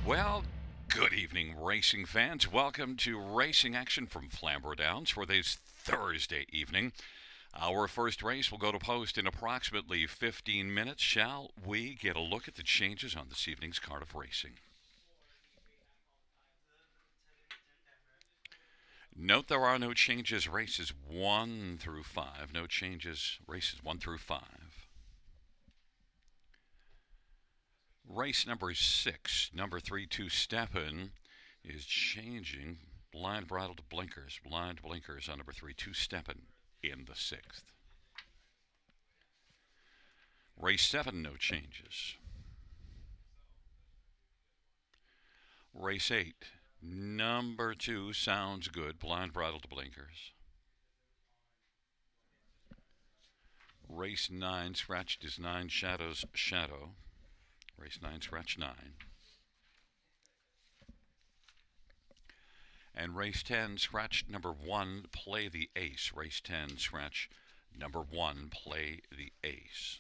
Well, good evening, racing fans. Welcome to Racing Action from Flamboro Downs for this Thursday evening. Our first race will go to post in approximately 15 minutes. Shall we get a look at the changes on this evening's card of racing? Note there are no changes, races 1 through 5. No changes, races 1 through 5. Race number 6, number 3, Two Steppen, is changing blind bridle to blinkers. Blind blinkers on number 3, Two Steppen in the 6th. Race 7, no changes. Race 8, number 2, Sounds Good, blind bridle to blinkers. Race 9, scratched is 9, Shadows Shadow. Race 9, scratch 9. And race 10, scratch number 1, Play the Ace. Race 10, scratch number 1, Play the Ace.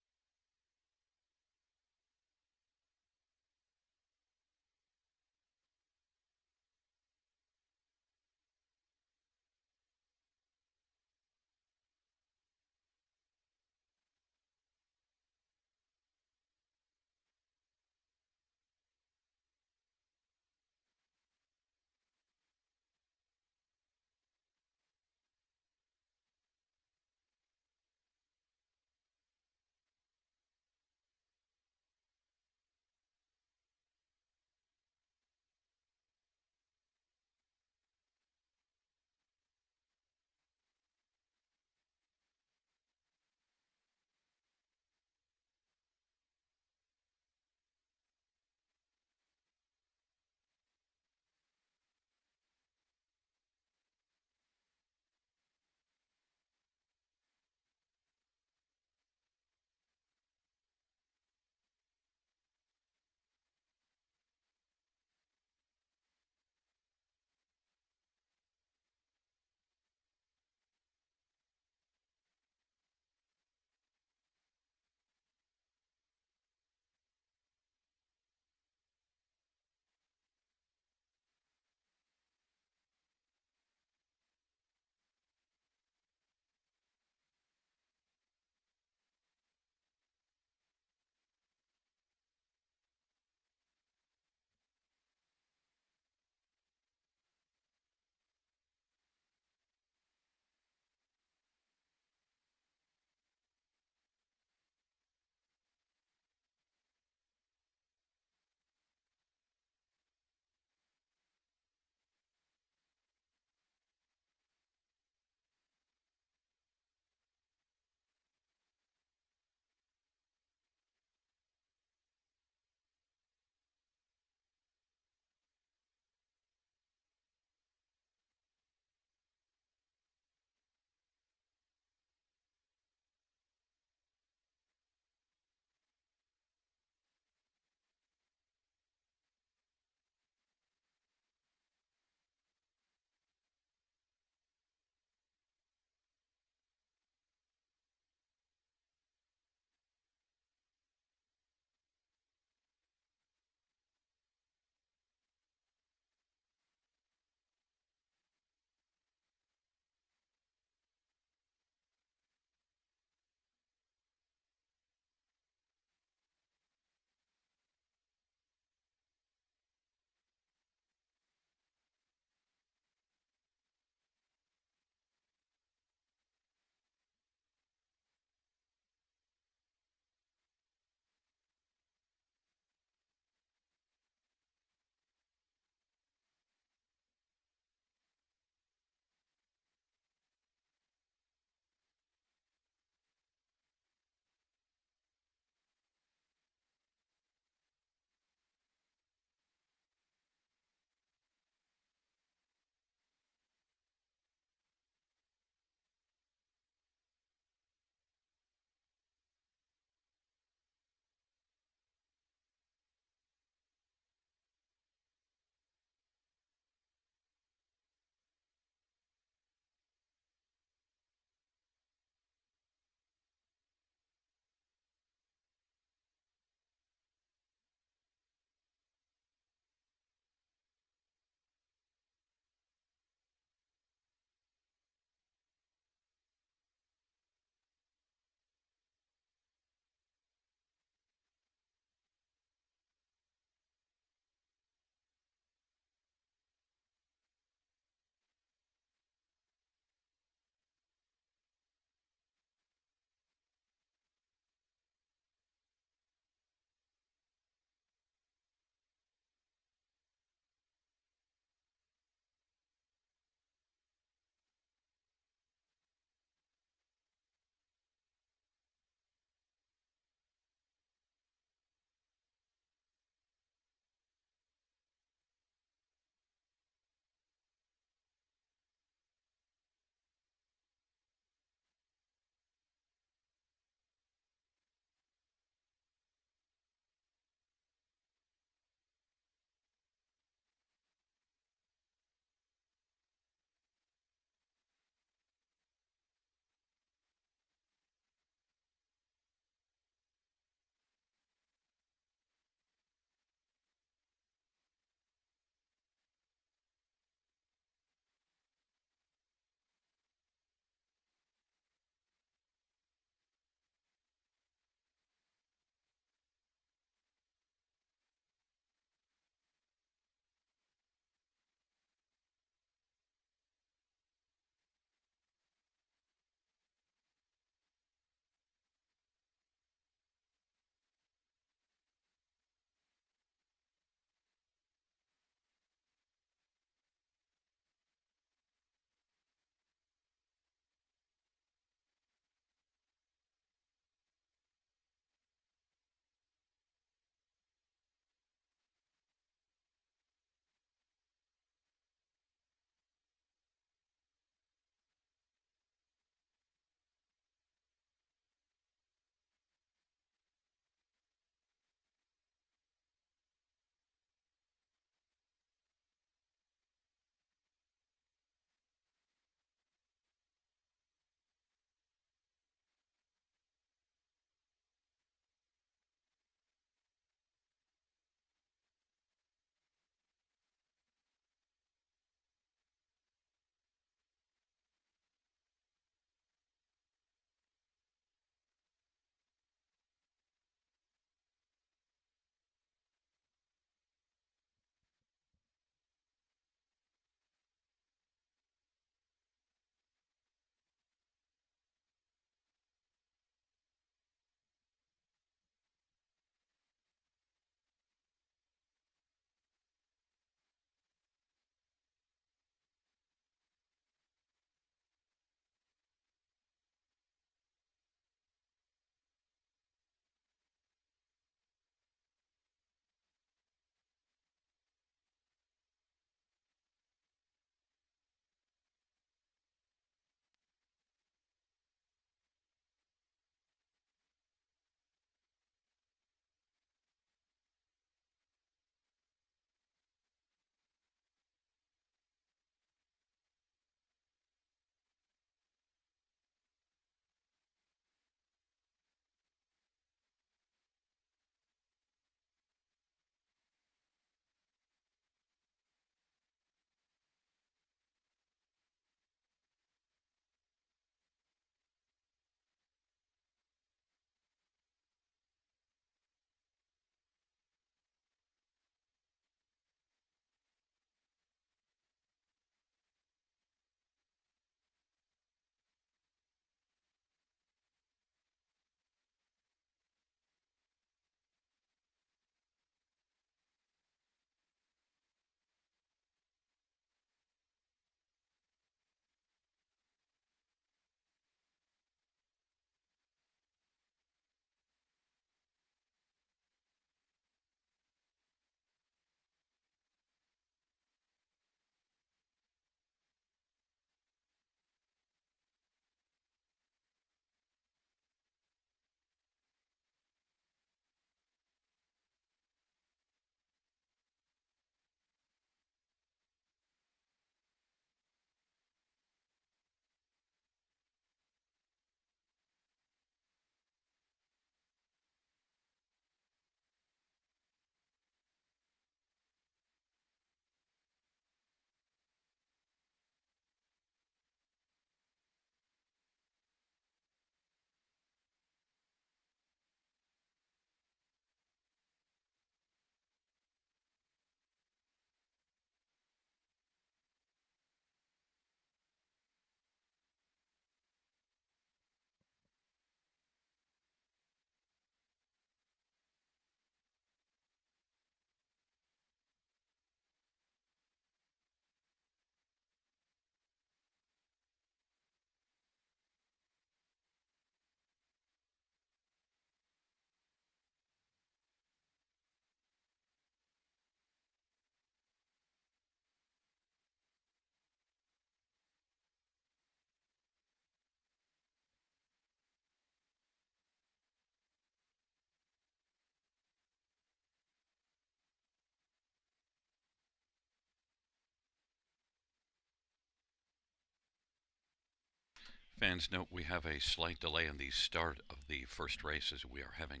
Fans note we have a slight delay in the start of the first race as we are having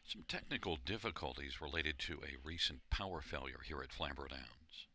some technical difficulties related to a recent power failure here at Flamboro Downs.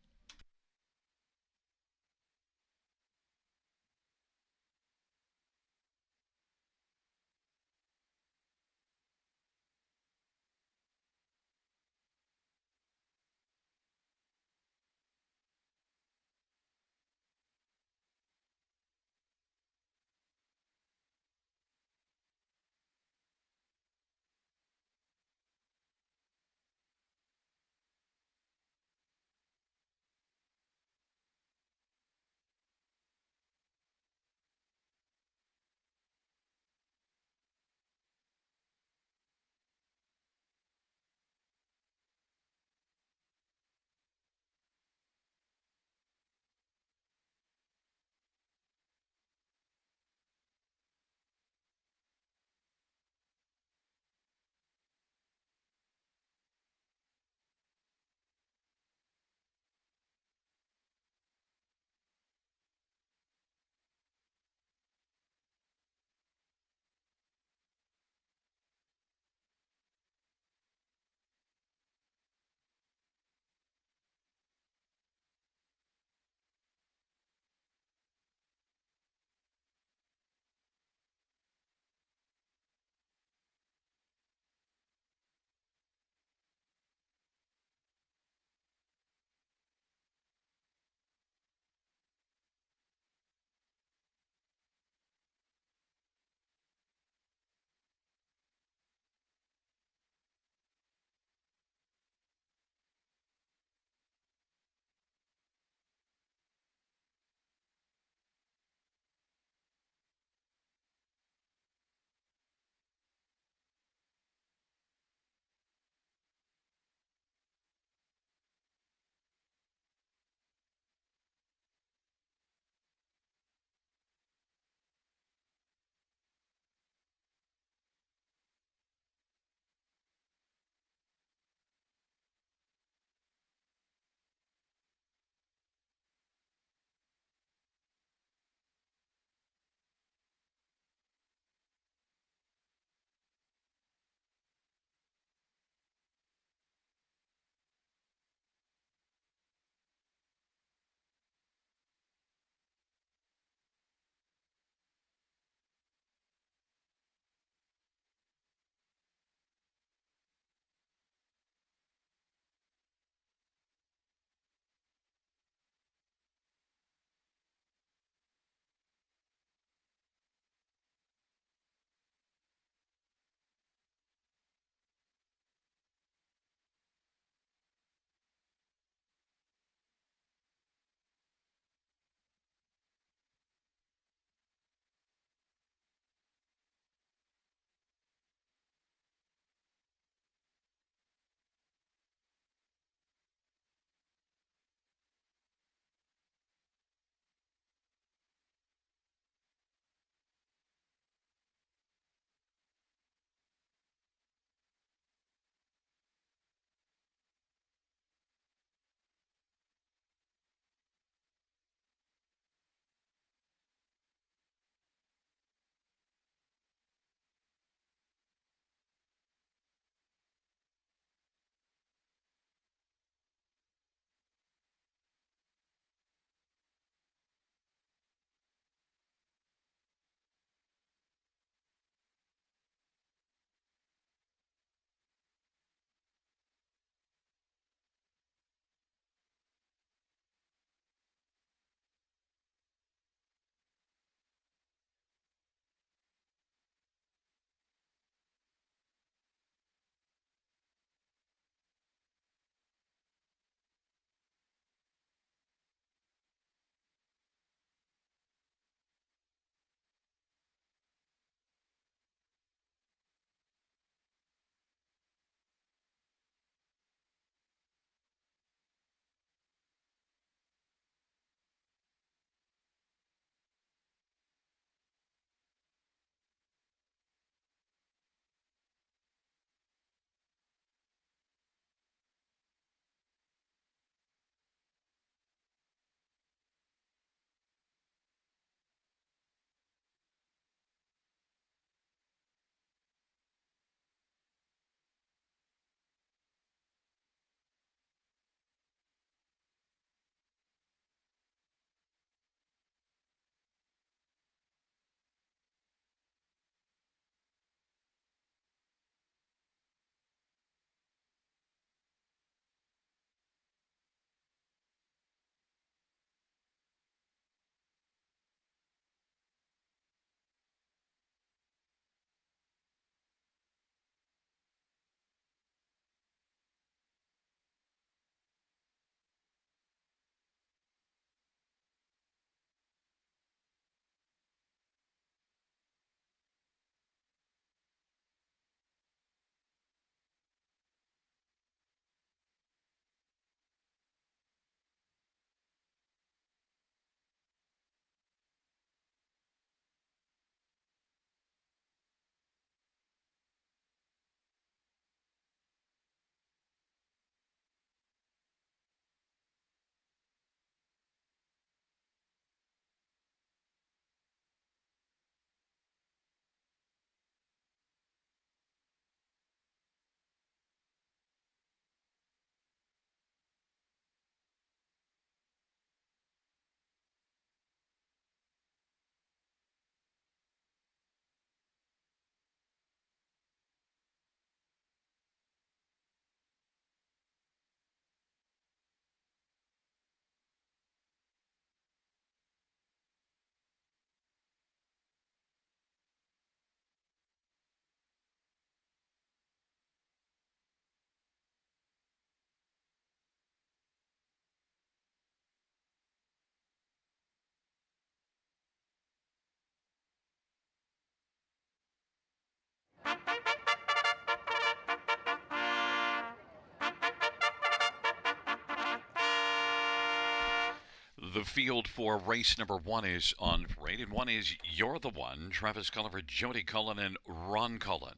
The field for race number one is on parade, and one is You're the One. Travis Culliver, Jody Cullen, and Ron Cullen.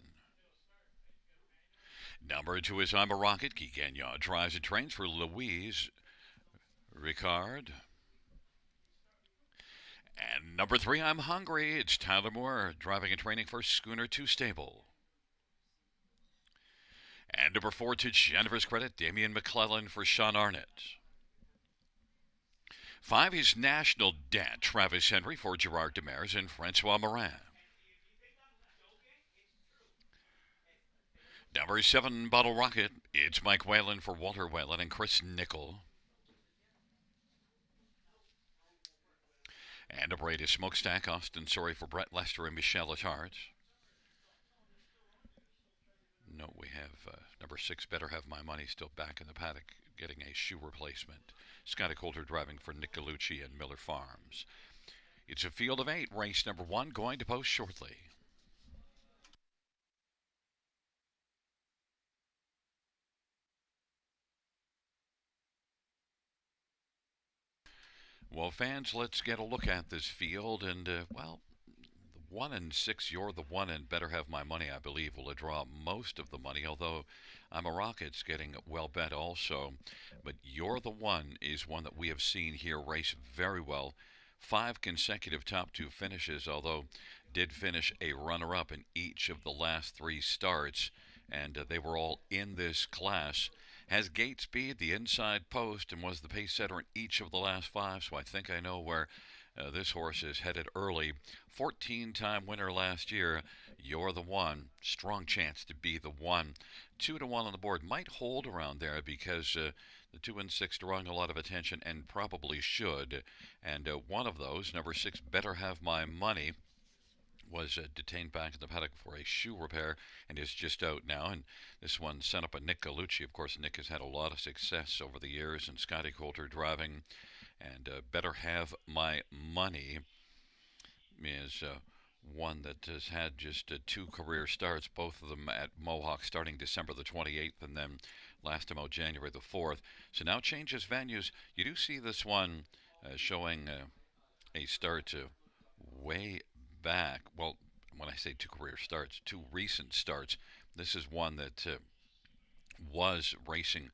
Number two is I'm a Rocket. Guy Gagnon drives and trains for Louise Ricard. And number three, I'm Hungry. It's Tyler Moore driving and training for Schooner 2 Stable. And number four, to Jennifer's credit, Damian McClellan for Sean Arnott. Five is National Debt, Travis Henry for Gerard Demers and Francois Morin. Number seven, Bottle Rocket, it's Mike Whalen for Walter Whalen and Chris Nickel. And number eight is Smokestack, Austin Sorry for Brett Lester and Michelle Attard. No, we have number six, Better Have My Money, still back in the paddock, getting a shoe replacement. Scotty Coulter driving for Nick Galucci and Miller Farms. It's a field of eight. Race number one going to post shortly. Well, fans, let's get a look at this field. And, well, the 1 and 6, You're the One, and Better Have My Money, I believe, will draw most of the money, although I'm a Rocket's getting well bet also. But You're the One is one that we have seen here race very well. 5 consecutive top two finishes, although did finish a runner-up in each of the last 3 starts, and they were all in this class. Has gate speed, the inside post, and was the pace setter in each of the last 5, so I think I know where this horse is headed early. 14-time winner last year. You're the One. Strong chance to be the one. 2-1 on the board. Might hold around there because the 2 and 6 drawing a lot of attention and probably should. And one of those, number 6, Better Have My Money, was detained back in the paddock for a shoe repair and is just out now. And this one sent up a Nick Galucci. Of course, Nick has had a lot of success over the years, and Scotty Coulter driving. And Better Have My Money is one that has had just 2 career starts, both of them at Mohawk starting December the 28th and then last time out January the 4th. So now changes venues. You do see this one showing a start way back. Well, when I say 2 career starts, 2 recent starts. This is one that was racing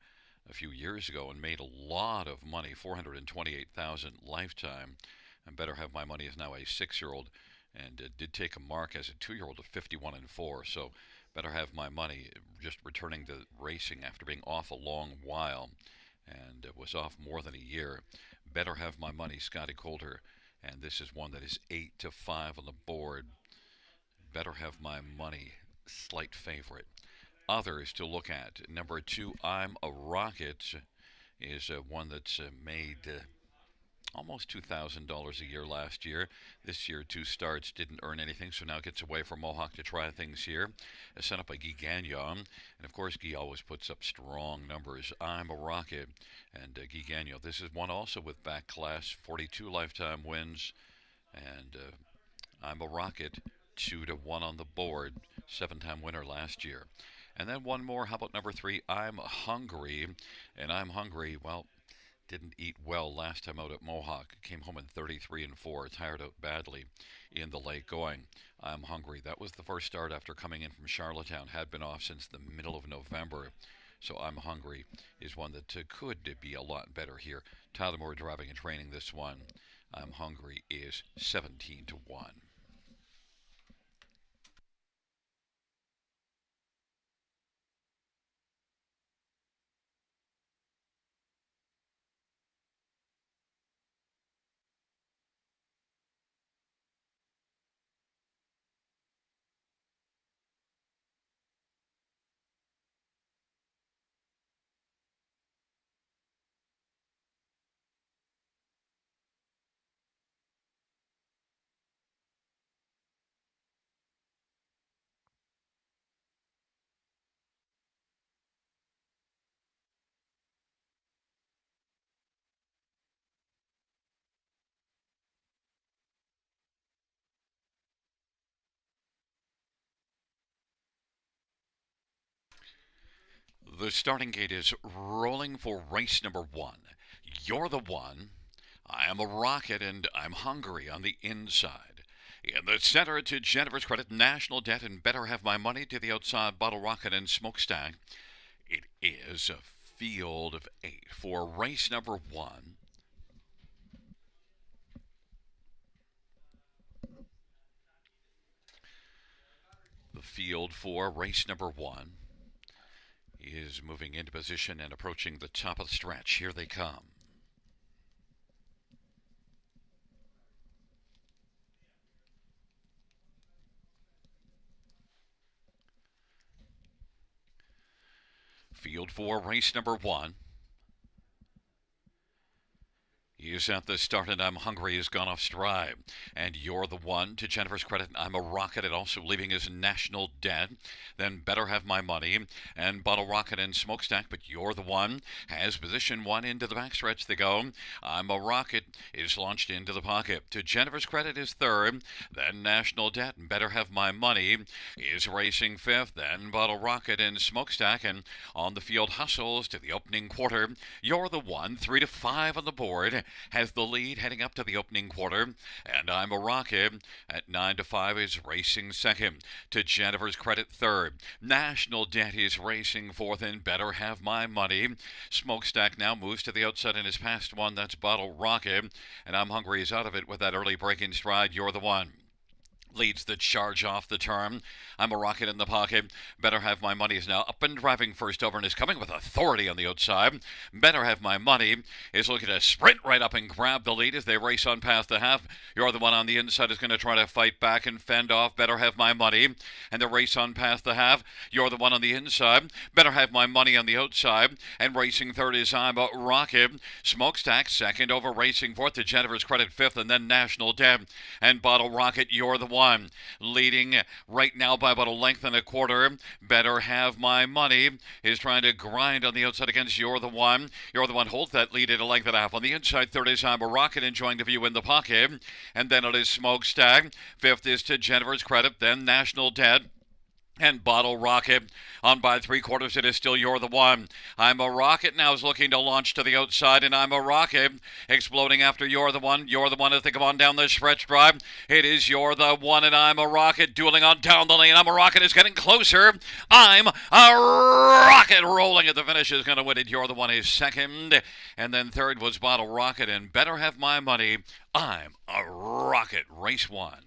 a few years ago and made a lot of money, 428,000 lifetime. And Better Have My Money is now a 6-year-old, and did take a mark as a 2-year-old of 51 and 4. So Better Have My Money just returning to racing after being off a long while, and was off more than a year. Better Have My Money, Scotty Coulter, and this is one that is 8-5 on the board. Better Have My Money, slight favorite. Others to look at. Number 2, I'm a Rocket, is one that's made almost $2,000 a year last year. This year, 2 starts, didn't earn anything, so now gets away from Mohawk to try things here. Sent up by Guy Gagnon, and of course, Guy always puts up strong numbers. I'm a Rocket, and Guy Gagnon. This is one also with back class, 42 lifetime wins, and I'm a Rocket, 2-1 on the board, 7-time winner last year. And then one more. How about number 3? I'm Hungry, and I'm Hungry. Well, didn't eat well last time out at Mohawk. Came home in 33 and 4. Tired out badly in the late going. I'm Hungry. That was the first start after coming in from Charlottetown. Had been off since the middle of November. So I'm Hungry is one that could be a lot better here. Tyler Moore driving and training this one. I'm Hungry is 17-1. The starting gate is rolling for race number 1. You're the One. I am a rocket and I'm hungry on the inside. In the center to Jennifer's credit, national debt and better have my money to the outside, bottle rocket and smokestack. It is a field of 8 for race number 1. The field for race number 1 is moving into position and approaching the top of the stretch. Here they come. Field for race number 1. He's at the start, and I'm hungry has gone off stride. And you're the one. To Jennifer's credit, I'm a rocket, and also leaving his national debt. Then better have my money. And bottle rocket and smokestack, but you're the one. Has position 1 into the backstretch. They go. I'm a rocket is launched into the pocket. To Jennifer's credit is third. Then national debt and better have my money is racing fifth. Then bottle rocket and smokestack, and on the field hustles to the opening quarter. You're the one. 3 to 5 on the board. Has the lead heading up to the opening quarter. And I'm a rocket at 9 to 5 is racing second. To Jennifer's credit, third. National debt is racing fourth, and better have my money. Smokestack now moves to the outside and is past one. That's bottle rocket. And I'm hungry is out of it with that early break in stride. You're the one. Leads the charge off the turn. I'm a rocket in the pocket. Better have my money is now up and driving first over and is coming with authority on the outside. Better have my money is looking to sprint right up and grab the lead as they race on past the half. You're the one on the inside is going to try to fight back and fend off. Better have my money. And the race on past the half. You're the one on the inside. Better have my money on the outside. And racing third is I'm a rocket. Smokestack second over racing fourth. To Jennifer's credit fifth, and then national debt and bottle rocket. You're the one. Leading right now by about a length and a quarter. Better have my money is trying to grind on the outside against You're the One. You're the One holds that lead at a length and a half. On the inside, third is I'm a rocket enjoying the view in the pocket. And then it is Smokestack. Fifth is to Jennifer's credit. Then National Debt. And bottle rocket on by 3/4. It is still You're the One. I'm a rocket now is looking to launch to the outside, and I'm a rocket exploding after You're the One. You're the One as they come on down the stretch drive. It is You're the One and I'm a rocket dueling on down the lane. I'm a rocket is getting closer. I'm a rocket rolling at the finish is going to win it. You're the One is second, and then third was bottle rocket and better have my money. I'm a rocket. Race 1.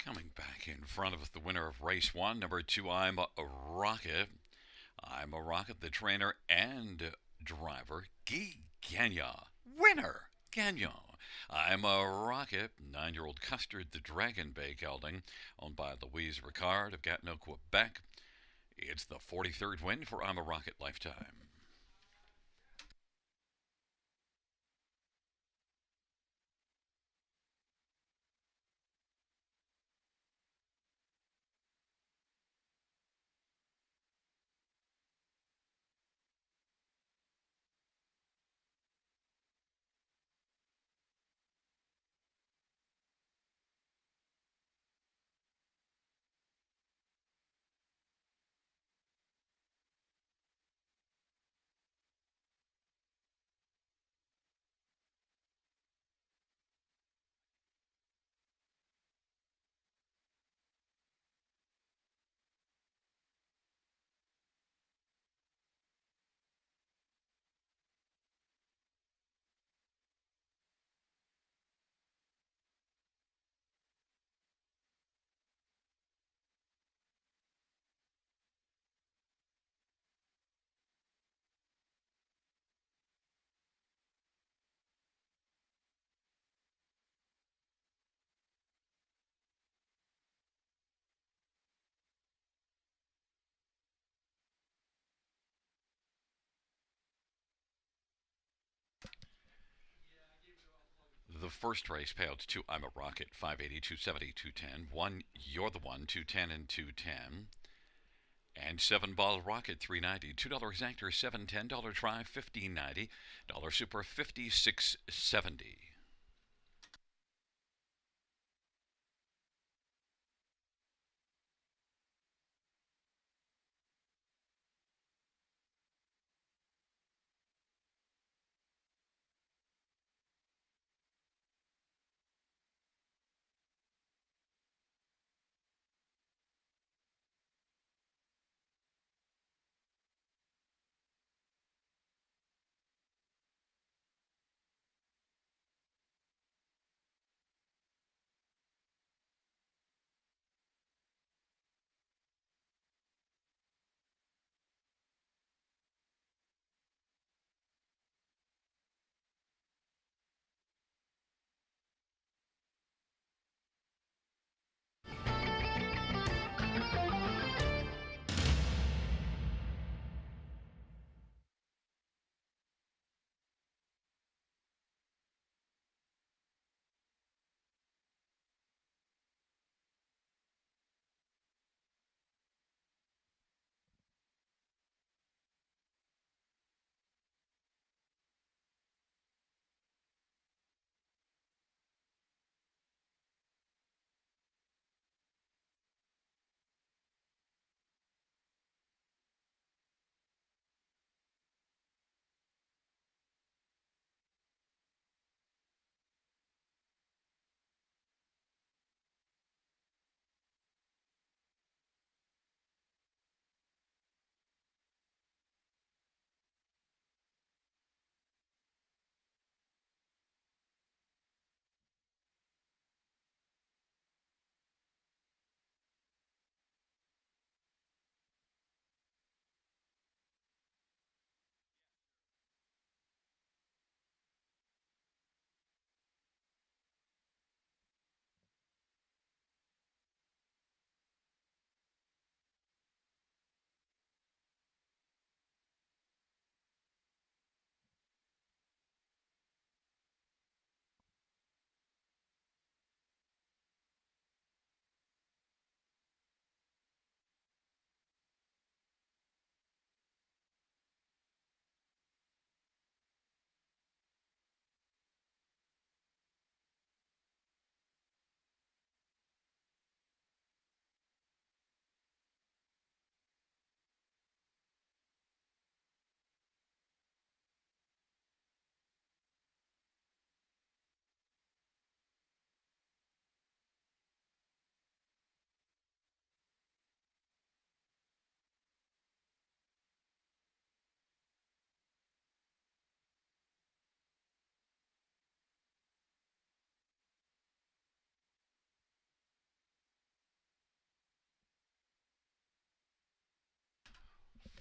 Coming back in front of us, the winner of race 1, number 2, I'm a rocket. I'm a rocket, the trainer and driver, Guy Gagnon. Winner, Gagnon. I'm a rocket, 9-year-old Custard, the Dragon Bay gelding, owned by Louise Ricard of Gatineau, Quebec. It's the 43rd win for I'm a Rocket Lifetime. The first race payouts to I'm a Rocket, 580, 270, 210. One, You're the One, 210 and 210. And 7 Ball Rocket, $3.90. $2 Actor, $7.10. Try, $15.90. Dollar Super, $56.70.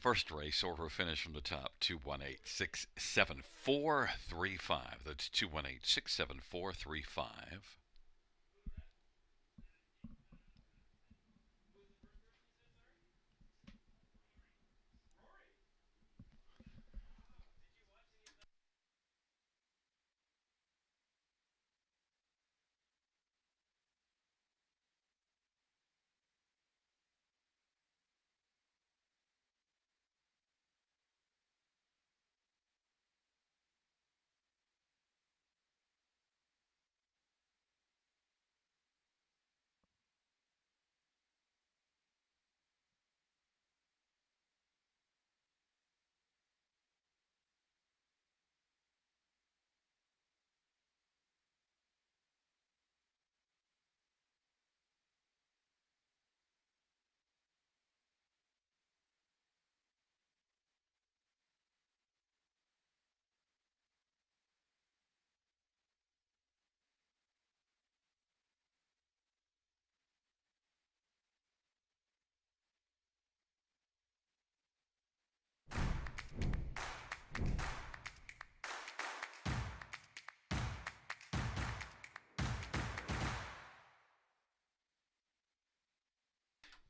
First race order finish from the top, 218-674-35. That's 218-674-35.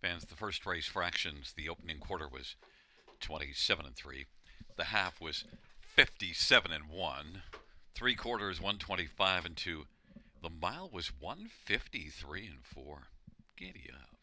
Fans, the first race fractions, the opening quarter was 27 and 3. The half was 57 and 1. Three quarters 125 and 2. The mile was 153 and 4. Giddy up.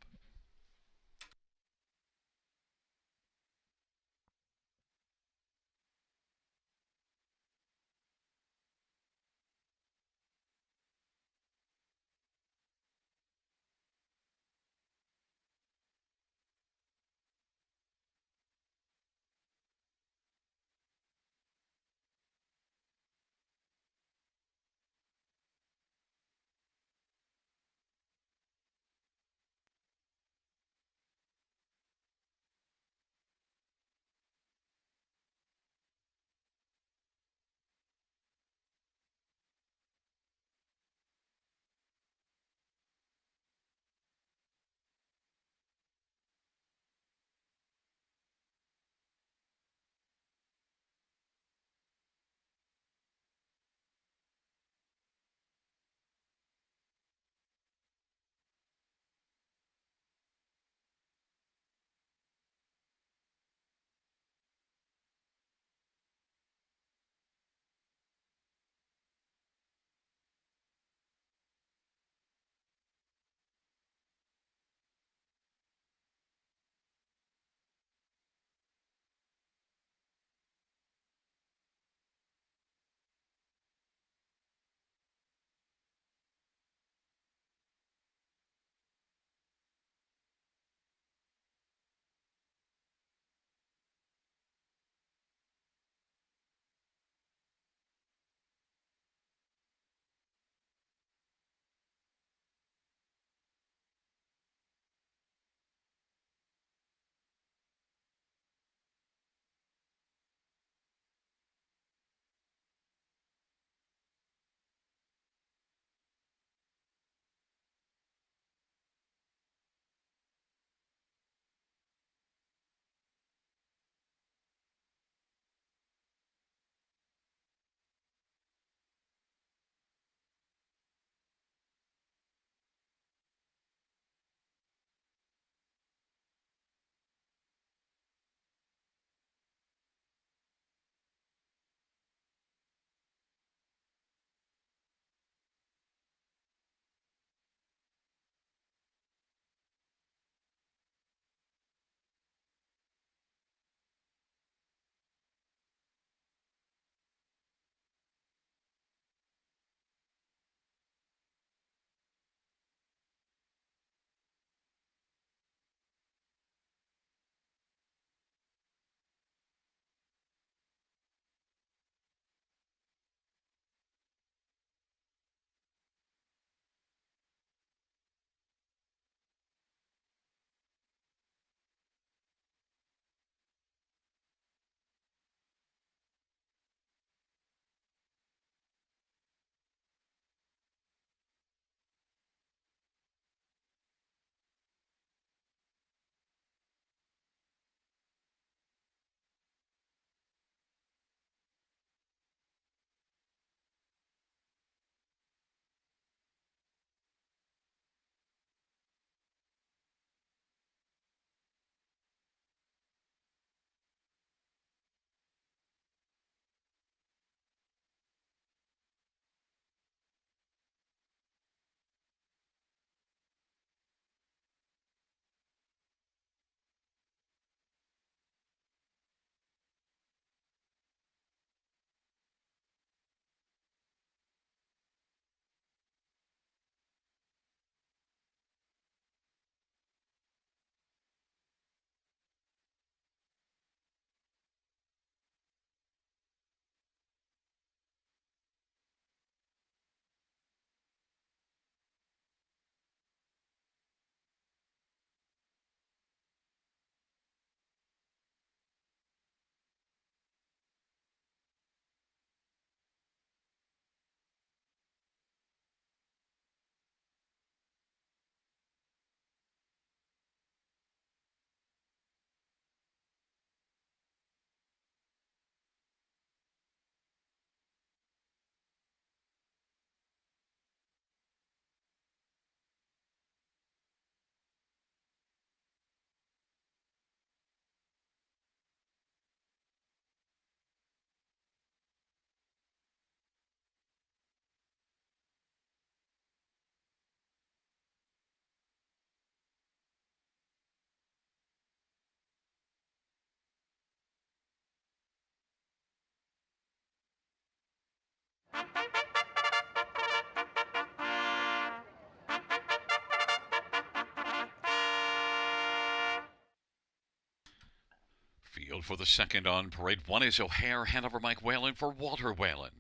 Out for the second on parade. One is O'Hare, Hanover, Mike Whalen for Walter Whalen.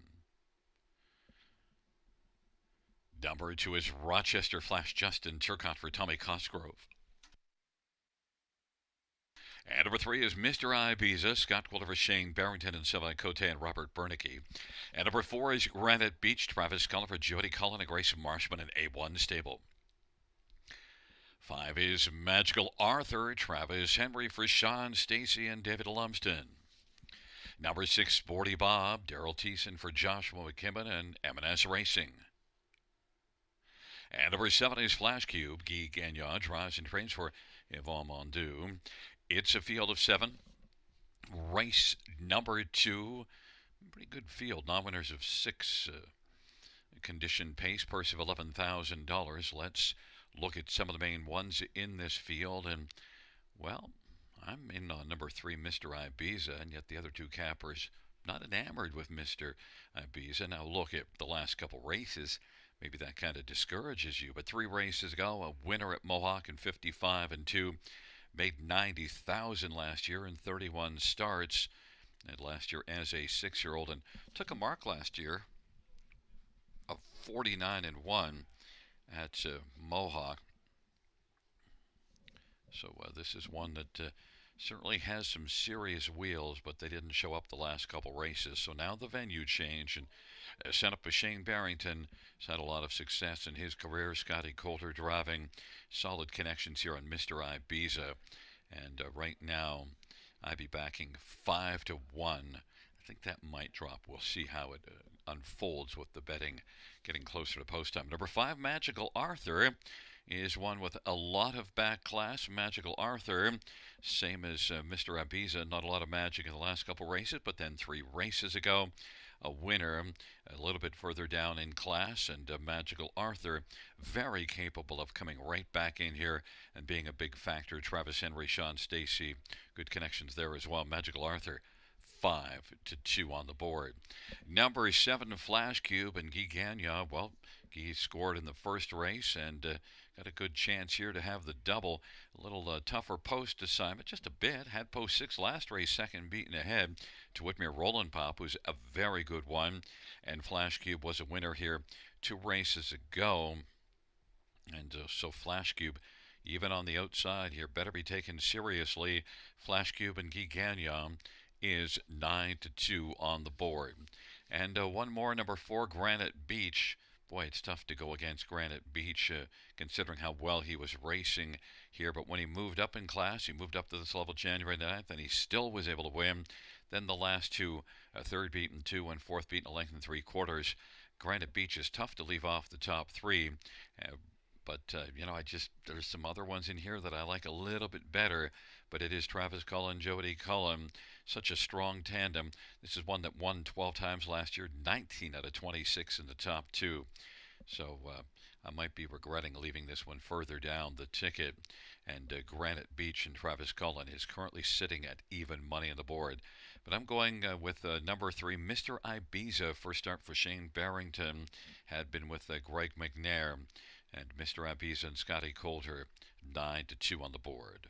Number 2 is Rochester Flash, Justin Turcott for Tommy Cosgrove. And number 3 is Mr. Ibiza, Scott Quilter for Shane Barrington and Sylvain Cote and Robert Bernicke. And number 4 is Granite Beach, Travis Cullen for Jody Cullen and Grace Marshman and A1 Stable. 5 is Magical Arthur, Travis Henry for Sean Stacy and David Lumsden. Number 6, Sporty Bob, Daryl Thiessen for Joshua McKibben and M&S Racing. And number 7 is Flash Cube, Guy Gagnon, drives and trains for Yvonne Mondu. It's a field of 7. Race number 2, pretty good field, non-winners of 6. Condition pace, purse of $11,000. Let's look at some of the main ones in this field. And, well, I'm in on number 3, Mr. Ibiza, and yet the other 2 cappers not enamored with Mr. Ibiza. Now look at the last couple races. Maybe that kind of discourages you. But 3 races ago, a winner at Mohawk in 55-2. Made $90,000 last year in 31 starts. And last year as a 6-year-old. And took a mark last year of 49-1 at Mohawk. So this is one that certainly has some serious wheels, but they didn't show up the last couple races. So now the venue change, and sent up with Shane Barrington. He's had a lot of success in his career. Scotty Coulter driving, solid connections here on Mr. Ibiza. And right now, I'd be backing 5-1. I think that might drop. We'll see how it unfolds with the betting getting closer to post time. Number 5, Magical Arthur, is one with a lot of back class. Magical Arthur, same as Mr. Ibiza, not a lot of magic in the last couple races, but then 3 races ago, a winner a little bit further down in class. And Magical Arthur, very capable of coming right back in here and being a big factor. Travis Henry, Sean Stacy, good connections there as well. Magical Arthur, 5-2 on the board. Number 7, Flash Cube and Guy Gagnon. Well, Guy scored in the first race and got a good chance here to have the double. A little tougher post assignment, just a bit. Had post 6 last race, second beaten ahead to Whitmere Roland Pop, who's a very good one. And Flash Cube was a winner here 2 races ago. And so Flash Cube, even on the outside here, better be taken seriously. Flash Cube and Guy Gagnon is 9-2 on the board. And one more, number 4, Granite Beach. Boy, it's tough to go against Granite Beach, considering how well he was racing here. But when he moved up in class, he moved up to this level January 9th, and he still was able to win. Then the last 2, third beaten 2 and fourth beaten a length and 3/4. Granite Beach is tough to leave off the top 3. But there's some other ones in here that I like a little bit better. But it is Travis Cullen, Jody Cullen, such a strong tandem. This is one that won 12 times last year, 19 out of 26 in the top 2. So I might be regretting leaving this one further down the ticket. And Granite Beach and Travis Cullen is currently sitting at even money on the board. But I'm going with number 3, Mr. Ibiza. First start for Shane Barrington. Had been with Greg McNair. And Mr. Ibiza and Scotty Coulter, 9-2 on the board.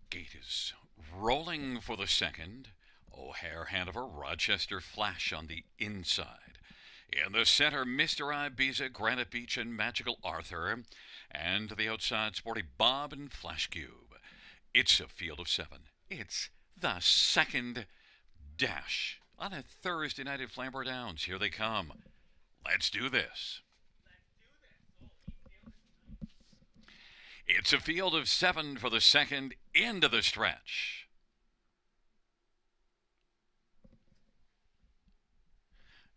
Gate is rolling for the second. O'Hare, Hanover, Rochester Flash on the inside. In the center, Mr. Ibiza, Granite Beach, and Magical Arthur. And to the outside, Sporty Bob and Flash Cube. It's a field of seven. It's the second dash on a Thursday night at Flamboro Downs. Here they come. Let's do this. It's a field of seven for the second into the stretch.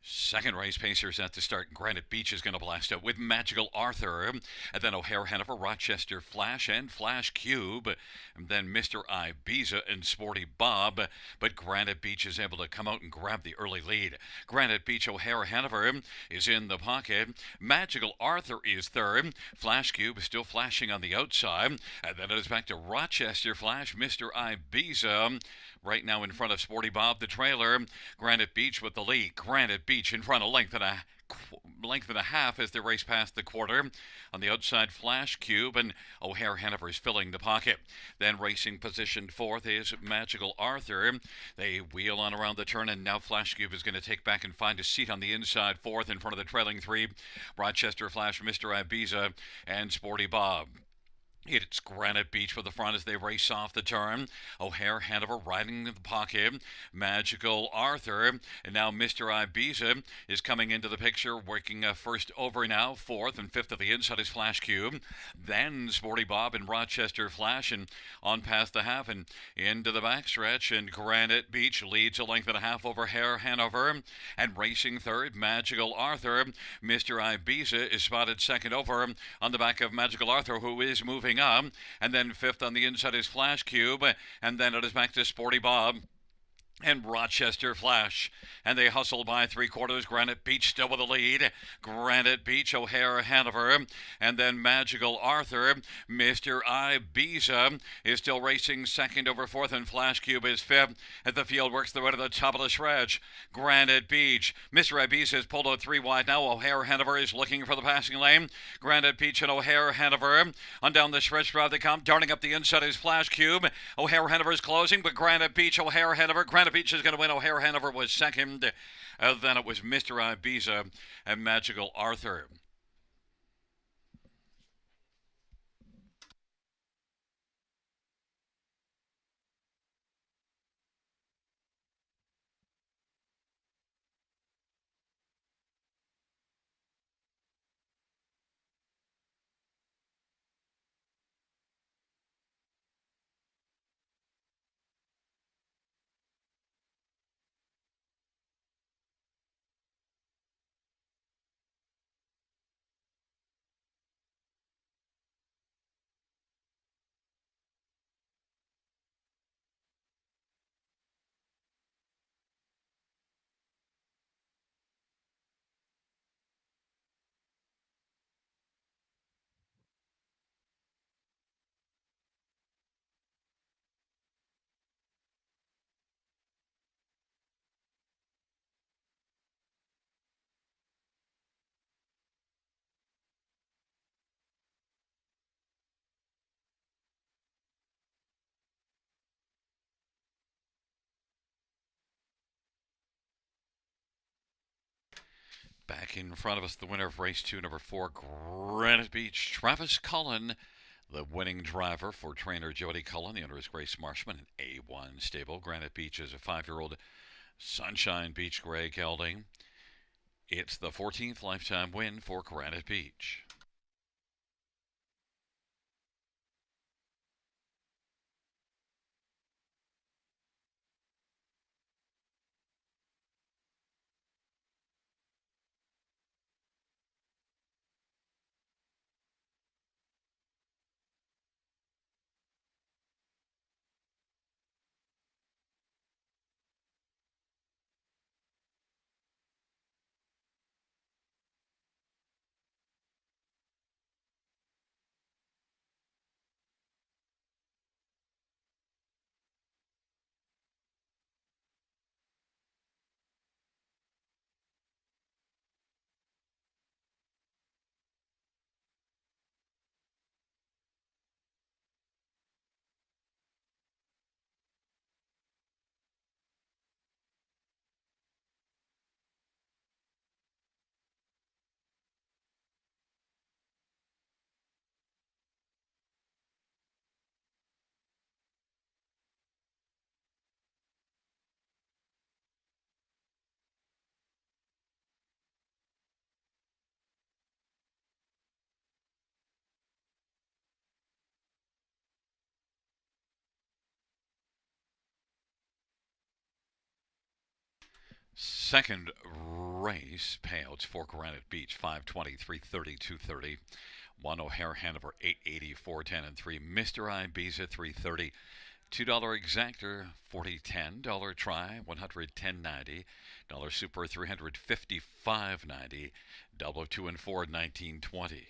Second race, Pacers at the start. Granite Beach is going to blast out with Magical Arthur. And then O'Hare Hanover, Rochester Flash, and Flash Cube. And then Mr. Ibiza and Sporty Bob. But Granite Beach is able to come out and grab the early lead. Granite Beach, O'Hare Hanover is in the pocket. Magical Arthur is third. Flash Cube is still flashing on the outside. And then it is back to Rochester Flash, Mr. Ibiza. Right now in front of Sporty Bob, the trailer. Granite Beach with the lead. Granite Beach in front, a length and a half as they race past the quarter. On the outside, Flash Cube and O'Hare Hanover is filling the pocket. Then racing positioned fourth is Magical Arthur. They wheel on around the turn, and now Flash Cube is going to take back and find a seat on the inside fourth in front of the trailing three. Rochester Flash, Mr. Ibiza, and Sporty Bob. It's Granite Beach for the front as they race off the turn. O'Hare Hanover riding the pocket. Magical Arthur. And now Mr. Ibiza is coming into the picture, working first over now. Fourth and fifth of the inside is Flash Cube. Then Sporty Bob and Rochester Flash, and on past the half and into the backstretch. And Granite Beach leads a length and a half over O'Hare Hanover. And racing third, Magical Arthur. Mr. Ibiza is spotted second over on the back of Magical Arthur, who is moving up. And then fifth on the inside is Flash Cube. And then it is back to Sporty Bob and Rochester Flash. And they hustle by three quarters. Granite Beach still with the lead. Granite Beach, O'Hare Hanover, and then Magical Arthur. Mr. Ibiza is still racing second over fourth, and Flash Cube is fifth. As the field works the way to the top of the stretch. Granite Beach. Mr. Ibiza has pulled out three wide now. O'Hare Hanover is looking for the passing lane. Granite Beach and O'Hare Hanover. On down the stretch drive they come. Darting up the inside is Flash Cube. O'Hare Hanover is closing, but Granite Beach, O'Hare Hanover. Granite Beach is going to win. O'Hare Hanover was second. Then it was Mr. Ibiza and Magical Arthur. Back in front of us, the winner of race two, number 4, Granite Beach, Travis Cullen, the winning driver for trainer Jody Cullen. The owner is Grace Marshman, an A1 stable. Granite Beach is a 5-year-old Sunshine Beach Gray gelding. It's the 14th lifetime win for Granite Beach. Second race, payouts for Granite Beach 520, 330, 230. 1 O'Hare Hanover 880, 410, and 3 Mr. Ibiza 330. $2 exactor 4010, dollar try 110.90, dollar super 355.90, double 2 and 4 1920.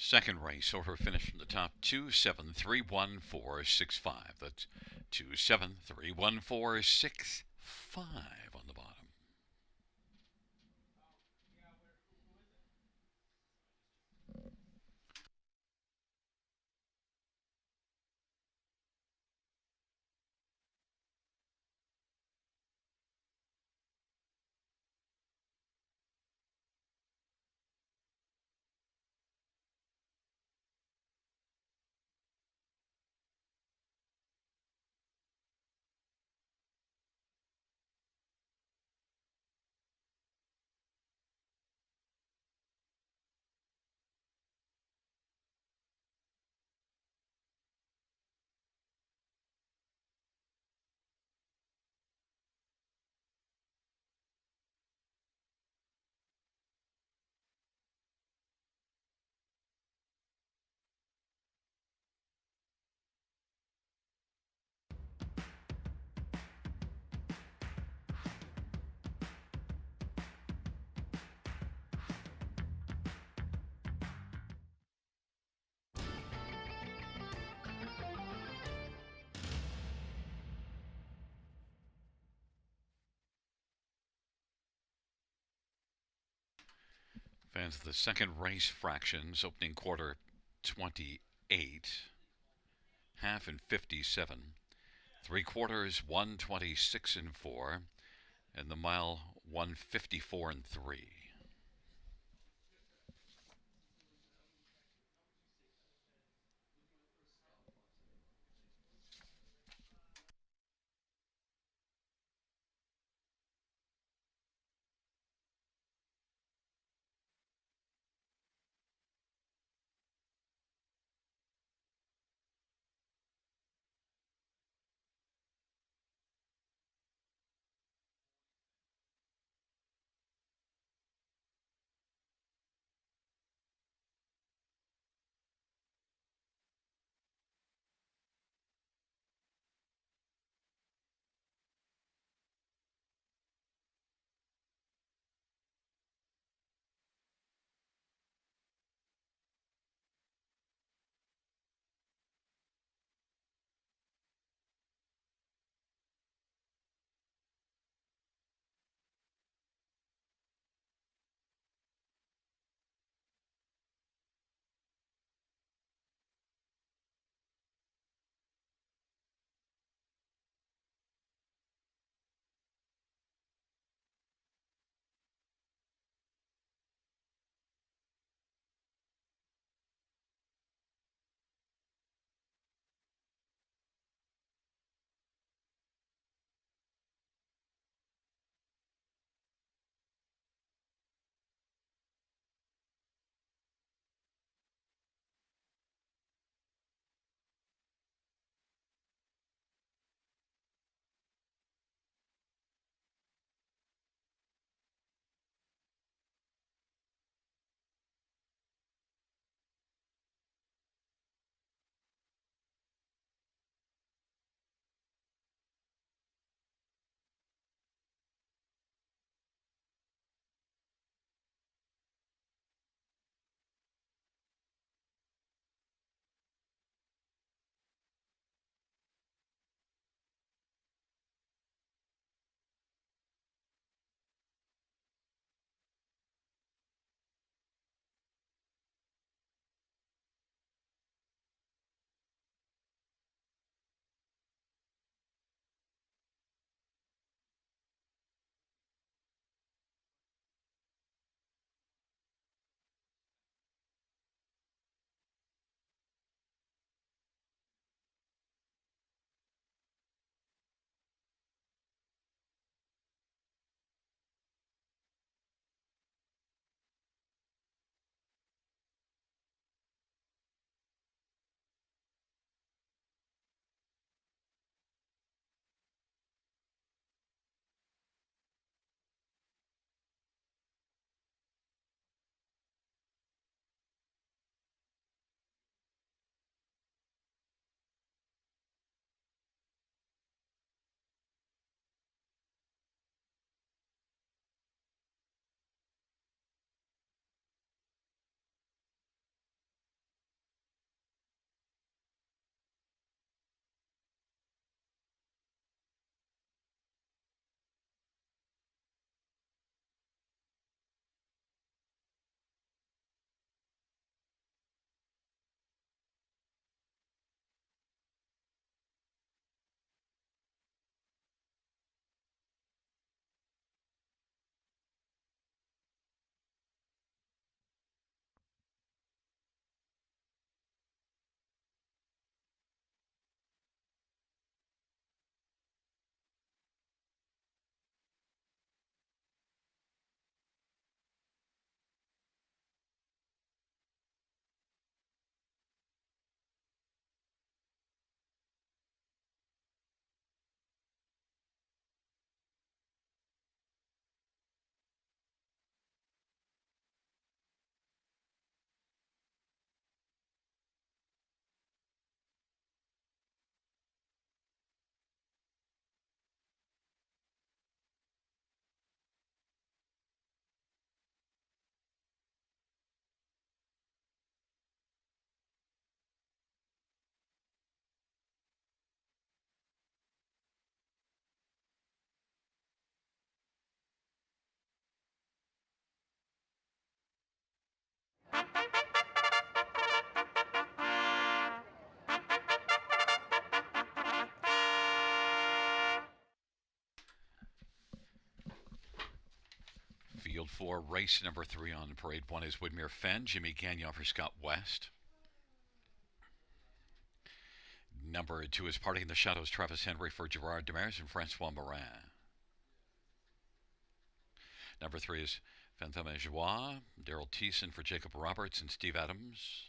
Second race, silver finish from the top 2731,465. That's 2731,465 on the bottom. Fans of the second race fractions, opening quarter 28, half and 57, three quarters 126 and 4, and the mile 154 and 3. Field 4, race number 3 on parade 1 is Woodmere Fen, Jimmy Gagnon for Scott West. Number 2 is Party in the Shadows, Travis Henry for Gerard Demers and Francois Morin. Number 3 is Fantôme Joie, Daryl Thiessen for Jacob Roberts and Steve Adams.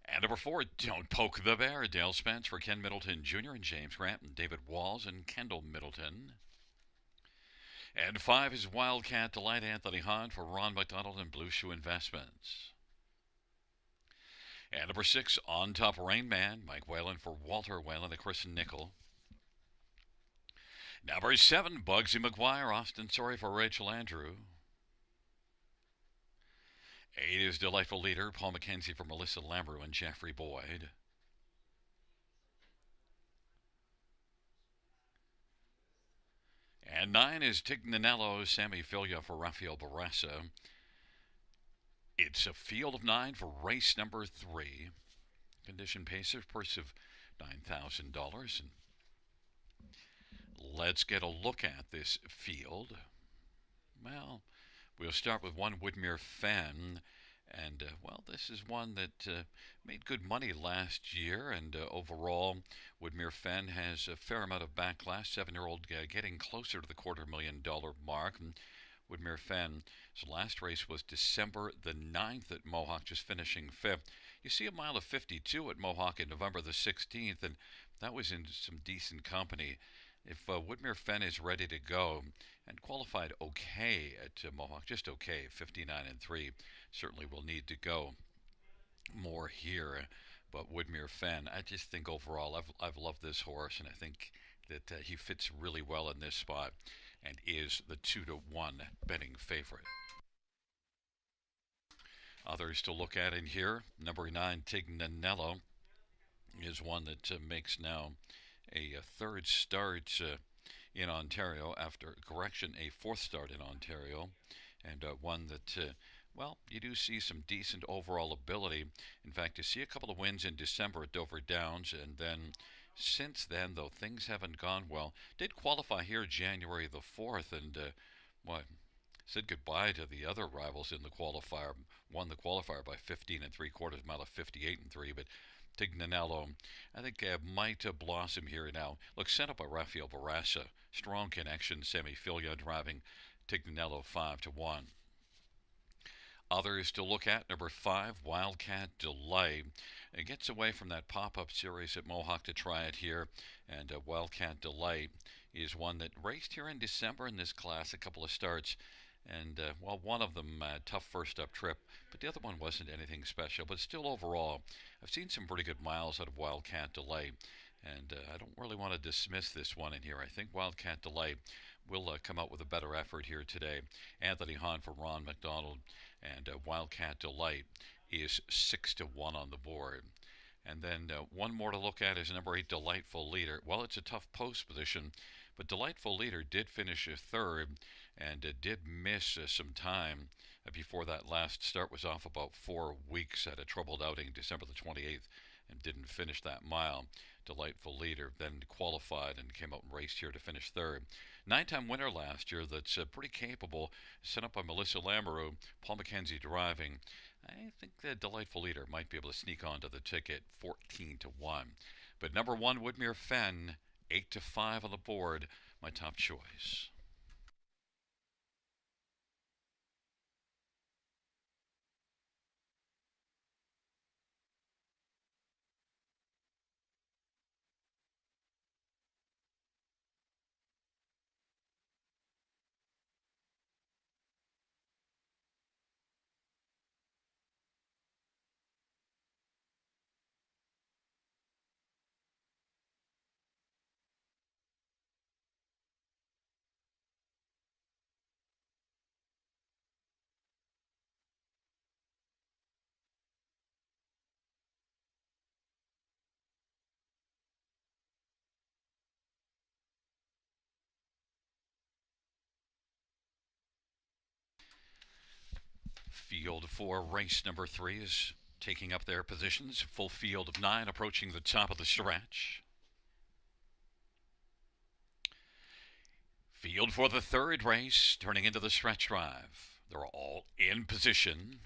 And number 4, Don't Poke the Bear, Dale Spence for Ken Middleton Jr. and James Grant and David Walls and Kendall Middleton. And 5 is Wildcat Delight, Anthony Hahn for Ron McDonald and Blue Shoe Investments. And number 6, On Top Rain Man, Mike Whalen for Walter Whalen and Chris Nickel. Number 7, Bugsy McGuire, Austin Sorry for Rachel Andrew. 8 is Delightful Leader, Paul McKenzie for Melissa Lambrew and Jeffrey Boyd. And 9 is Tignanello, Sammy Filia for Rafael Barassa. It's a field of 9 for race number 3. Condition pacer, purse of $9,000. And let's get a look at this field. Well, we'll start with one Woodmere Fen. And, this is one that made good money last year. And overall, Woodmere Fen has a fair amount of backlash. 7-year-old getting closer to the $250,000 mark. And Woodmere Fen's last race was December the 9th at Mohawk, just finishing 5th. You see a mile of 52 at Mohawk in November the 16th, and that was in some decent company. If Woodmere Fen is ready to go and qualified okay at Mohawk, just okay, 59-3, certainly will need to go more here. But Woodmere Fen, I just think overall I've loved this horse, and I think that he fits really well in this spot and is the 2-1 betting favorite. Others to look at in here, number 9, Tignanello, is one that makes now a third start in Ontario after correction, a fourth start in Ontario, and one that, you do see some decent overall ability. In fact, you see a couple of wins in December at Dover Downs, and then since then, though things haven't gone well, did qualify here January the 4th, and said goodbye to the other rivals in the qualifier. Won the qualifier by 15 3/4, mile of 58-3, but Tignanello, I think, might blossom here now. Look, sent up by Rafael Barassa. Strong connection, Sammy Filia driving Tignanello 5-1. Others to look at, number 5, Wildcat Delight. It gets away from that pop-up series at Mohawk to try it here, and Wildcat Delight is one that raced here in December in this class, a couple of starts, and one of them tough first-up trip, but the other one wasn't anything special. But still, overall, I've seen some pretty good miles out of Wildcat Delight, and I don't really want to dismiss this one in here. I think Wildcat Delight will come out with a better effort here today. Anthony Hahn for Ron McDonald, and Wildcat Delight is 6-1 on the board. And then one more to look at is number 8, Delightful Leader. Well, it's a tough post position, but Delightful Leader did finish third and did miss some time before that last start was off about 4 weeks. Had a troubled outing December the 28th and didn't finish that mile. Delightful Leader then qualified and came out and raced here to finish third. 9-time winner last year that's pretty capable, sent up by Melissa Lambrew, Paul McKenzie driving. I think the Delightful Leader might be able to sneak onto the ticket, 14-1. But number 1, Woodmere Fen, 8-5 on the board, my top choice. Field 4, race number 3 is taking up their positions. Full field of 9 approaching the top of the stretch. Field for the third race, turning into the stretch drive. They're all in position.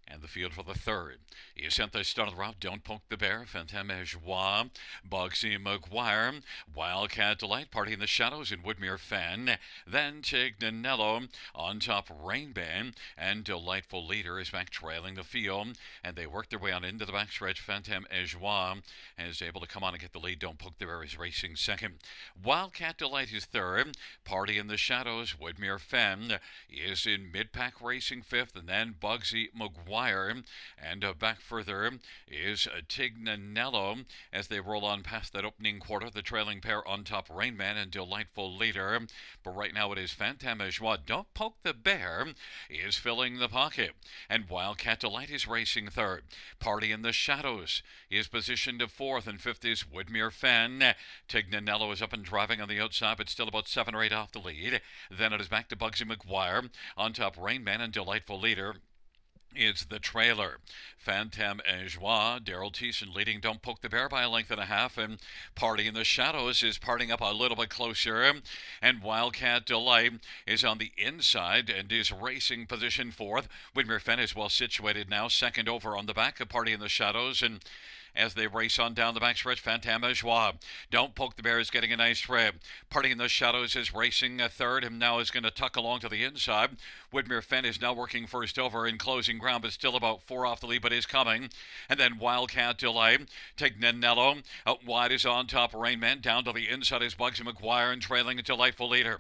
And the field for the third. He sent the start of the route. Don't Poke the Bear, Fantôme Joie, Bugsy McGuire, Wildcat Delight, Party in the Shadows, and Woodmere Fan. Then Tignanello on top, Rain Band, and Delightful Leader is back trailing the field. And they work their way on into the backstretch. Fantôme Joie is able to come on and get the lead. Don't Poke the Bear is racing second. Wildcat Delight is third. Party in the Shadows, Woodmere Fan is in mid-pack racing fifth. And then Bugsy McGuire. And back further is Tignanello as they roll on past that opening quarter. The trailing pair on top, Rainman and Delightful Leader. But right now it is Fantôme Joie. Don't Poke the Bear is filling the pocket. And Wildcat Delight is racing third. Party in the Shadows is positioned to fourth. And fifth is Woodmere Fan. Tignanello is up and driving on the outside, but still about 7 or 8 off the lead. Then it is back to Bugsy McGuire. On top, Rainman and Delightful Leader. It's the trailer. Fantôme Joie, Daryl Thiessen leading Don't Poke the Bear by a length and a half, and Party in the Shadows is parting up a little bit closer, and Wildcat Delight is on the inside and is racing position fourth. Woodmere Fen is well situated now, second over on the back of Party in the Shadows, and as they race on down the backstretch, Fantôme Joie. Don't Poke the Bear is getting a nice trip. Party in the Shadows is racing a third and now is going to tuck along to the inside. Woodmere Fen is now working first over in closing ground, but still about 4 off the lead, but is coming. And then Wildcat Delight. Tignanello out wide is on top. Rainman down to the inside is Bugsy McGuire and trailing a Delightful Leader.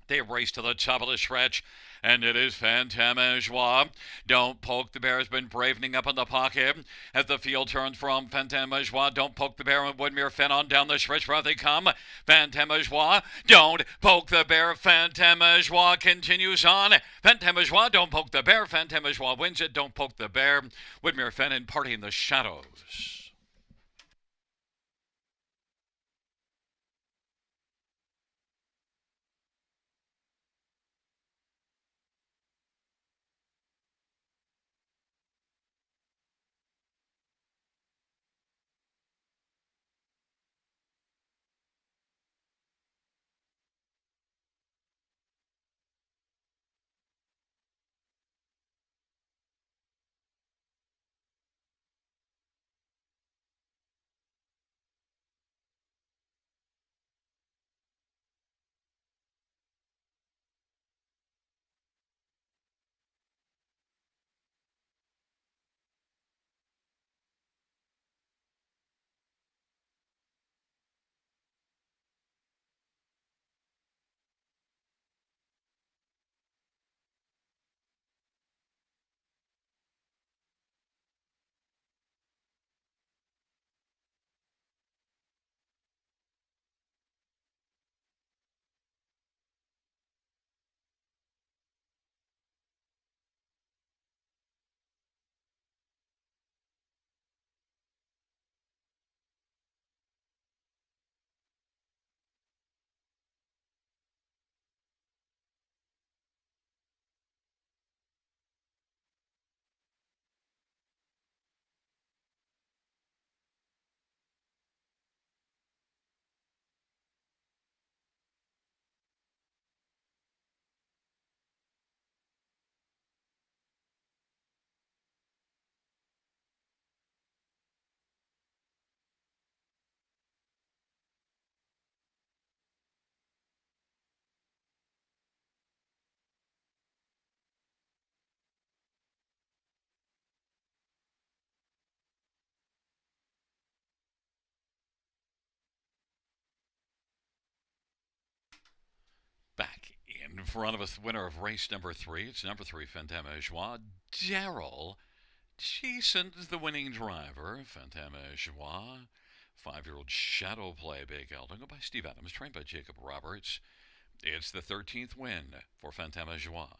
They race to the top of the stretch, and it is Fantôme Joie. Don't Poke the Bear has been bravening up in the pocket as the field turns from Fantôme Joie. Don't Poke the Bear and Woodmere Fen on down the stretch where they come. Fantôme Joie. Don't Poke the Bear. Fantôme Joie continues on. Fantôme Joie. Don't Poke the Bear. Fantôme Joie wins it. Don't Poke the Bear. Woodmere Fen and Party in the Shadows. Back in front of us, winner of race number 3. It's number 3, Fantôme Joie. Daryl Thiessen, the winning driver. Fantôme Joie. 5-year-old Shadow Play Big Elton, go by Steve Adams, trained by Jacob Roberts. It's the 13th win for Fantôme Joie.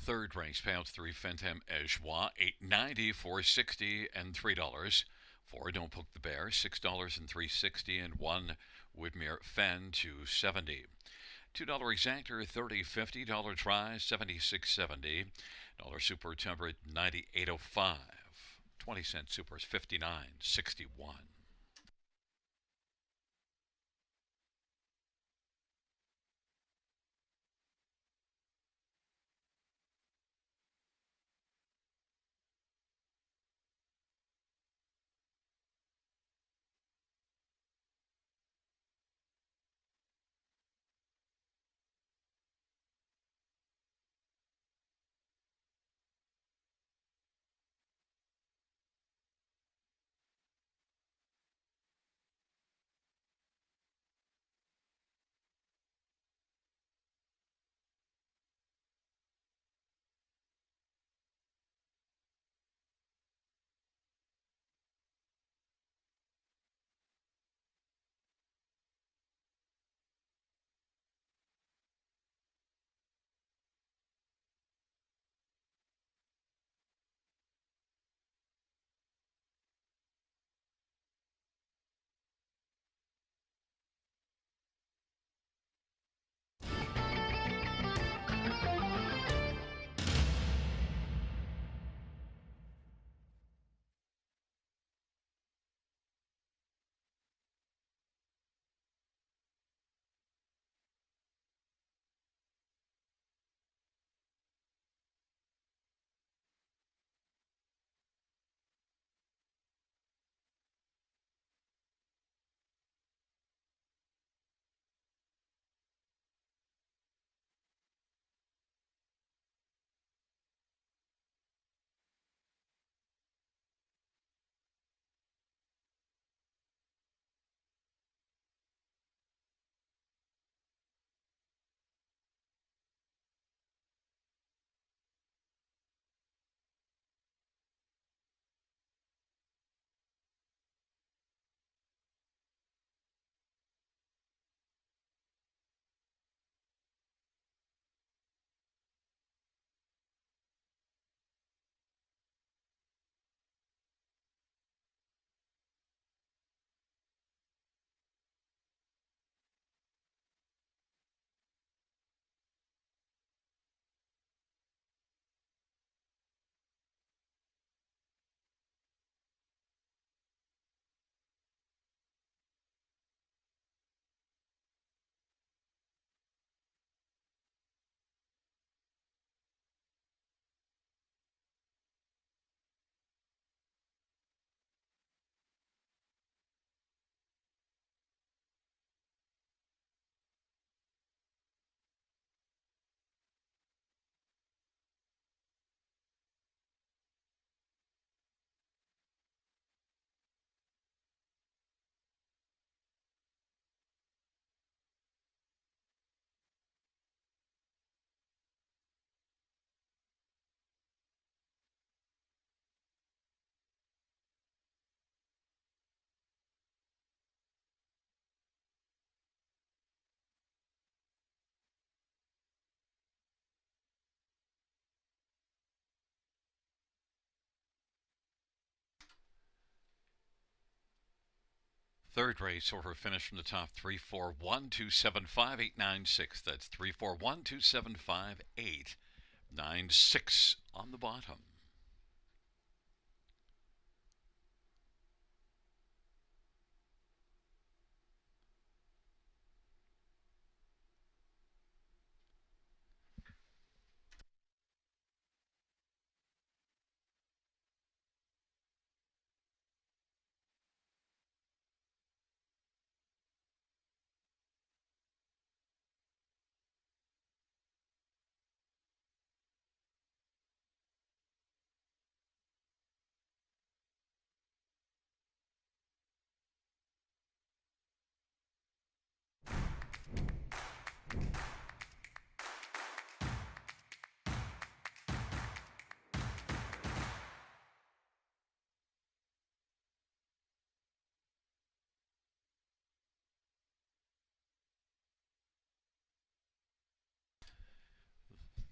third race, payouts 3 Fentem Ejoie, 8.90, 4.60, and $3. 4 Don't Poke the Bear, $6 and 3.60, and 1 Woodmere Fen, 2.70. $2 exactor, 30.50. $1 try, 76.70. Dollar super temperate, 98.05. 20-cent supers, 59.61. Third race order finish from the top, 341275896. That's 341275896 on the bottom.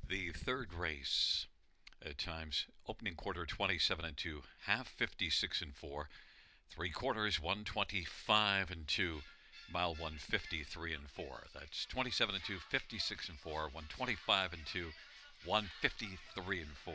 The third race at times opening quarter 27 and 2, half 56 and 4, three quarters 125 and 2, mile 153 and 4. That's 27 and 2, 56 and 4, 125 and 2, 153 and 4.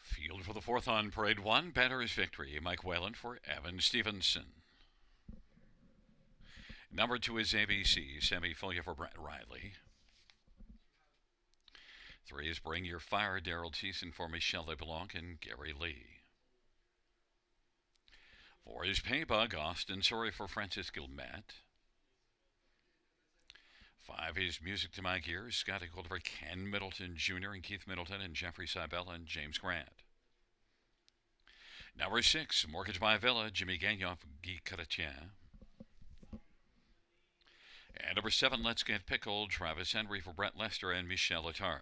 Field for the fourth on parade one. Batter's victory. Mike Whalen for Evan Stevenson. Number two is ABC. Semi-Filia for Brett Riley. Three is Bring Your Fire. Daryl Thiessen for Michelle LeBlanc and Gary Lee. Four is Paybug. Austin Sorry for Francis Gilmet. Five is Music to My Gears. Scotty Goldiver, Ken Middleton Jr. and Keith Middleton and Jeffrey Seibel and James Grant. Number six, Mortgage My Villa. Jimmy Gagnon for Guy Chrétien. And number seven, Let's Get Pickled. Travis Henry for Brett Lester and Michelle Letarte.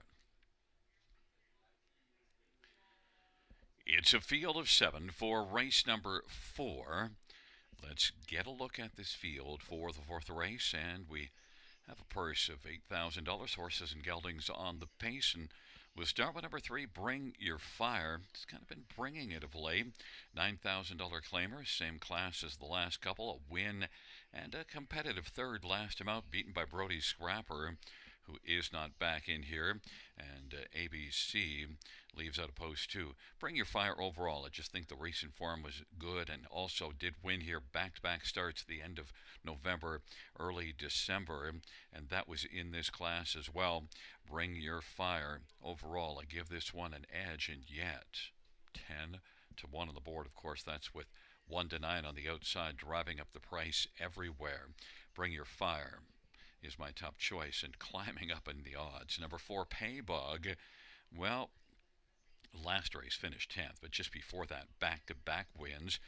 It's a field of seven for race number four. Let's get a look at this field for the fourth race, and we have a purse of $8,000. Horses and geldings on the pace, and we'll start with number three, Bring Your Fire. It's kind of been bringing it of late. $9,000 claimer, same class as the last couple, a win and a competitive third last time out, beaten by Brody Scrapper, who is not back in here, and ABC leaves out a post two. Bring Your Fire overall. I just think the recent form was good and also did win here. Back-to-back starts at the end of November, early December, and that was in this class as well. Bring Your Fire overall. I give this one an edge, and yet 10 to 1 on the board. Of course, that's with 1 to 9 on the outside, driving up the price everywhere. Bring Your Fire is my top choice and climbing up in the odds. Number four, Paybug. Well, last race finished 10th, but just before that, back-to-back wins.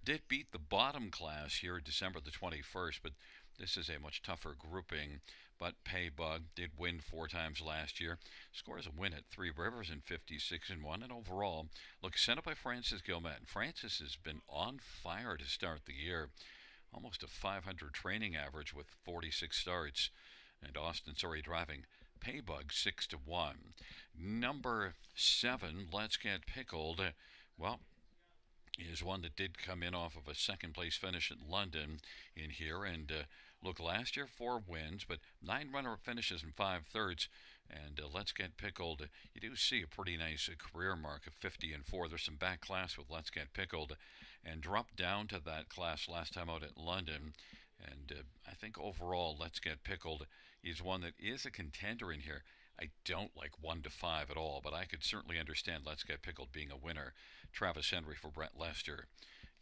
Did beat the bottom class here December the 21st, but this is a much tougher grouping. But Paybug did win 4 times last year. Scores a win at Three Rivers in 56-1, and overall, look, sent up by Francis Gilmet. Francis has been on fire to start the year. Almost a 500 training average with 46 starts. And Austin Sorry driving Paybug 6 to 1. Number 7, Let's Get Pickled. Well, is one that did come in off of a second place finish in London in here. And look, last year 4 wins, but 9 runner-up finishes and 5 thirds. And Let's Get Pickled, you do see a pretty nice career mark of 50-4. There's some back class with Let's Get Pickled, and dropped down to that class last time out at London. And I think overall, Let's Get Pickled is one that is a contender in here. I don't like 1 to 5 at all, but I could certainly understand Let's Get Pickled being a winner. Travis Henry for Brett Lester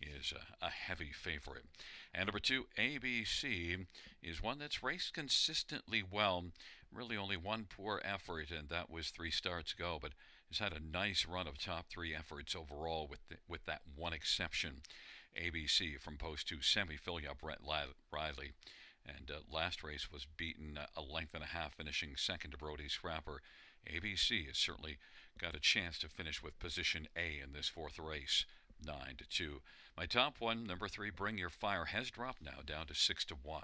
is a heavy favorite. And number 2, ABC, is one that's raced consistently well. Really only one poor effort, and that was 3 starts ago, but has had a nice run of top 3 efforts overall with that one exception. ABC from post 2, Semi-Filia Brett Riley. And last race was beaten a length and a half, finishing second to Brody Scrapper. ABC has certainly got a chance to finish with position A in this fourth race, 9 to 2. My top one, number 3, Bring Your Fire, has dropped now down to 6 to 1.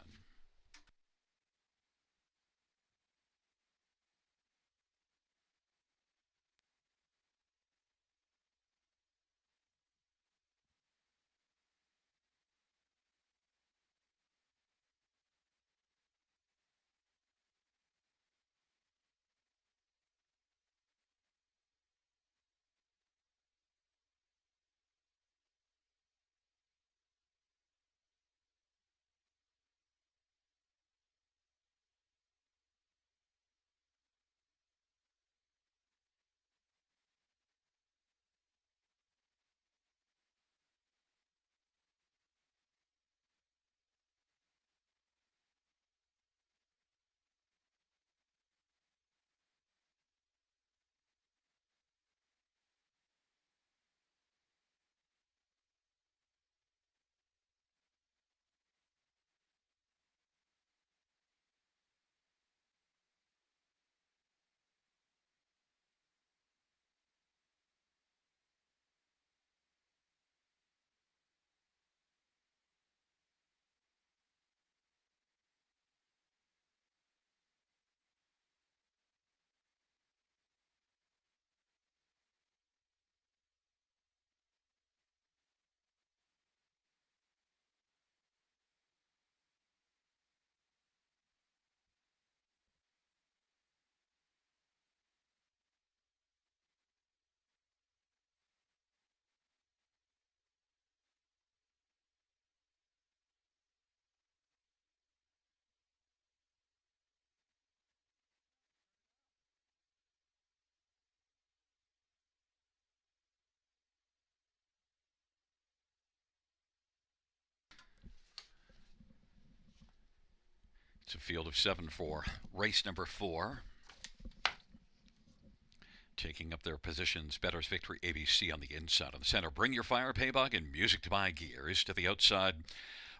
It's a field of 7 for race number 4. Taking up their positions, Better's Victory ABC on the inside. On the center, Bring Your Fire, Paybug, and Music to My Gears. To the outside,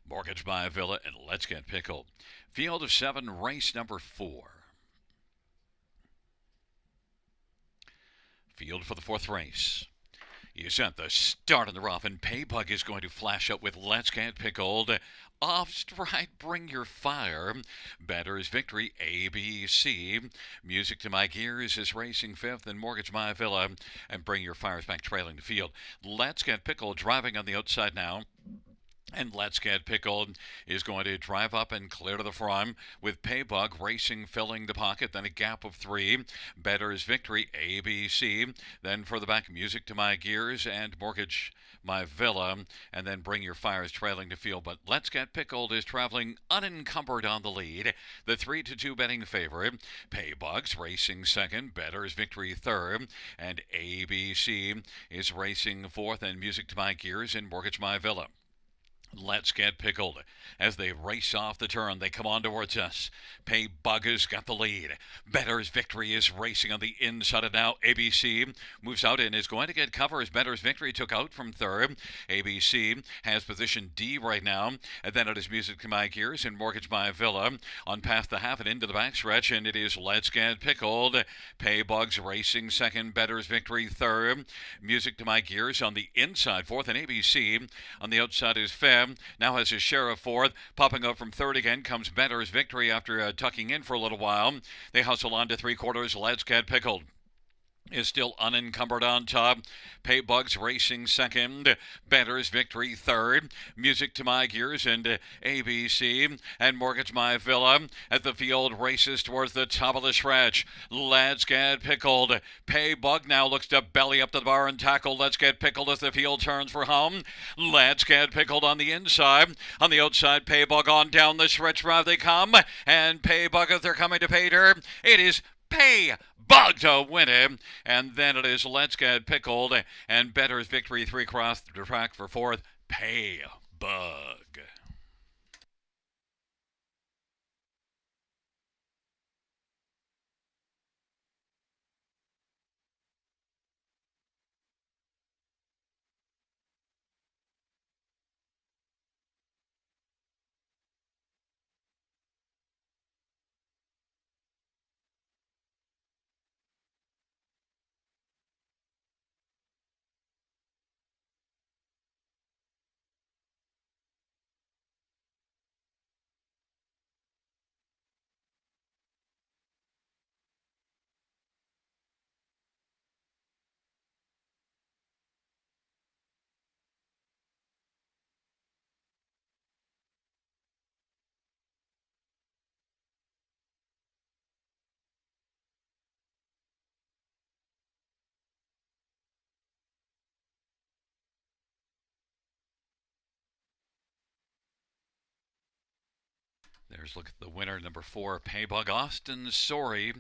Mortgage by Villa, and Let's Get Pickled. Field of 7, race number 4. Field for the 4th race. He's at the start of the rough, and Paybug is going to flash up with Let's Get Pickled. Off stride, Bring Your Fire. Better's Victory, ABC. Music to My Gears is racing 5th, and Mortgage My Villa, and Bring Your Fire is back trailing the field. Let's Get Pickled driving on the outside now. And Let's Get Pickled is going to drive up and clear to the front with Paybug racing, filling the pocket. Then a gap of 3. Better's Victory, ABC. Then for the back, Music to My Gears and Mortgage My Villa. And then Bring Your Fires trailing the field. But Let's Get Pickled is traveling unencumbered on the lead. The 3-2 betting favorite. Paybug's racing 2nd. Better's Victory 3rd. And ABC is racing 4th. And Music to My Gears and Mortgage My Villa. Let's Get Pickled. As they race off the turn, they come on towards us. Paybug has got the lead. Better's Victory is racing on the inside, and now ABC moves out and is going to get cover as Better's Victory took out from 3rd. ABC has position D right now, and then it is Music to My Gears and Mortgage My Villa on past the half and into the backstretch, and it is Let's Get Pickled. Paybug's racing 2nd, Better's Victory 3rd. Music to My Gears on the inside, 4th, and ABC on the outside is 5th. Now has his share of 4th. Popping up from 3rd again comes Better's Victory after tucking in for a little while. They hustle on to 3/4. Let's Get Pickled is still unencumbered on top. Paybug's racing 2nd. Better's Victory 3rd. Music to My Gears and ABC and Mortgage My Villa as the field races towards the top of the stretch. Let's Get Pickled. Paybug now looks to belly up to the bar and tackle Let's Get Pickled as the field turns for home. Let's Get Pickled on the inside. On the outside, Paybug on down the stretch drive they come. And Paybug, as they're coming to Pater, it is Paybug to win it, and then it is Let's Get Pickled and Better's Victory 3 across the track for 4th. Paybug. There's a look at the winner, number 4, Paybug. Austin Sorry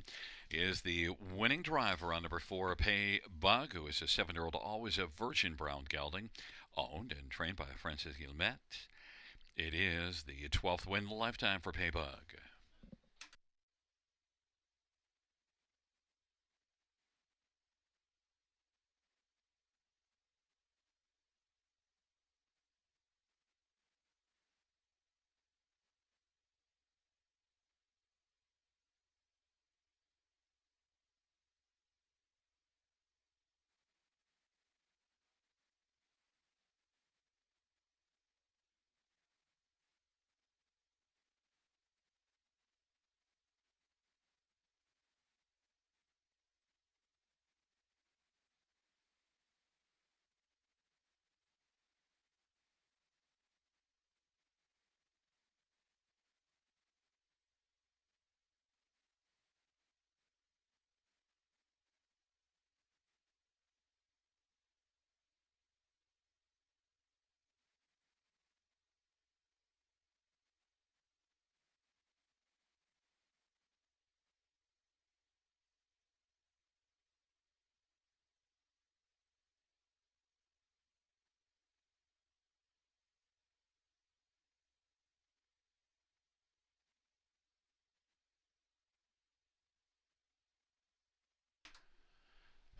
is the winning driver on number 4, Paybug, who is a 7-year-old, always a virgin brown gelding, owned and trained by Francis Guillemette. It is the 12th win in a lifetime for Paybug.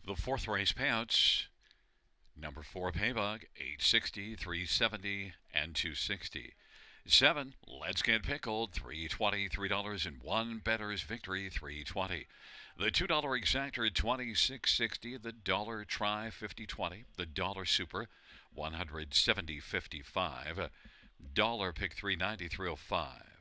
The fourth race payouts: number 4 Paybug, 860, 370, and 260. 7, Let's Get Pickled, 320, $3 and 1. Better's Victory, 320. The $2 Exactor, 26.60. The dollar Try, 50.20. The dollar Super, 170.55. Dollar Pick 390, 305.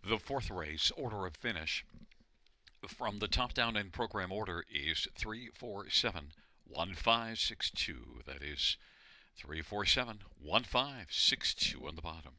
The fourth race order of finish from the top down in program order is 3471562. That is 3471562 on the bottom.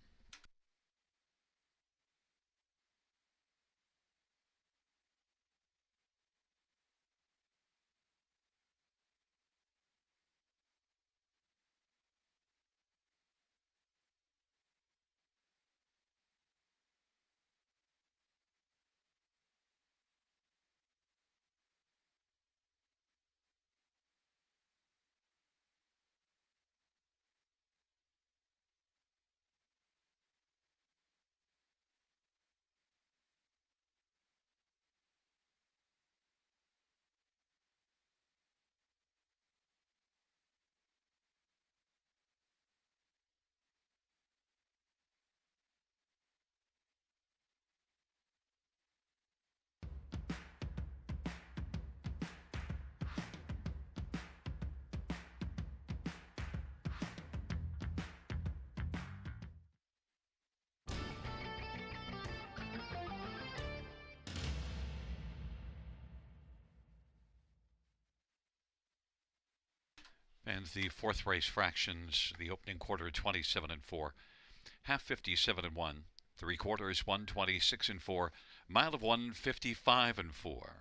And the fourth race fractions, the opening quarter 27 and 4, half 57 and 1, three quarters 126 and 4, mile of 155 and 4.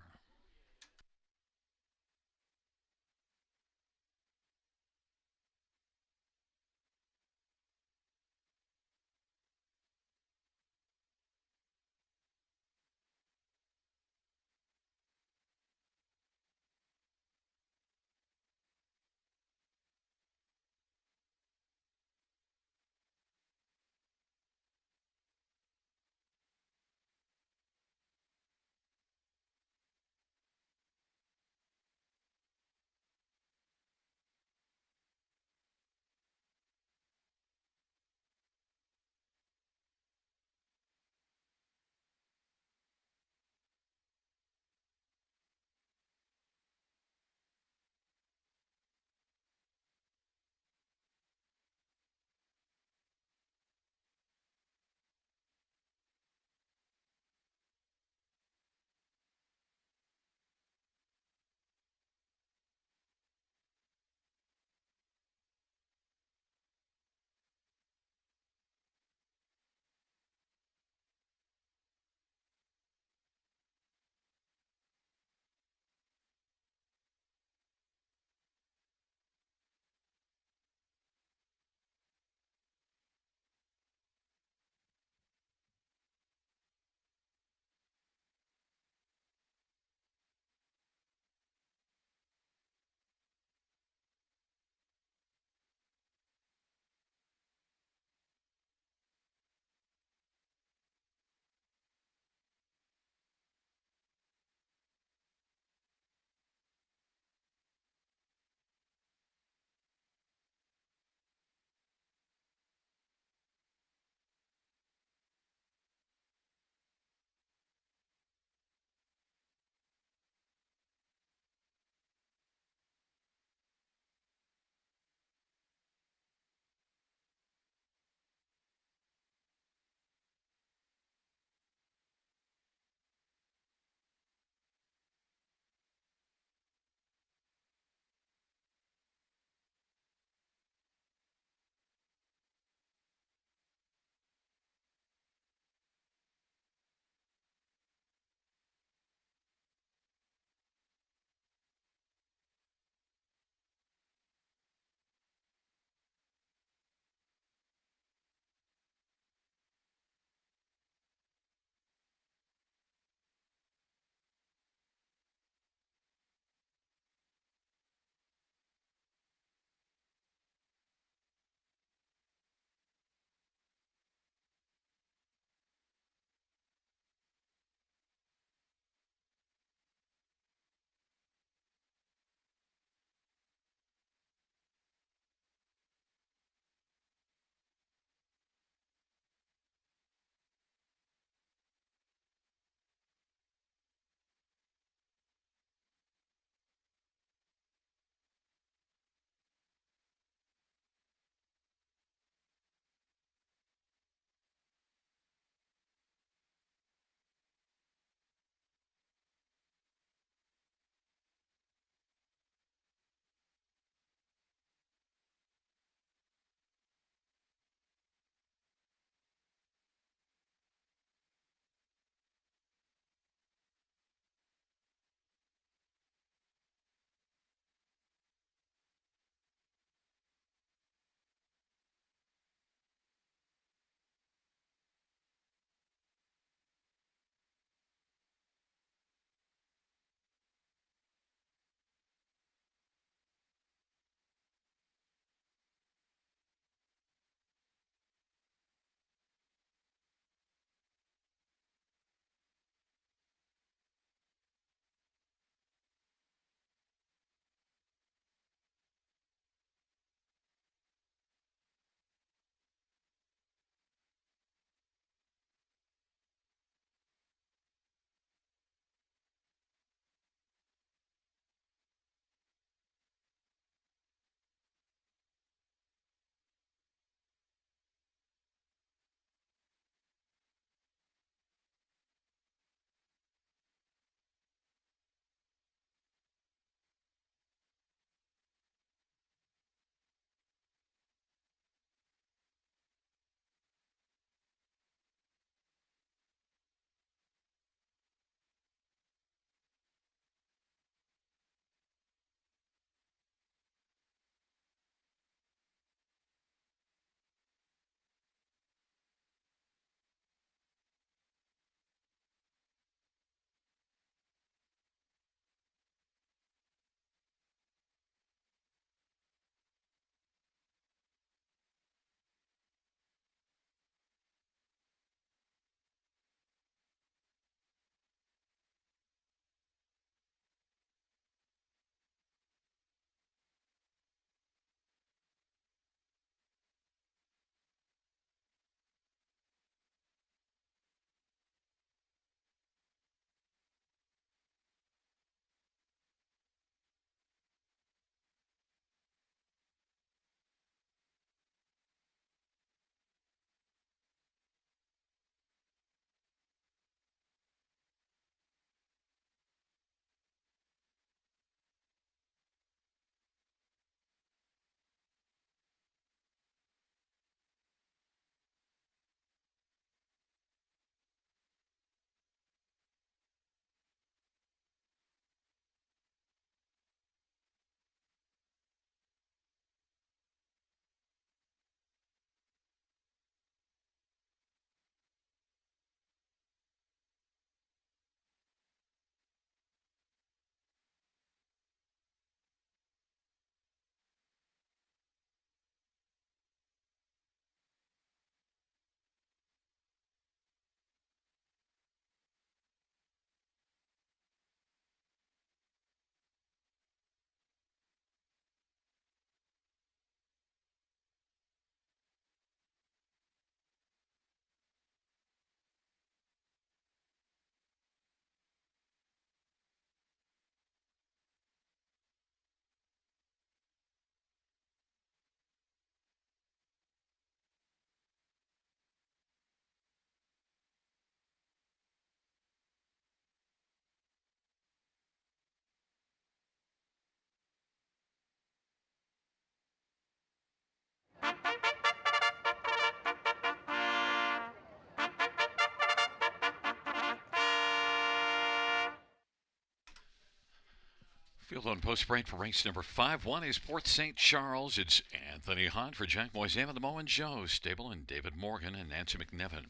Field on post break for race number 5. One is Port St. Charles. It's Anthony Hunt for Jack Moisam and the Moen Joe Stable and David Morgan and Nancy McNevin.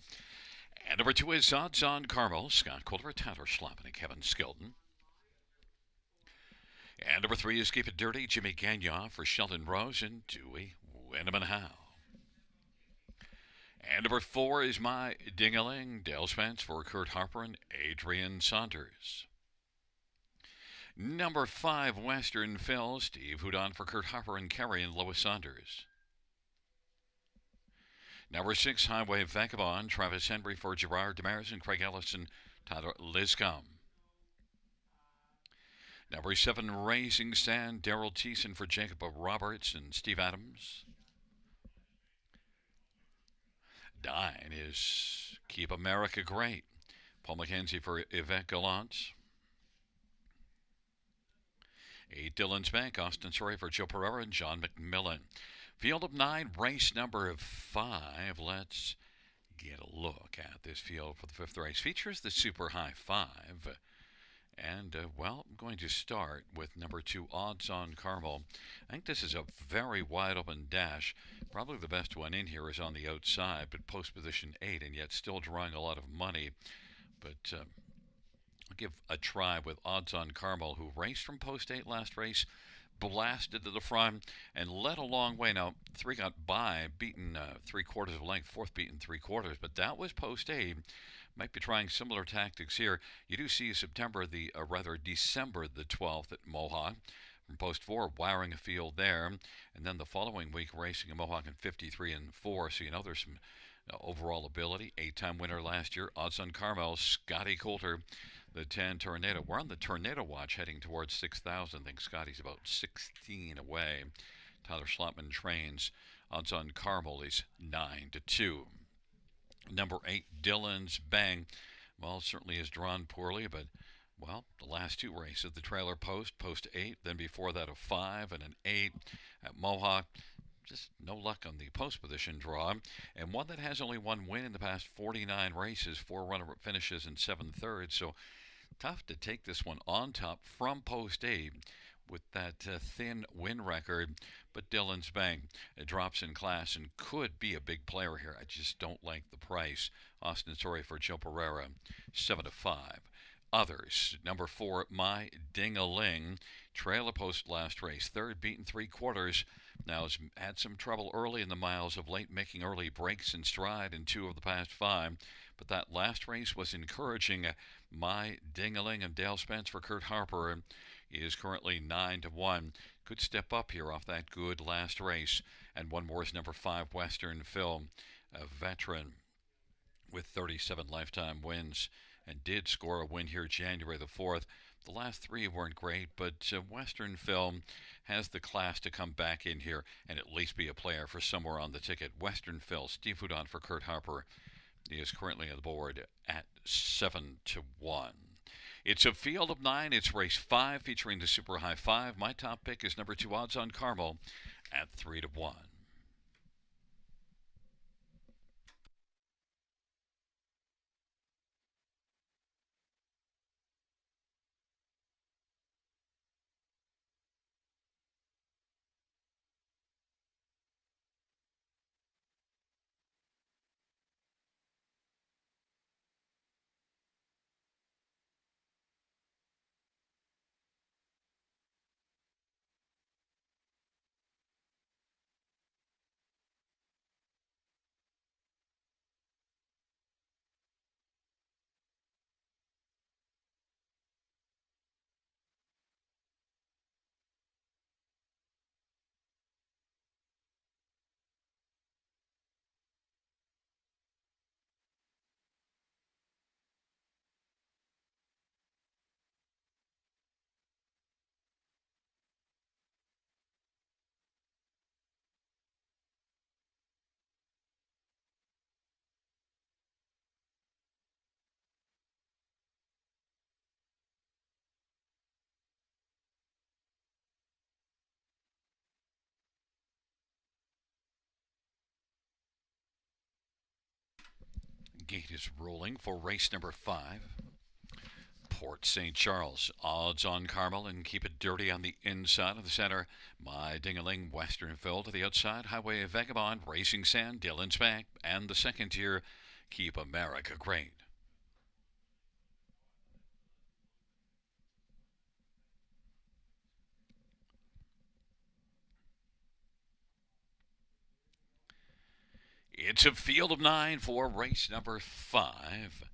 And number 2 is Odds on Carmel, Scott Coulter, Tyler Schlappen, and Kevin Skilton. And number 3 is Keep It Dirty, Jimmy Gagnon for Sheldon Rose and Dewey Winneman Howe. And number 4 is My Dingaling, Dale Spence for Kurt Harper and Adrian Saunders. Number 5, Western Phil, Steve Houdon for Kurt Harper and Kerry and Lois Saunders. Number 6, Highway Vagabond, Travis Henry for Gerard Demers and Craig Ellison, Tyler Liscombe. Number 7, Raising Sand, Daryl Thiessen for Jacob Roberts and Steve Adams. 9 is Keep America Great, Paul McKenzie for Yvette Gallant. 8, Dylan's Bank, Austin Story for Joe Pereira and John McMillan. Field of 9, race number 5. Let's get a look at this field for the 5th race. Features the Super High 5. And, well, I'm going to start with number 2, Odds on Carmel. I think this is a very wide open dash. Probably the best one in here is on the outside, but post position 8, and yet still drawing a lot of money. But I'll give a try with Odds on Carmel, who raced from post 8 last race, blasted to the front, and led a long way. Now, 3 got by, beaten 3/4 of length, 4th beaten 3/4, but that was post 8. Might be trying similar tactics here. You do see December the 12th at Mohawk. From post 4, wiring a field there. And then the following week, racing at Mohawk in 53 and 4. So you know there's some overall ability. 8-time winner last year. Odds on Carmel, Scotty Coulter, the 10 Tornado. We're on the Tornado watch heading towards 6,000. I think Scotty's about 16 away. Tyler Schlappen trains. Odds on Carmel is 9-2. Number 8, Dylan's Bang. Well, certainly is drawn poorly, but, well, the last 2 races, the trailer post 8, then before that a 5 and an 8 at Mohawk. Just no luck on the post position draw. And one that has only 1 win in the past 49 races, 4 runner-up finishes and 7 thirds. So tough to take this one on top from post 8 with that thin win record. But Dylan's Bang drops in class and could be a big player here. I just don't like the price. Austin Story for Joe Pereira, 7-5. Others, number 4, My Ding-a-Ling, trailer post last race, 3rd beaten 3/4. Now has had some trouble early in the miles of late, making early breaks in stride in 2 of the past 5. But that last race was encouraging. My Ding-a-Ling and Dale Spence for Kurt Harper is currently 9-1. Could step up here off that good last race. And one more is number 5, Western Phil, a veteran with 37 lifetime wins, and did score a win here January the 4th. The last 3 weren't great, but Western Phil has the class to come back in here and at least be a player for somewhere on the ticket. Western Phil, Steve Houdon for Kurt Harper, is currently on the board at 7-1. It's a field of 9. It's race 5 featuring the Super High 5. My top pick is number 2, Odds on Carmel at 3-1. Gate is rolling for race number 5. Port St. Charles. Odds on Carmel and keep it dirty on the inside of the center. My Dingaling, Westernville to the outside. Highway Vagabond, Racing Sand, Dillon's Bank, and the second tier. Keep America Great. It's a field of 9 for race number 5.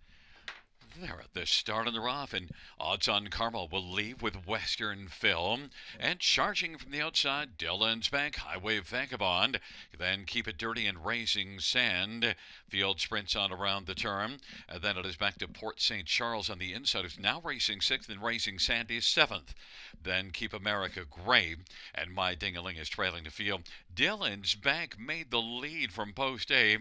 They're at the start of the rough, and odds on Carmel will leave with Western Film. And charging from the outside, Dillon's Bank, Highway Vagabond. Then Keep It Dirty and Raising Sand. Field sprints on around the turn. And then it is back to Port St. Charles on the inside, who's now racing 6th, and Raising Sand is 7th. Then Keep America Gray, and My Dingaling is trailing the field. Dillon's Bank made the lead from post A,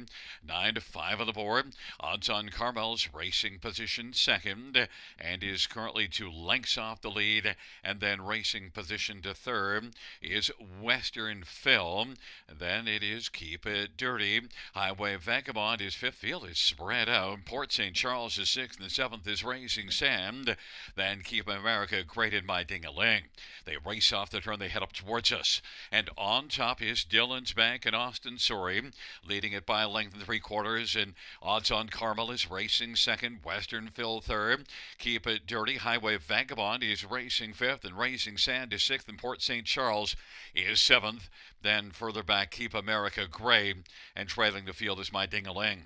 9 to 5 on the board. Odds on Carmel's racing position second, and is currently 2 lengths off the lead. And then racing position to third is Western Film. Then it is Keep It Dirty. Highway Vagabond is 5th. Field is spread out. Port St. Charles is 6th, and 7th is Racing Sand. Then Keep America Great and My Dingaling. They race off the turn. They head up towards us. And on top is Dillon's Bank and Austin Sorry, leading it by a length and 3/4. And odds on Carmel is racing second. Western Phil third. Keep It Dirty. Highway Vagabond is racing 5th, and Racing Sand is 6th, and Port St. Charles is 7th. Then further back, Keep America Gray, and trailing the field is My Dingaling.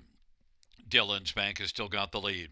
Dillon's Bank has still got the lead.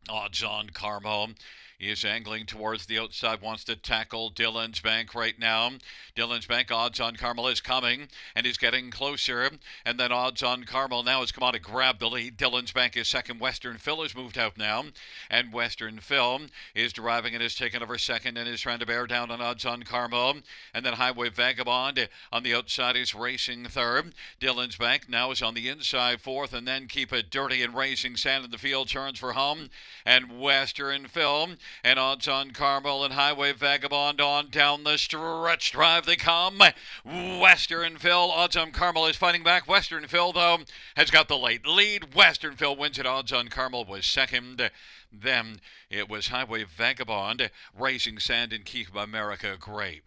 Odds on Carmel is angling towards the outside, wants to tackle Dillon's Bank right now. Dillon's Bank, odds on Carmel is coming and is getting closer. And then odds on Carmel now has come on to grab the lead. Dillon's Bank is second. Western Phil has moved out now. And Western Phil is driving and has taken over second and is trying to bear down on odds on Carmel. And then Highway Vagabond on the outside is racing third. Dillon's Bank now is on the inside 4th. And then Keep It Dirty and Racing Sand in the field turns for home. And Western Phil and odds on Carmel and Highway Vagabond on down the stretch drive they come. Western Phil, odds on Carmel is fighting back. Western Phil, though, has got the late lead. Western Phil wins it. Odds on Carmel was second. Then it was Highway Vagabond, Racing Sand, and Keep America Great.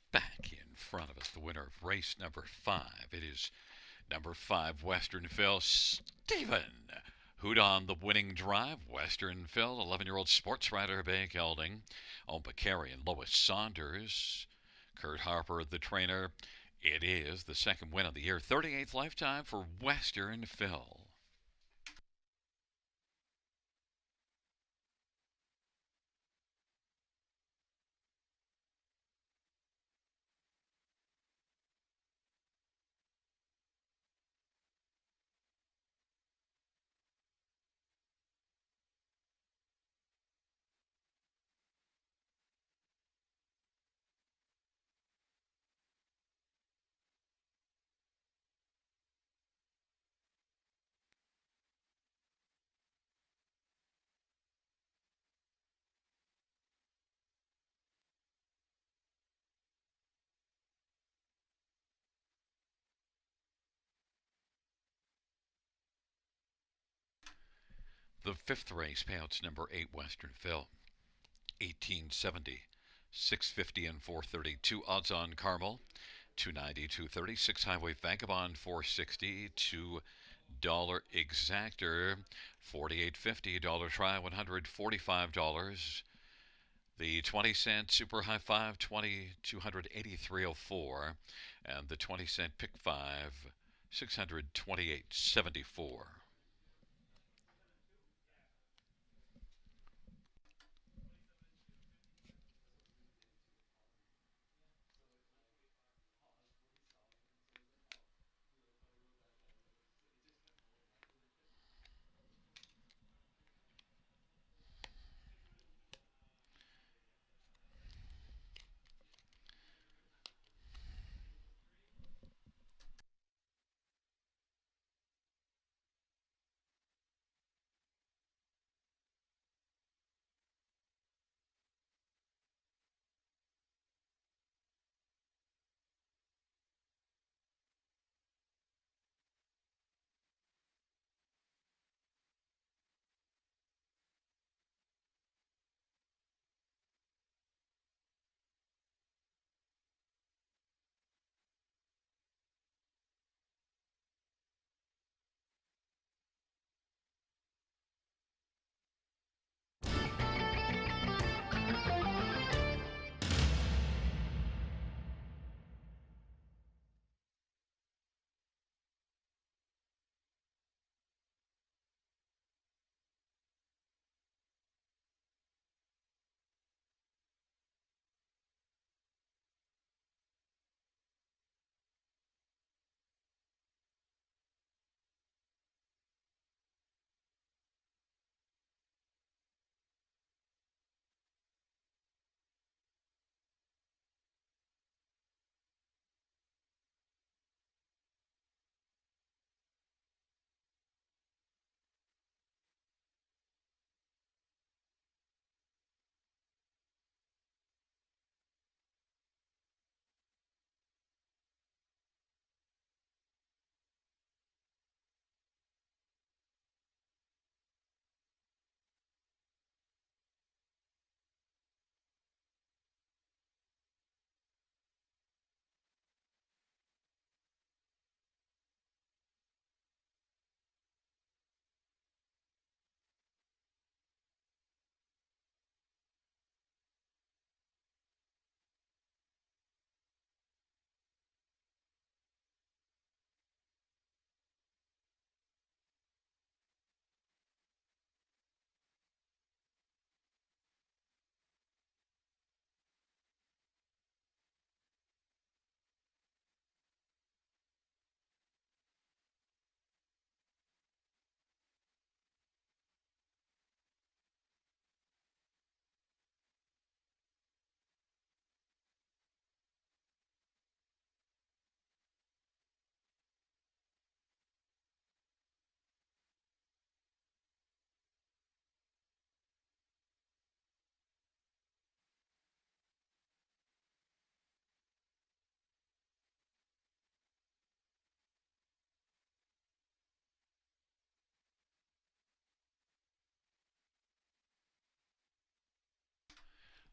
Back in front of us, the winner of race number 5. It is number 5, Western Phil, Stephen. Who'd on the winning drive? Western Phil, 11-year-old sports writer, Bay Gelding. Ompakari and Lois Saunders. Kurt Harper, the trainer. It is the second win of the year, 38th lifetime for Western Phil. The fifth race, payouts number 8, Western Phil, 1870, 650 and 430. Two odds on Carmel, 290, 230. Six Highway Vagabond, 460. $2 Exactor, 48.50. Dollar Try, $145. The 20-cent Super High Five, 2,283.04, and the 20-cent Pick Five, 628.74.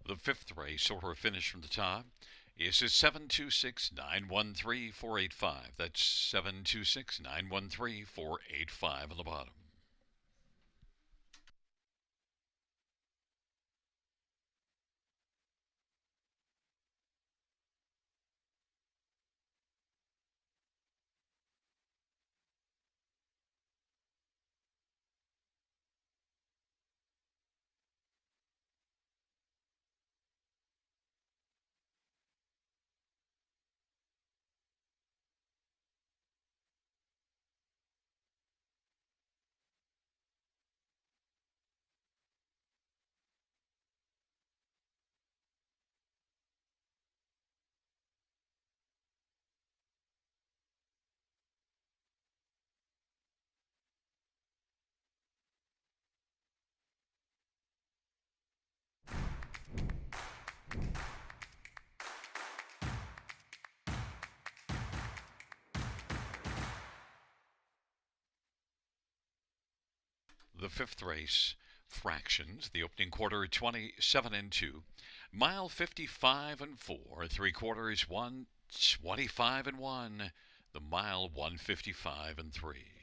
The fifth race, order finish from the top, is at 726-913-485. That's 726-913-485 on the bottom. the fifth race, fractions. The opening quarter 27 and 2. Mile 55 and 4. Three quarters 125 and 1. The mile 155 and 3.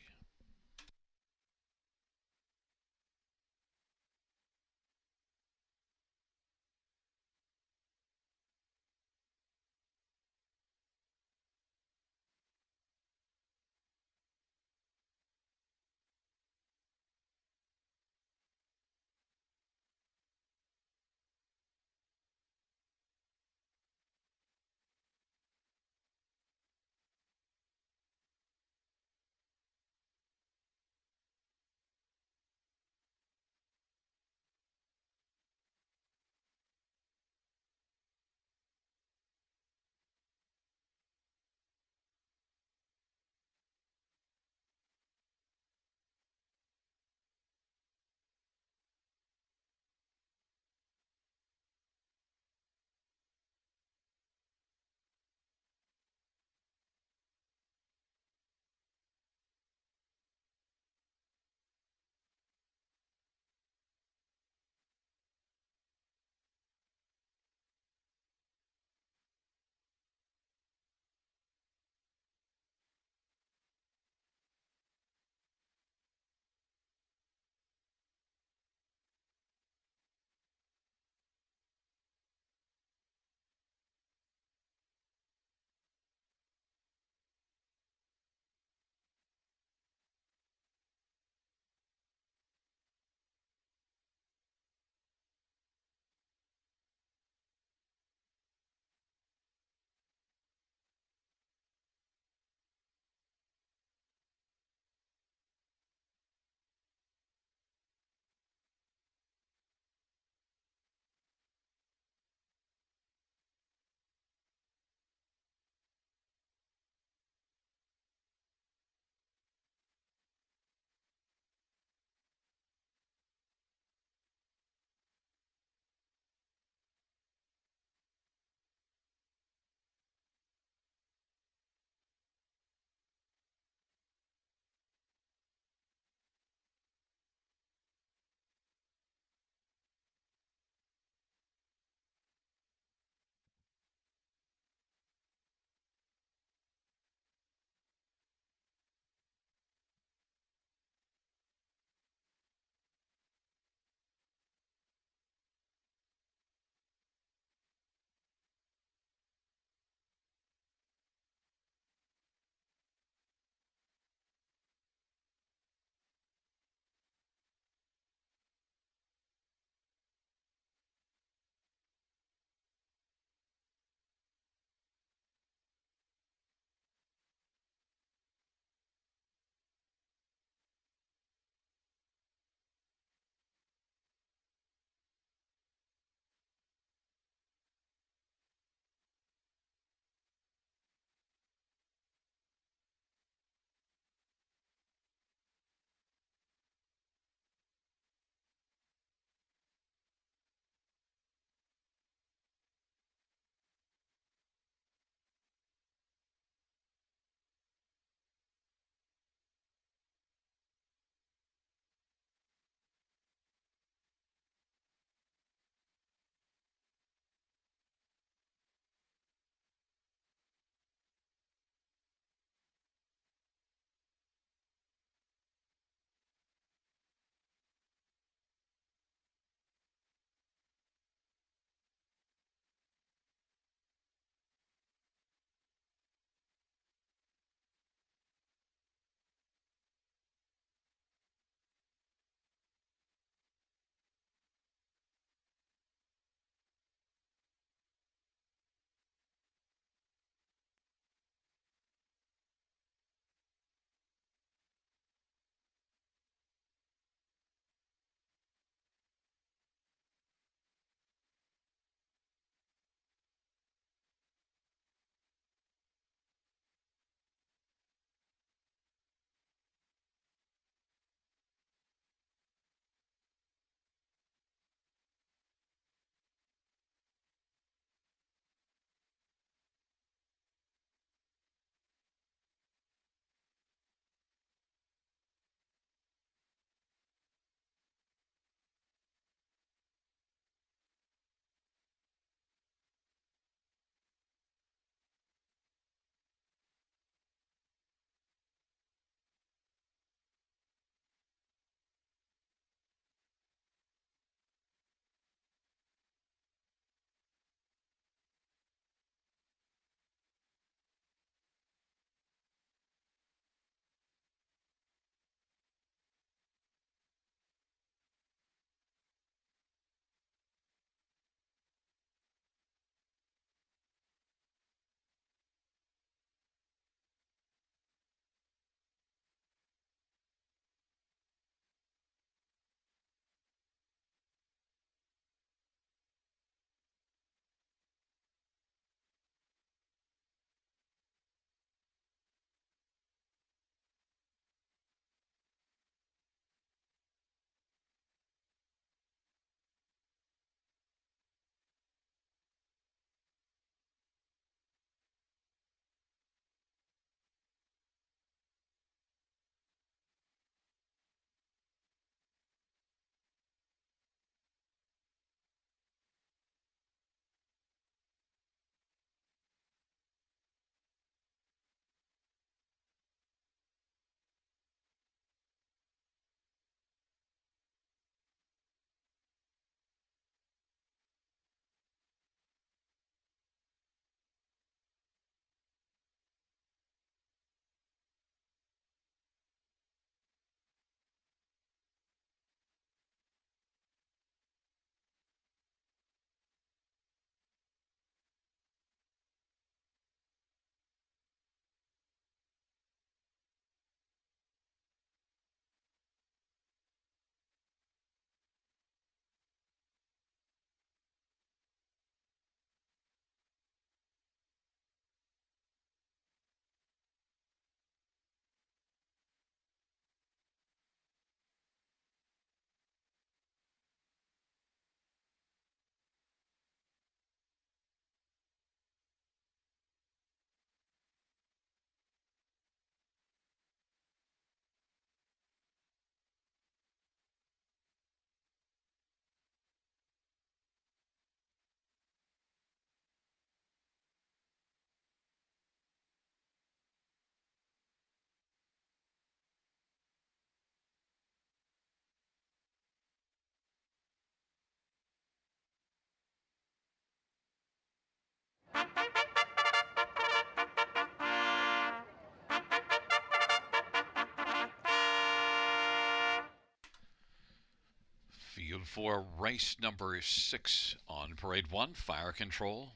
For race number 6 on Parade 1, Fire Control.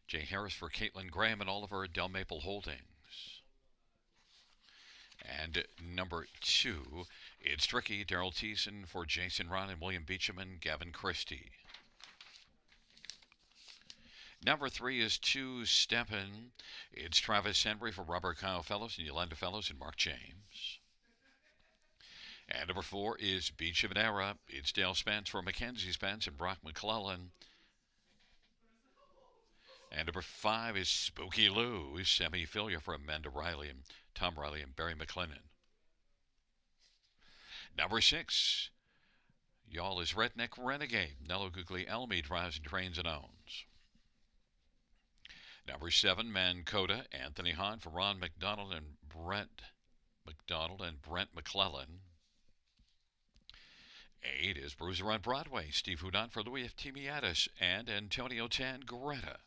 Jay Harris for Caitlin Graham and Oliver Del Maple Holdings. And number 2, it's Tricky, Daryl Thiessen for Jason Ron and William Beecham and Gavin Christie. Number 3 is 2 Steppen. It's Travis Henry for Robert Kyle Fellows and Yolanda Fellows and Mark James. And number 4 is Beach of an Era. It's Dale Spence for Mackenzie Spence and Brock McClellan. And number 5 is Spooky Lou, Sammy Filia for Amanda Riley and Tom Riley and Barry McLennan. Number 6, y'all, is Redneck Renegade. Nello Gugli Elmy drives and trains and owns. Number 7, Mankota, Anthony Hahn for Ron McDonald and Brent McClellan. 8 is Bruiser on Broadway, Steve Houdon for Louis F. Timiatis and Antonio Tangretta.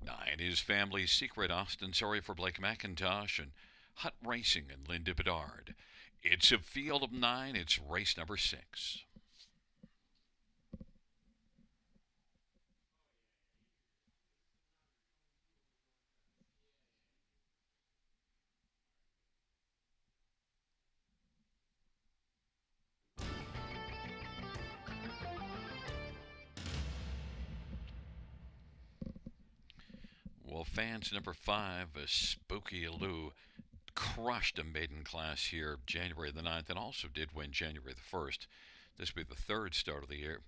9 is Family Secret, Austin Sorry for Blake McIntosh and Hut Racing and Linda Bedard. It's a field of 9. It's race number 6. Well, fans, number 5, Spooky Lou, crushed a maiden class here January the 9th and also did win January the 1st. This will be the fourth start of the year.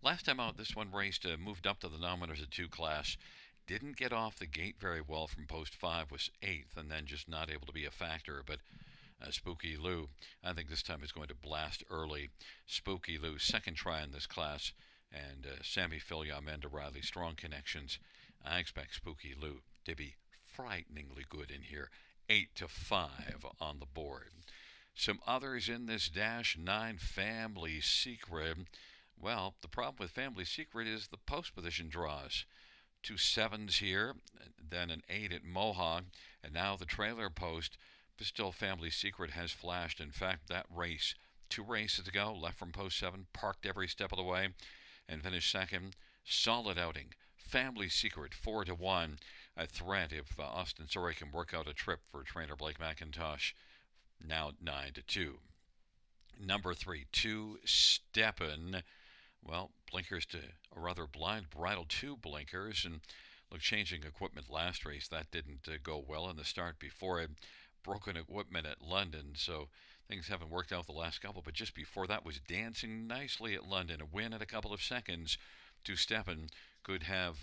Last time out, this one raced, moved up to the nominators of 2 class. Didn't get off the gate very well from post 5, was 8th, and then just not able to be a factor. But Spooky Lou, I think this time is going to blast early. Spooky Lou, second try in this class, and Sammy Filia, Amanda Riley, strong connections. I expect Spooky Lou to be frighteningly good in here. 8-5 on the board. Some others in this dash. 9, Family Secret. Well, the problem with Family Secret is the post position draws. 2 7s here, then an 8 at Mohawk, and now the trailer post. But still, Family Secret has flashed. In fact, that race, 2 races ago, left from post 7, parked every step of the way, and finished second. Solid outing. Family Secret, 4-1. A threat if Austin Sorry can work out a trip for trainer Blake McIntosh. Now 9-2. Number 3, 2 Steppen. Well, blinkers to a rather blind bridle, 2 blinkers, and look, changing equipment last race, that didn't go well in the start before it. Broken equipment at London, so things haven't worked out the last couple, but just before that was dancing nicely at London. A win in a couple of seconds. 2 Steppen could have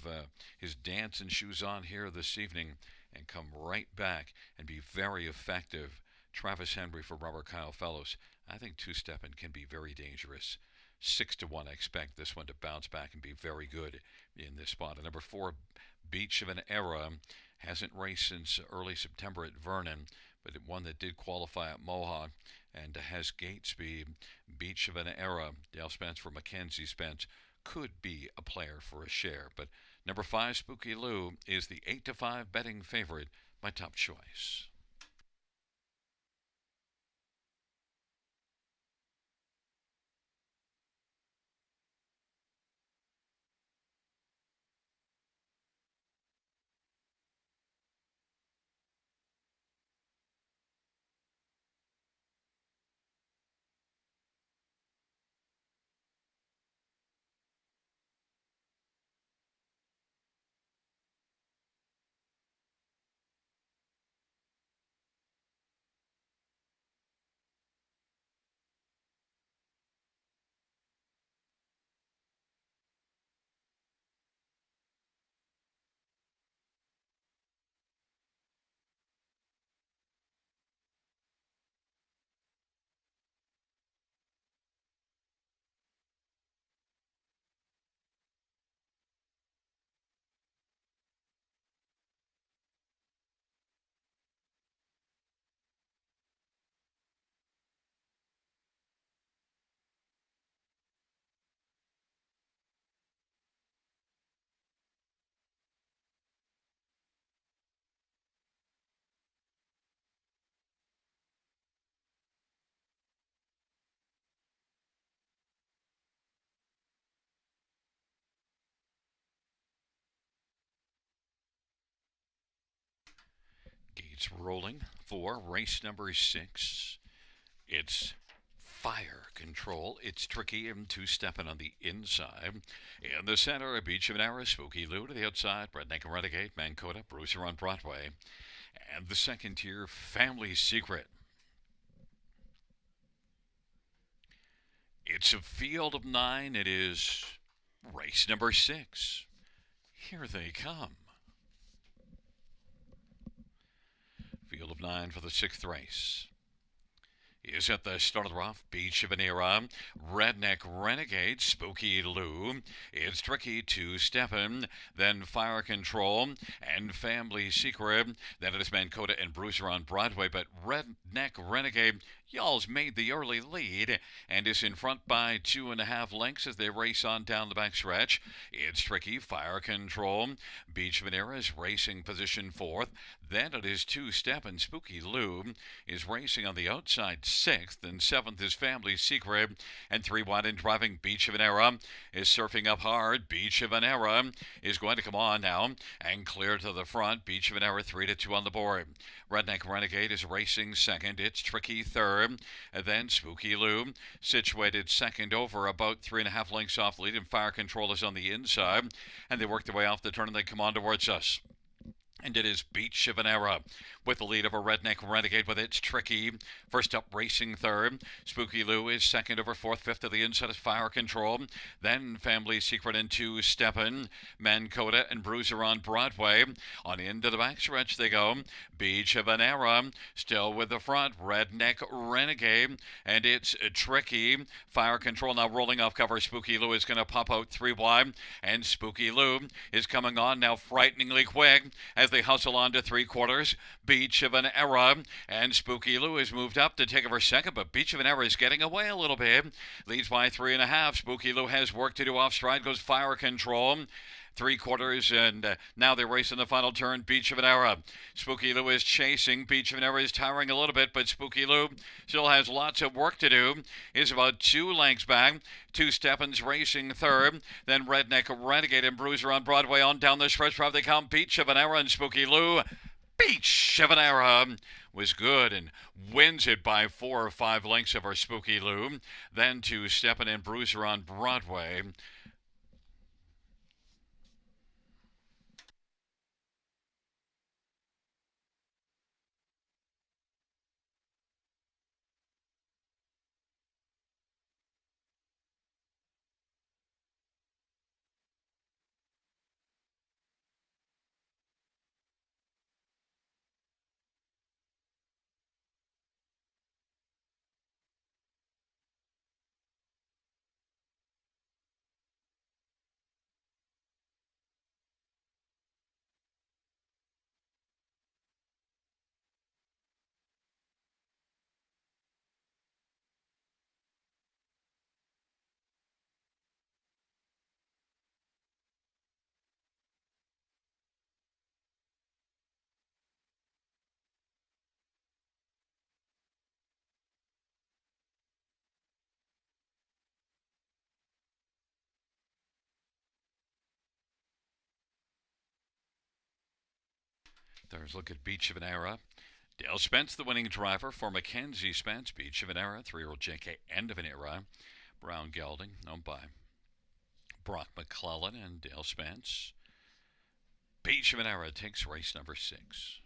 his dancing shoes on here this evening and come right back and be very effective. Travis Henry for Robert Kyle Fellows. I think 2 Steppen can be very dangerous. 6-1, I expect this one to bounce back and be very good in this spot. And number 4, Beach of an Era, hasn't raced since early September at Vernon, but one that did qualify at Mohawk and has gate speed. Beach of an Era, Dale Spence for Mackenzie Spence, could be a player for a share. But number 5, Spooky Lou, is the 8-5 betting favorite, my top choice. It's rolling for race number 6. It's fire control. It's tricky and two-stepping on the inside. In the center, a Beach of an Arrow, Spooky Lou to the outside, Redneck and Renegade, Mancota, Bruiser on Broadway. And the second tier, Family Secret. It's a field of 9. It is race number 6. Here they come. Field of 9 for the 6th race. Is at the start of the rough, Beach of an Era, Redneck Renegade, Spooky Lou. It's tricky to step in, then Fire Control and Family Secret. Then it is Mancota and Bruiser on Broadway, but Redneck Renegade, y'all's made the early lead and is in front by 2.5 lengths as they race on down the backstretch. It's tricky, Fire Control. Beach of an Era is racing position 4th. Then it is two-step, and Spooky Lou is racing on the outside 6th, and 7th is Family Secret, and 3 wide and driving. Beach of an Era is surfing up hard. Beach of an Era is going to come on now and clear to the front. Beach of an Era 3-2 on the board. Redneck Renegade is racing 2nd. It's tricky 3rd, and then Spooky Lou situated 2nd over about 3.5 lengths off the lead, and Fire Control is on the inside, and they work their way off the turn and they come on towards us. And it is Beach of an Era with the lead of a Redneck Renegade with its tricky. First up, racing 3rd. Spooky Lou is 2nd over 4th. 5th to the inside is Fire Control. Then Family Secret and two-stepping. Mancota and Bruiser on Broadway. On into the backstretch they go. Beach of an Era still with the front. Redneck Renegade. And it's tricky. Fire Control now rolling off cover. Spooky Lou is going to pop out 3 wide. And Spooky Lou is coming on now frighteningly quick as they hustle on to 3/4. Beach of an Era, and Spooky Lou has moved up to take over 2nd, but Beach of an Era is getting away a little bit. Leads by 3.5. Spooky Lou has work to do off stride, goes Fire Control. 3/4, and now they race in the final turn. Beach of an Era. Spooky Lou is chasing. Beach of an Era is tiring a little bit, but Spooky Lou still has lots of work to do. Is about 2 lengths back. Two-steppins racing 3rd. Then Redneck Renegade and Bruiser on Broadway on down the stretch. They count Beach of an Era and Spooky Lou. Beach of an Era was good and wins it by 4 or 5 lengths over Spooky Lou. Then two-steppin and Bruiser on Broadway. There's a look at Beach of an Era. Dale Spence, the winning driver for Mackenzie Spence. Beach of an Era, 3-year-old JK, End of an Era. Brown Gelding, owned by Brock McClellan and Dale Spence. Beach of an Era takes race number 6.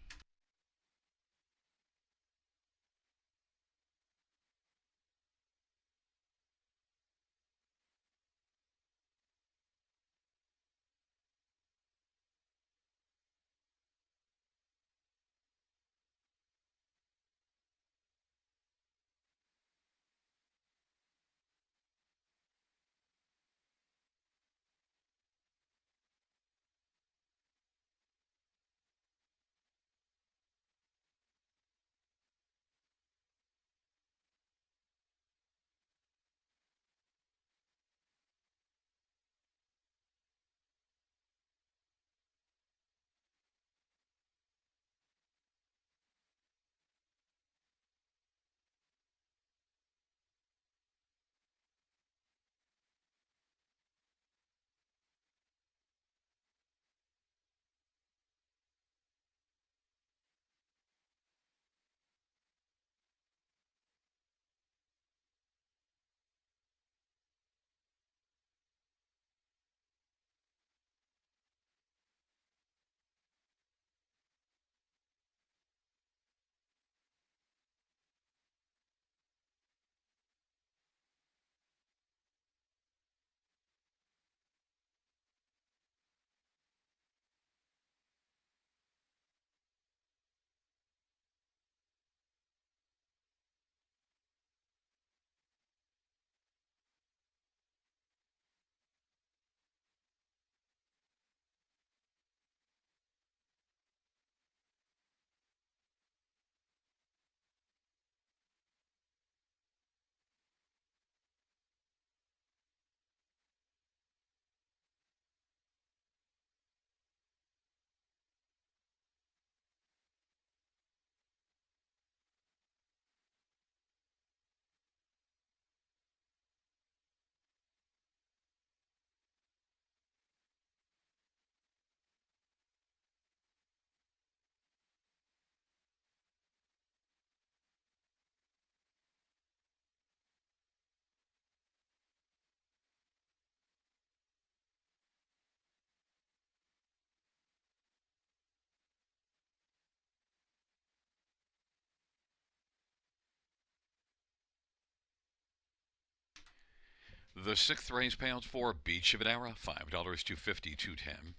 The sixth race payouts for Beach of an Era, $5, 250, 210.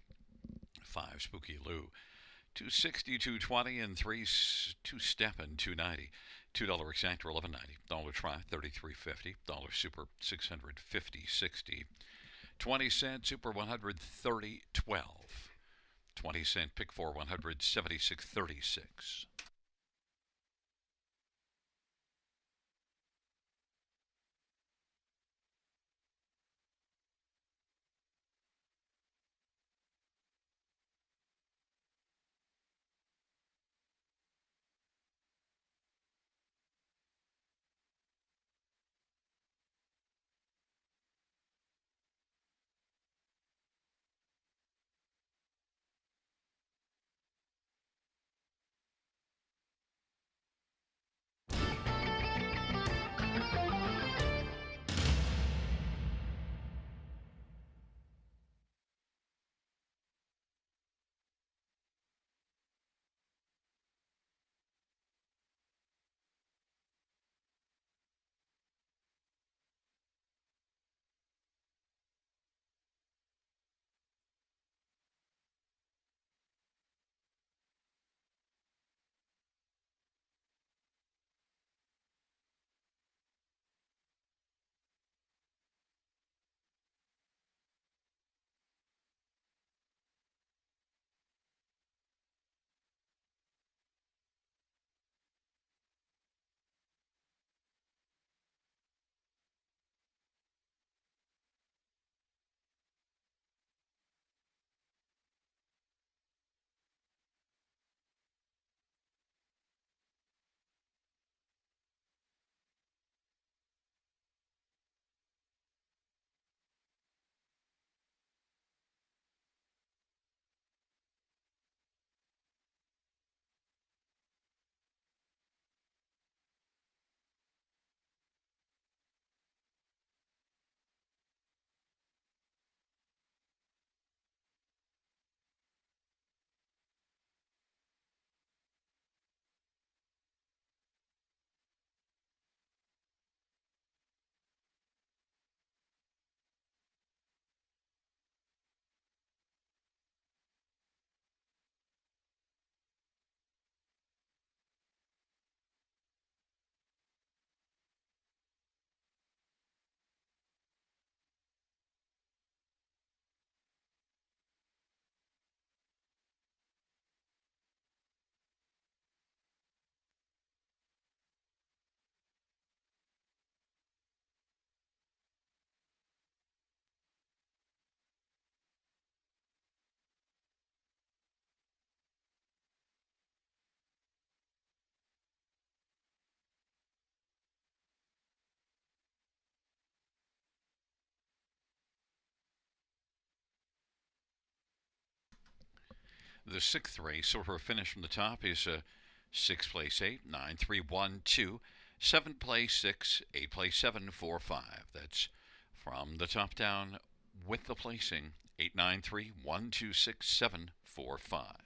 5 Spooky Lou, 260, 220, and 3 2 Step and 290. $2 exactor, 11.90. Dollar try, 33.50. Dollar super, 650, 60. 20-cent super, 130, 12. 20-cent pick four, 176, 36. The sixth race, so her finish from the top is sixth place 8, 9, 3, 1, 2, seventh place 6, 8th place 7, 4, 5. That's from the top down with the placing 8, 9, 3, 1, 2, 6, 7, 4, 5.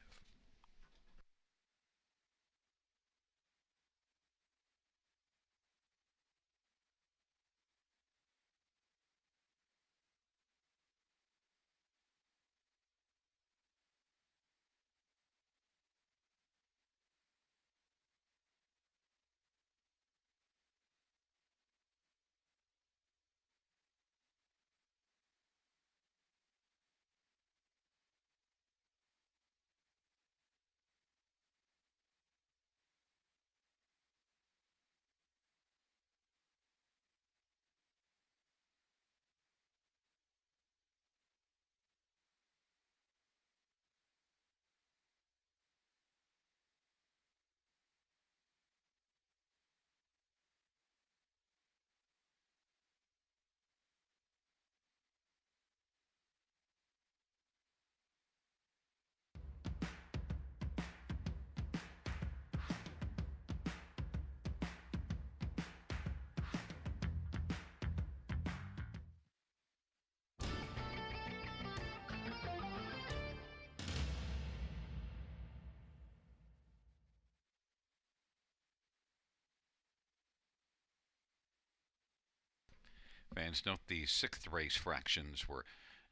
Fans note the sixth race fractions were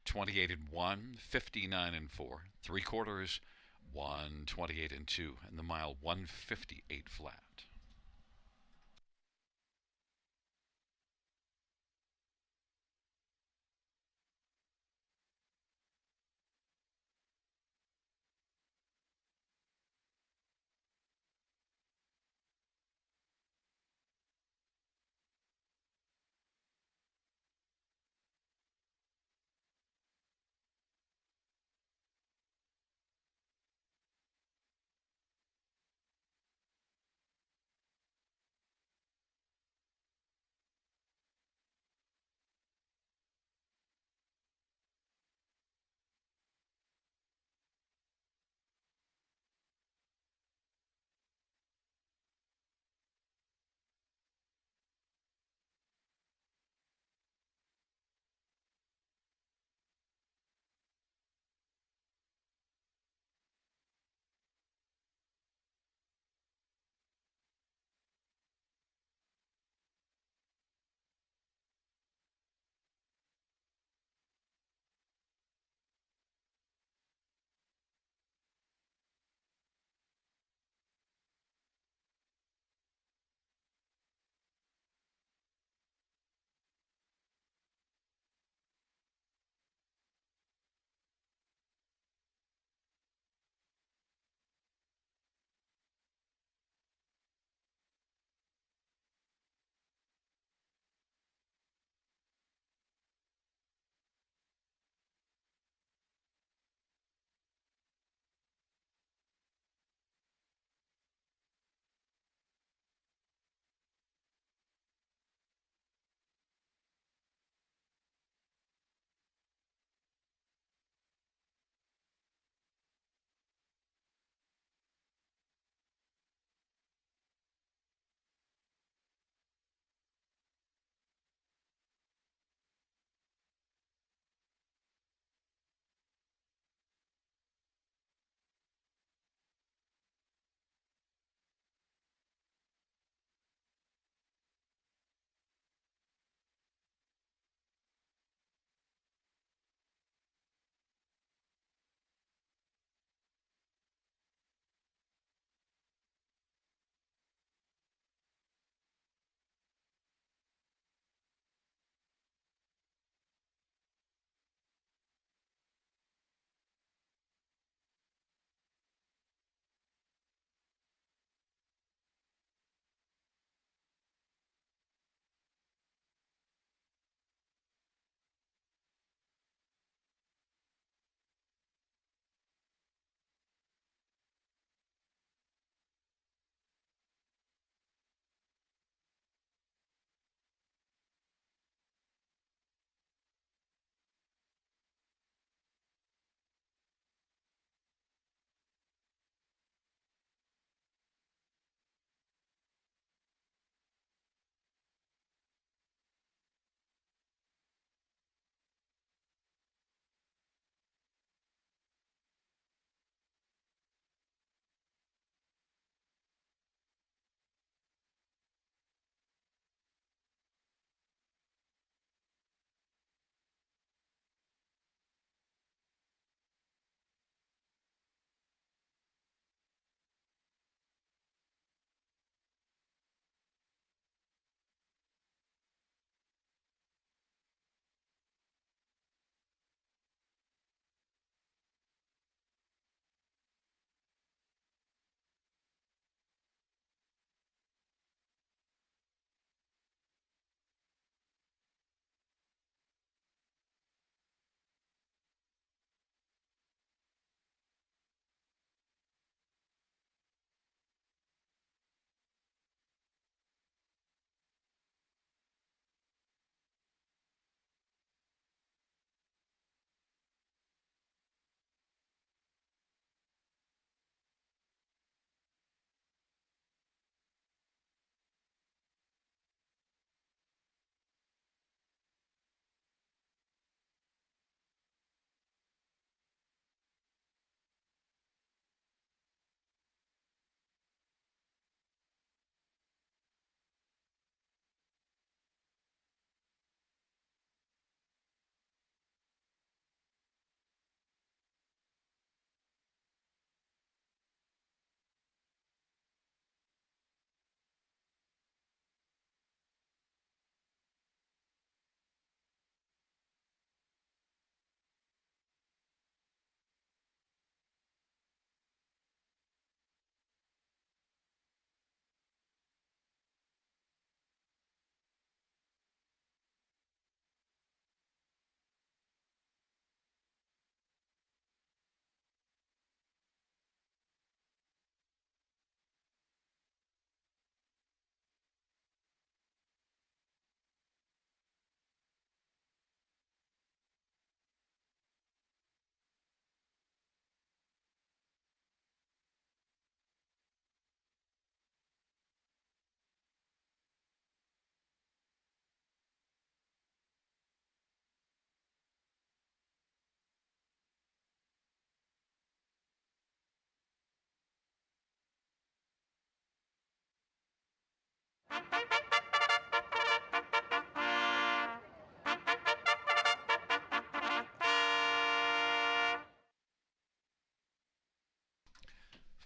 28 and 1, 59 and 4, three quarters, 128 and 2, and the mile 158 flat.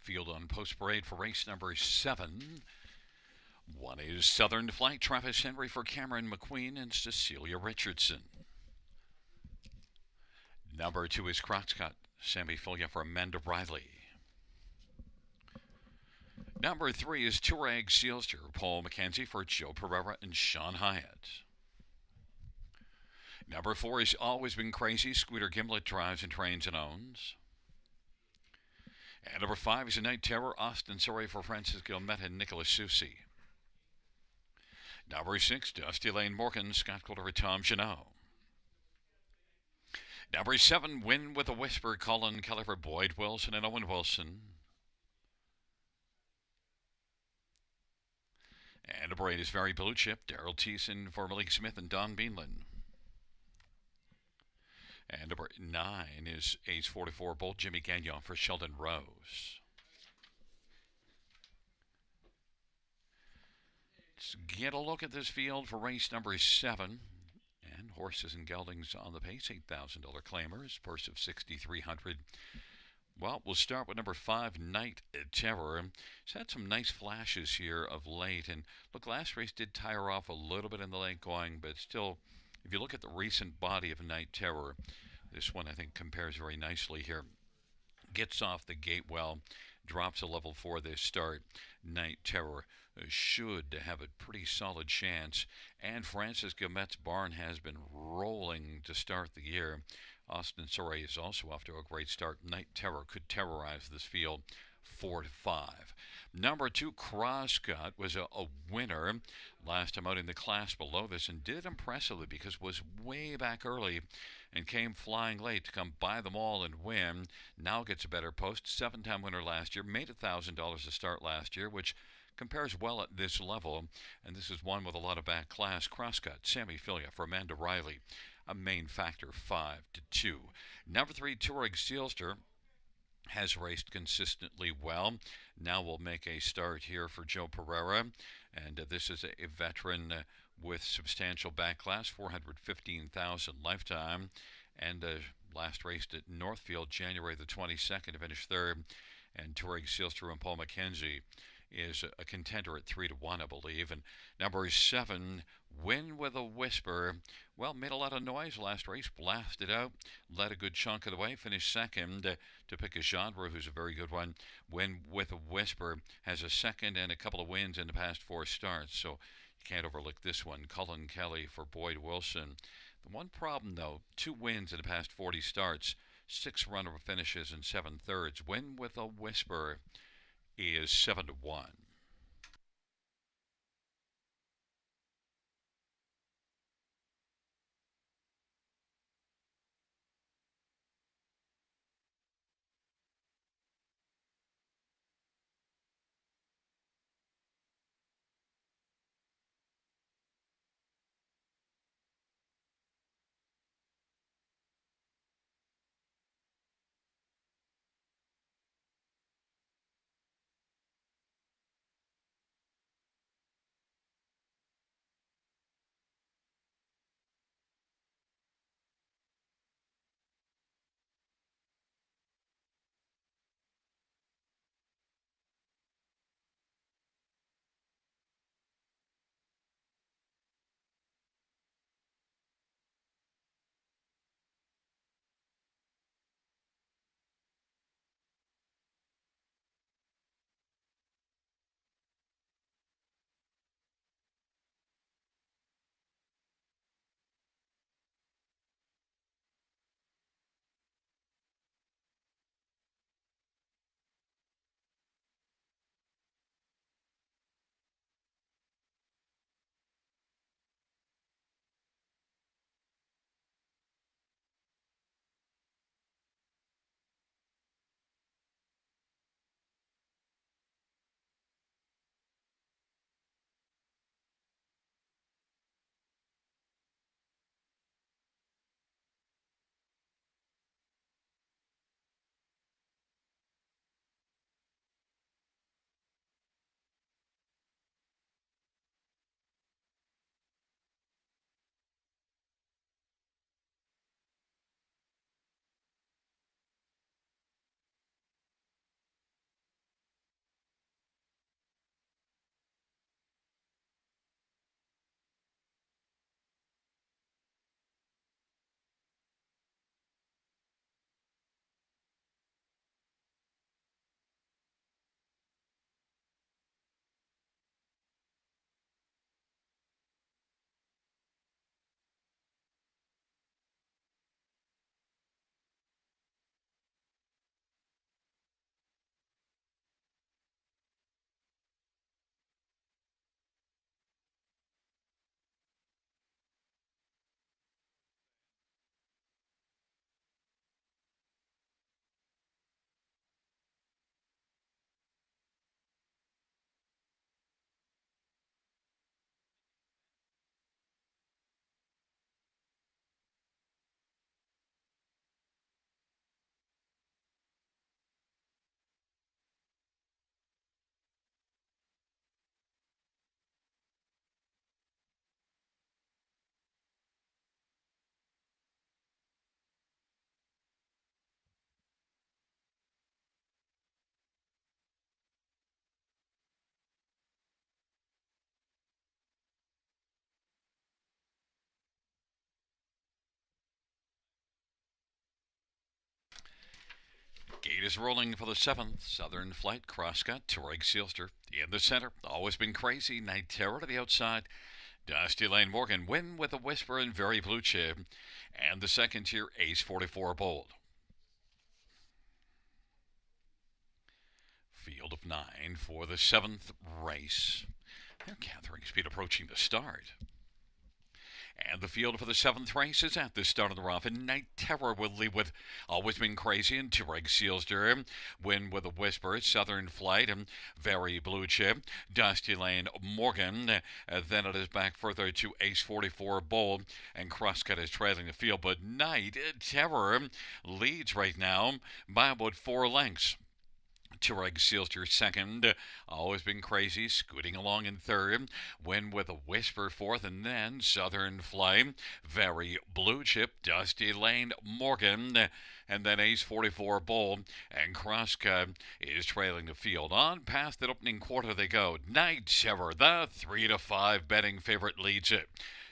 Field on post parade for race number 7. One is Southern Flight, Travis Henry for Cameron McQueen and Cecilia Richardson. Number 2 is Crosscut, Sammy Filia for Amanda Riley. Number 3 is Turag Sealster, Paul McKenzie for Joe Pereira and Sean Hyatt. Number 4 is Always Been Crazy, Scooter Gimlet drives and trains and owns. And number 5 is A Night Terror, Austin Surrey for Francis Gilmet and Nicholas Susi. Number 6, Dusty Lane Morgan, Scott Calder for Tom Janot. Number 7, Win with a Whisper, Colin Kelly for Boyd Wilson and Owen Wilson. And number 8 is Very Blue Chip, Daryl Thiessen for Malik Smith and Don Beanland. And number 9 is Ace 44, Bolt Jimmy Gagnon for Sheldon Rose. Let's get a look at this field for race number 7. And horses and geldings on the pace, $8,000 claimers, purse of $6,300. Well, we'll start with number 5, Night Terror. He's had some nice flashes here of late. And look, last race did tire off a little bit in the late going, but still, if you look at the recent body of Night Terror, this one I think compares very nicely here. Gets off the gate well, drops a level 4 this start. Night Terror should have a pretty solid chance. And Francis Gilmet's barn has been rolling to start the year. Austin Surrey is also off to a great start. Night Terror could terrorize this field 4-5. Number 2, Crosscut was a winner last time out in the class below this and did it impressively because was way back early and came flying late to come by them all and win. Now gets a better post. 7-time winner last year. Made $1,000 to start last year, which compares well at this level. And this is one with a lot of back class. Crosscut, Sammy Filia for Amanda Riley. A main factor, 5-2. Number 3, Turag Sealster has raced consistently well. Now we'll make a start here for Joe Pereira. And this is a veteran with substantial back class, 415,000 lifetime. And last raced at Northfield January the 22nd to finish third. And Turag Sealster and Paul McKenzie is a contender at 3-1, I believe. And number 7, Win with a Whisper. Well, made a lot of noise last race, blasted out, led a good chunk of the way, finished second to pick a genre, who's a very good one. Win with a Whisper has a second and a couple of wins in the past 4 starts, so you can't overlook this one. Colin Kelly for Boyd Wilson. The one problem, though, 2 wins in the past 40 starts, 6 runner finishes and 7 thirds. Win with a Whisper is 7-1. Gate is rolling for the 7th. Southern Flight, Crosscut, Touareg Sealster. In the center, always been crazy. Night Terror to the outside. Dusty Lane Morgan, Win with a Whisper and Very Blue Chip. And the second tier, Ace 44 Bold. Field of 9 for the 7th race. They're gathering speed approaching the start. And the field for the 7th race is at the start of the rough. And Night Terror will lead with Always Been Crazy and Touareg Sealster. Win with a Whisper, Southern Flight, and Very Blue Chip. Dusty Lane Morgan. Then it is back further to Ace 44 Bold. And Crosscut is trailing the field. But Night Terror leads right now by about 4 lengths. Touareg Sealster second. Always Been Crazy, scooting along in third. Win with a Whisper fourth, and then Southern Flame. Very Blue Chip, Dusty Lane Morgan, and then Ace 44 Bold. And Crosscut is trailing the field. On past the opening quarter they go. Night Terror, the 3-5 betting favorite, leads it.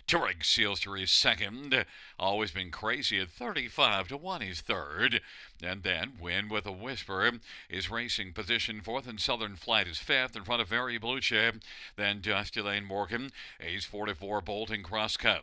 Touareg Sealster is second. Always Been Crazy at 35-1. He's third. And then Win with a Whisper is racing position fourth, and Southern Flight is fifth in front of Very Blue Chip. Then Dusty Lane Morgan, Ace 44 Bolt, and Crosscut.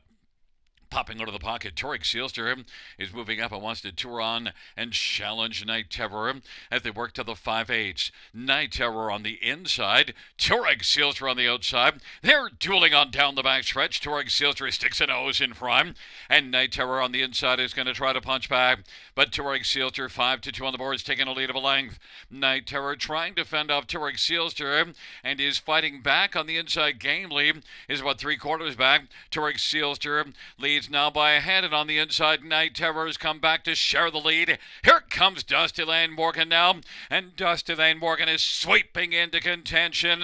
Popping out of the pocket, Touareg Sealster is moving up and wants to tour on and challenge Night Terror as they work to the 5/8. Night Terror on the inside, Touareg Sealster on the outside. They're dueling on down the back stretch. Touareg Sealster sticks a nose in front, and Night Terror on the inside is going to try to punch back. But Touareg Sealster 5-2 on the board is taking a lead of a length. Night Terror trying to fend off Touareg Sealster and is fighting back on the inside. Gamely is about 3/4 back. Touareg Sealster leads now by a head, and on the inside, Night Terror has come back to share the lead. Here comes Dusty Lane Morgan now, and Dusty Lane Morgan is sweeping into contention.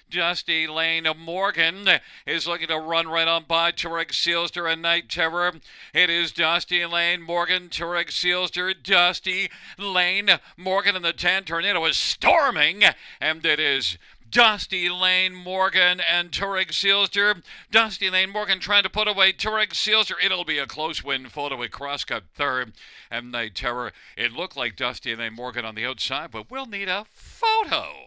Dusty Lane Morgan is looking to run right on by Touareg Sealster and Night Terror. It is Dusty Lane Morgan, Touareg Sealster, Dusty Lane Morgan, and the 10 Tornado is storming, and it is Dusty Lane Morgan and Touareg Sealster. Dusty Lane Morgan trying to put away Touareg Sealster. It'll be a close win photo with Crosscut third and Night Terror. It looked like Dusty Lane Morgan on the outside, but we'll need a photo.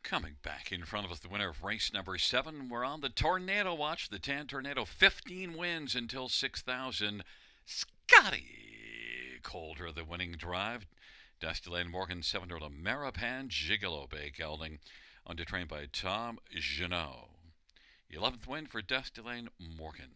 Coming back in front of us, the winner of race number 7. We're on the Tornado Watch. The Tan Tornado, 15 wins until 6,000. Scotty Coulter, the winning drive. Dusty Lane Morgan, 7 to Maripan Gigolo Bay Gelding, under trained by Tom Jeannot. 11th win for Dusty Lane Morgan.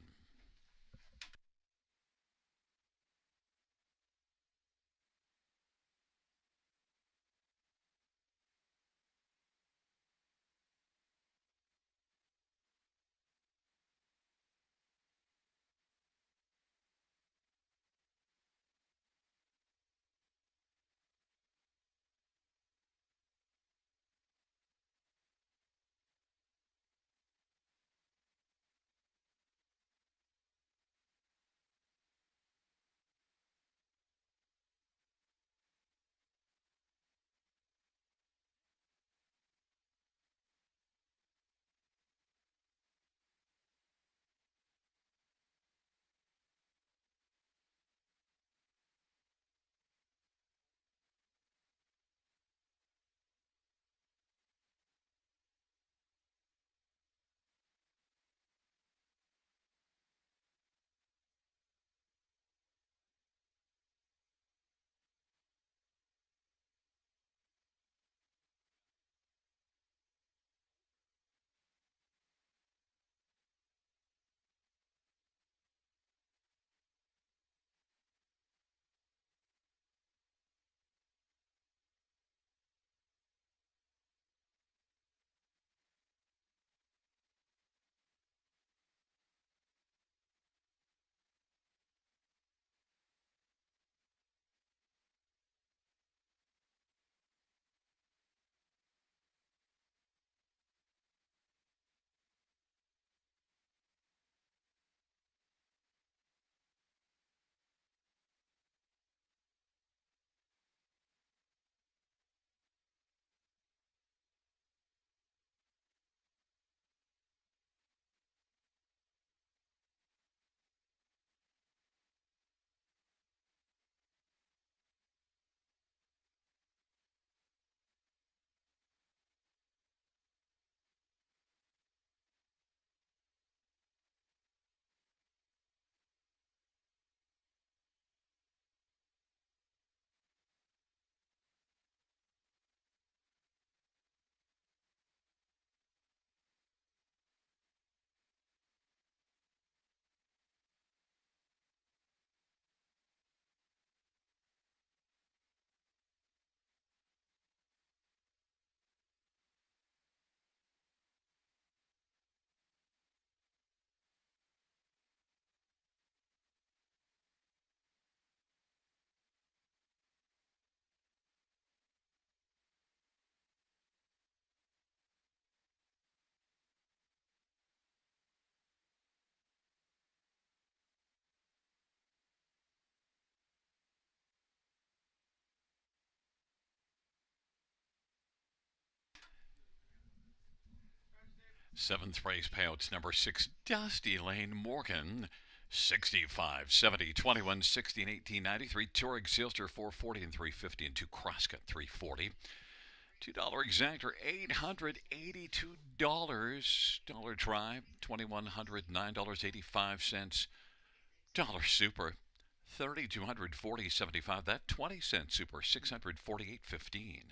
Seventh race payouts number 6, Dusty Lane Morgan. 65, 70, 21, 60, and 18, 93. Touring Sealster 440 and 350, and 2 Crosscut 340. $2 exactor, $882. Dollar Tribe, $2,109.85. Dollar Super, 3,240.75. That 20-cent Super, 648.15.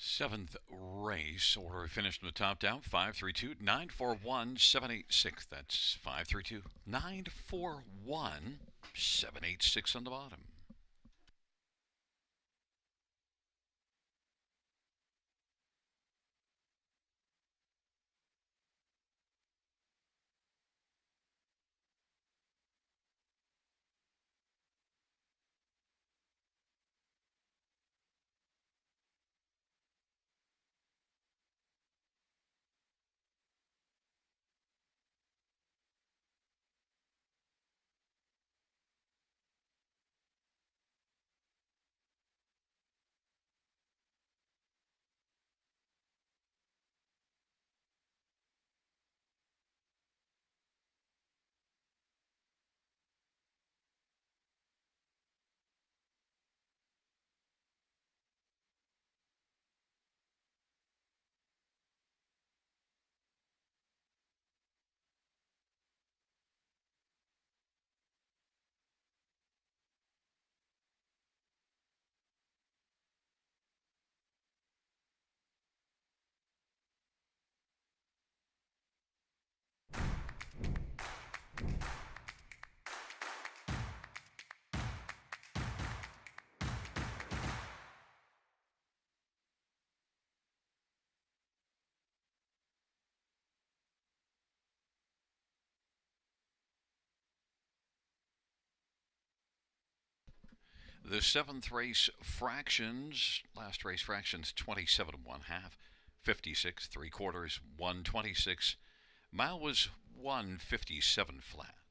Seventh race order finished in the top down 532 941 786. That's 532 941 786 on the bottom. The seventh race fractions, last race fractions 27 and 1/2, 56 3/4, 126. Mile was 157 flat.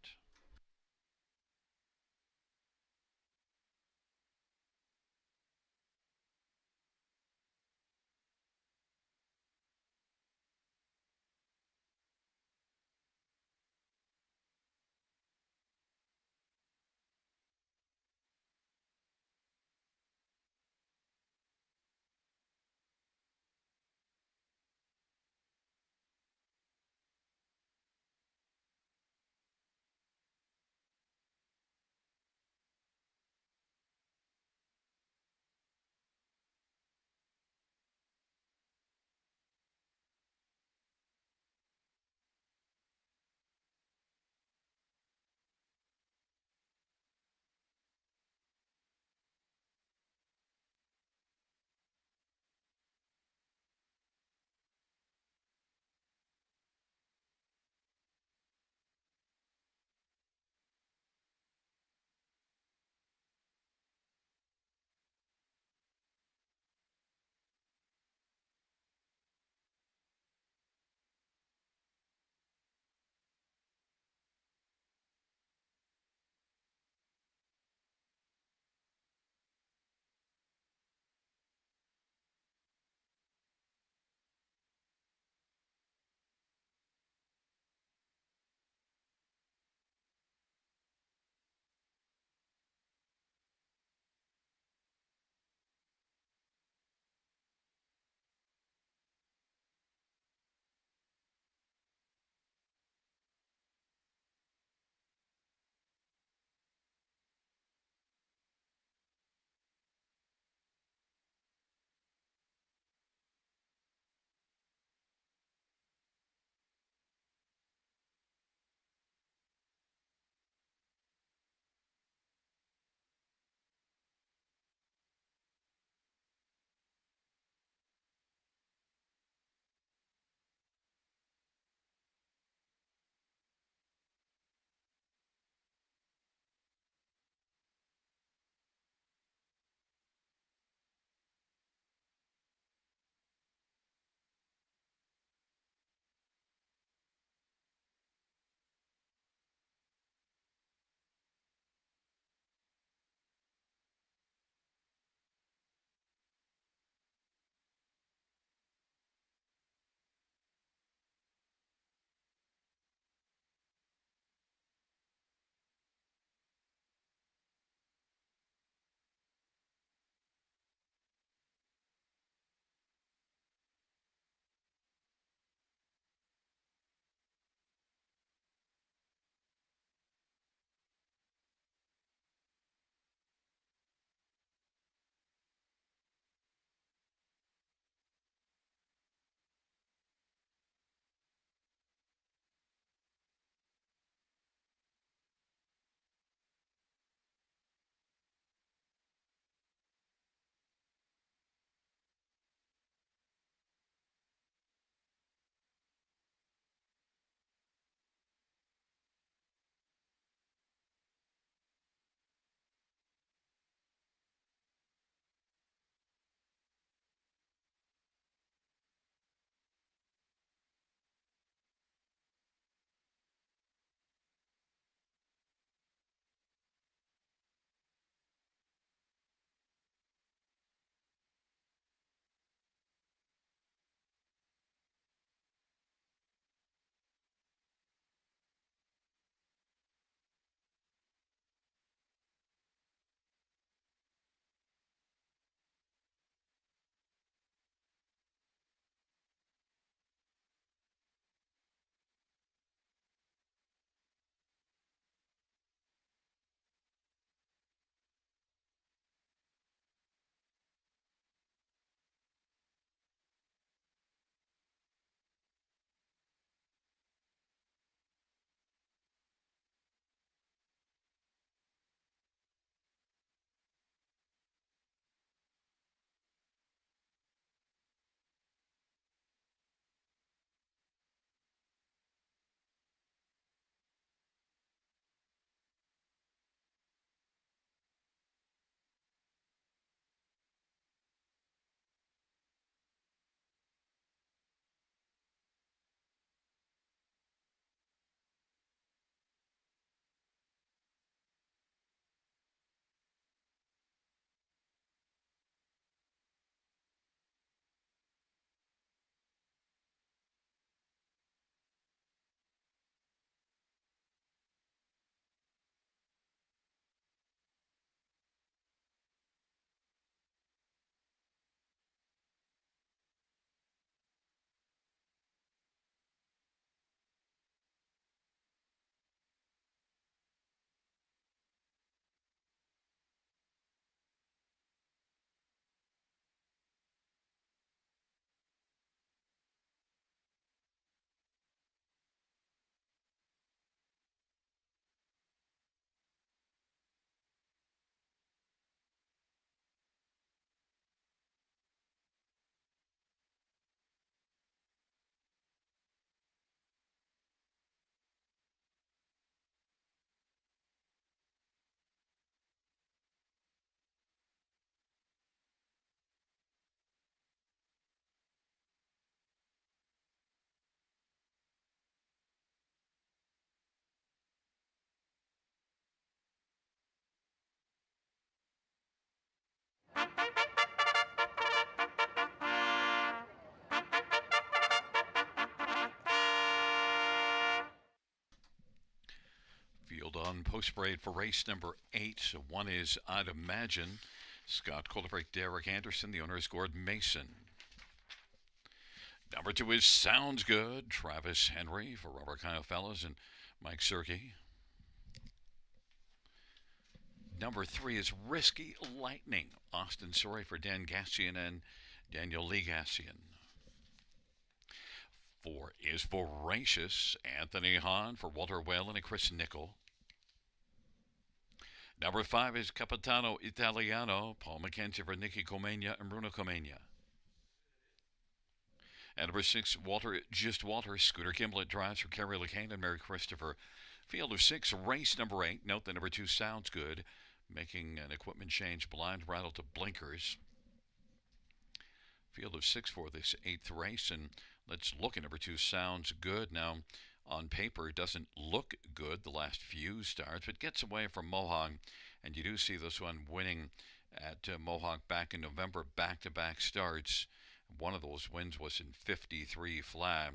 field on post parade for race number 8. One is I'd Imagine. Scott Colebreak, Derek Anderson. The owner is Gordon Mason. Number 2 is Sounds Good. Travis Henry for Robert Kyle Fellows and Mike Serkey. Number 3 is Risky Lightning. Austin Sorey for Dan Gassian and Daniel Lee Gassian. 4 is Voracious. Anthony Hahn for Walter Whalen and Chris Nickel. Number 5 is Capitano Italiano. Paul McKenzie for Nicky Comenia and Bruno Comenia. And number 6, Just Walter. Scooter Kimball drives for Kerry LeCain and Mary Christopher. Field of 6, race number 8. Note that number 2, Sounds Good, making an equipment change, blind rattle to blinkers. Field of 6 for this 8th race, and let's look at number 2, Sounds Good. Now, on paper, it doesn't look good the last few starts, but gets away from Mohawk, and you do see this one winning at Mohawk back in November, back-to-back starts. One of those wins was in 53 flat.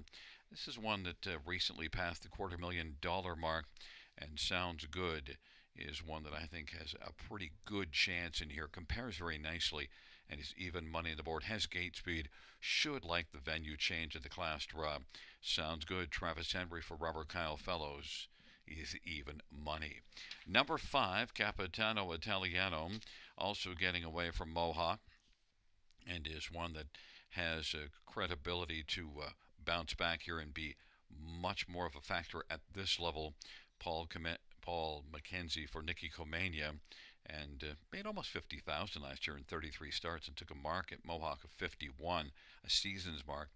This is one that recently passed the $250,000 mark, and Sounds Good is one that I think has a pretty good chance in here. Compares very nicely and is even money on the board. Has gate speed. Should like the venue change at the class drop. Sounds Good. Travis Henry for Robert Kyle Fellows is even money. Number 5, Capitano Italiano, also getting away from Mohawk, and is one that has credibility to bounce back here and be much more of a factor at this level. Paul McKenzie for Nicky Comania, and made almost $50,000 last year in 33 starts and took a mark at Mohawk of 51, a season's mark.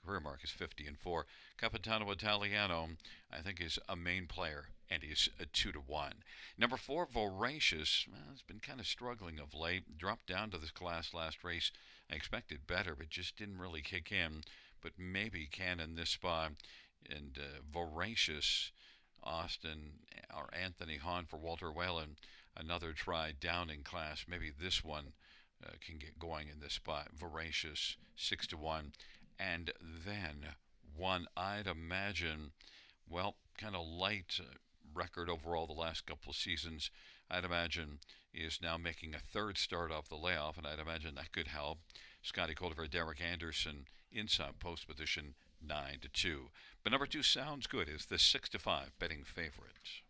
Career mark is 50-4. Capitano Italiano, I think, is a main player, and he's a 2-1. Number 4, Voracious, has been kind of struggling of late. Dropped down to this class last race. I expected better, but just didn't really kick in. But maybe can in this spot. And Voracious, Austin or Anthony Hahn for Walter Whalen, another try down in class. Maybe this one can get going in this spot. Voracious, 6-1. And then one I'd Imagine, well, kind of light record overall the last couple of seasons. I'd Imagine is now making a 3rd start off the layoff, and I'd imagine that could help. Scotty Colder, Derek Anderson, inside post position, 9-2. But number 2, Sounds Good, is the 6-5 betting favorite.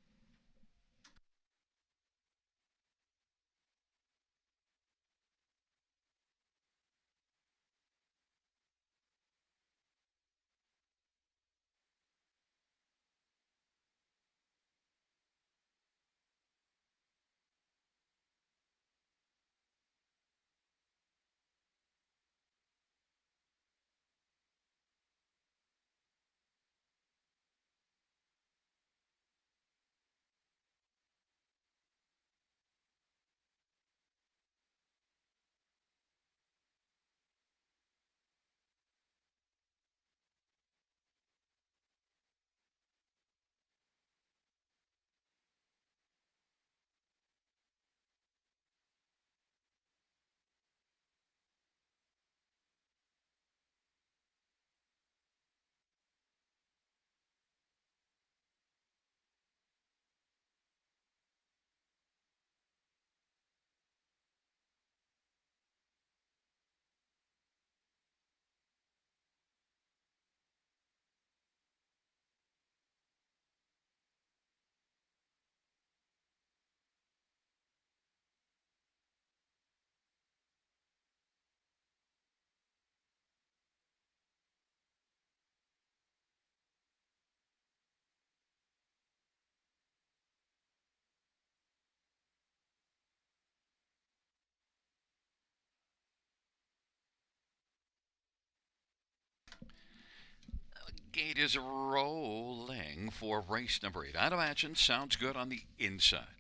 Gate is rolling for race number 8. I'd Imagine, Sounds Good on the inside.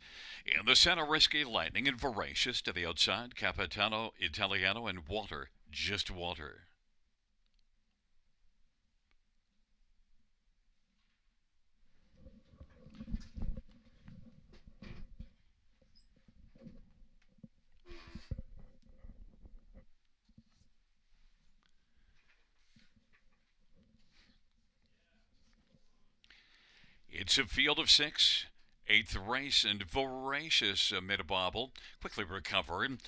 In the center, Risky Lightning and Voracious to the outside. Capitano Italiano and Walter, Just Walter. It's a field of 6. Eighth race, and Voracious made a bobble, quickly recovered,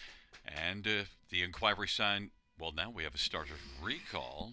and the inquiry sign. Well, now we have a starter recall.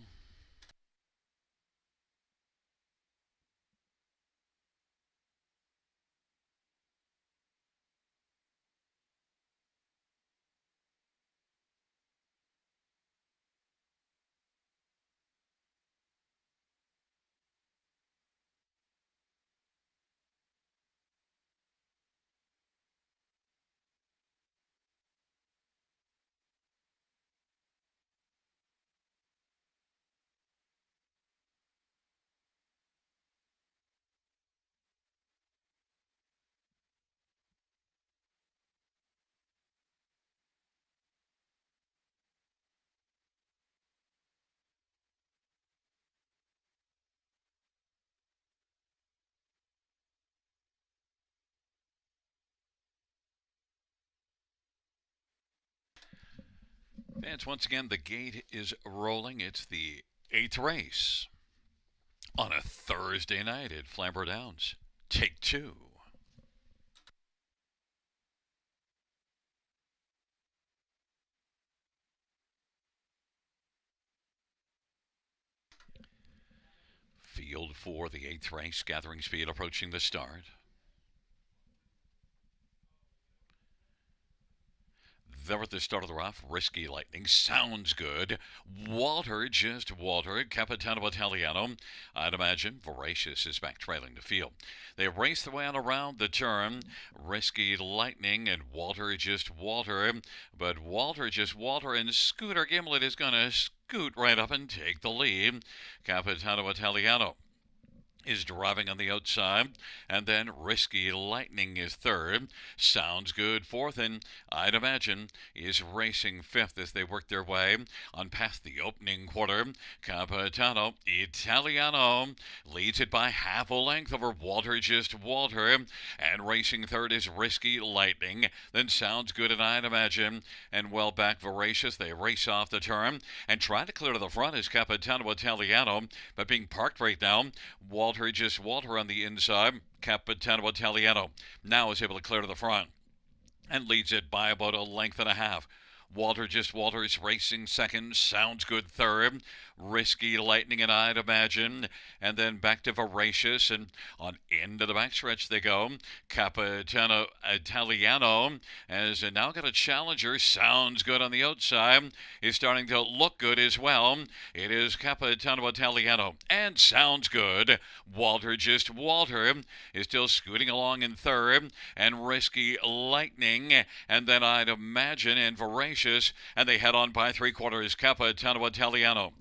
Fans, once again, the gate is rolling. It's the eighth race on a Thursday night at Flamboro Downs. Take two. Field for the eighth race, gathering speed approaching the start. There at the start of the rough, Risky Lightning sounds good. Walter, just Walter. Capitano Italiano, I'd imagine. Voracious is back trailing the field. They race the way on around the turn. Risky Lightning and Walter, just Walter. But Walter, just Walter, and Scooter Gimlet is going to scoot right up and take the lead. Capitano Italiano is driving on the outside, and then Risky Lightning is third. Sounds good fourth, and I'd imagine is racing fifth as they work their way on past the opening quarter. Capitano Italiano leads it by half a length over Walter, just Walter, and racing third is Risky Lightning. Then Sounds Good, and I'd imagine, and well back Voracious. They race off the turn and try to clear to the front is Capitano Italiano, but being parked right now. Walter, just Walter on the inside. Capitano Italiano now is able to clear to the front and leads it by about a length and a half. Walter, just Walter, is racing second. Sounds Good third. Risky Lightning, and I'd imagine. And then back to Voracious, and on into the backstretch they go. Capitano Italiano has now got a challenger. Sounds Good on the outside. Is starting to look good as well. It is Capitano Italiano and Sounds Good. Walter, just Walter, is still scooting along in third. And Risky Lightning, and then I'd imagine, and Voracious, and they head on by three quarters. Capitano Italiano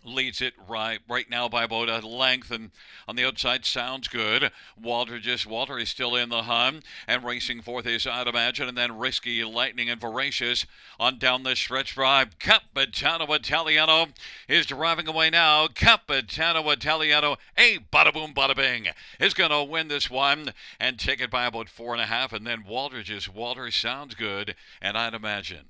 leads it right now by about a length, and on the outside Sounds Good. Walter, just Walter, is still in the hunt, and racing fourth is I'd imagine, and then Risky Lightning and Voracious on down the stretch drive. Capitano Italiano is driving away now. Capitano Italiano, a bada boom bada bing, is going to win this one and take it by about 4.5, and then Walter, just Walter, Sounds Good, and I'd imagine.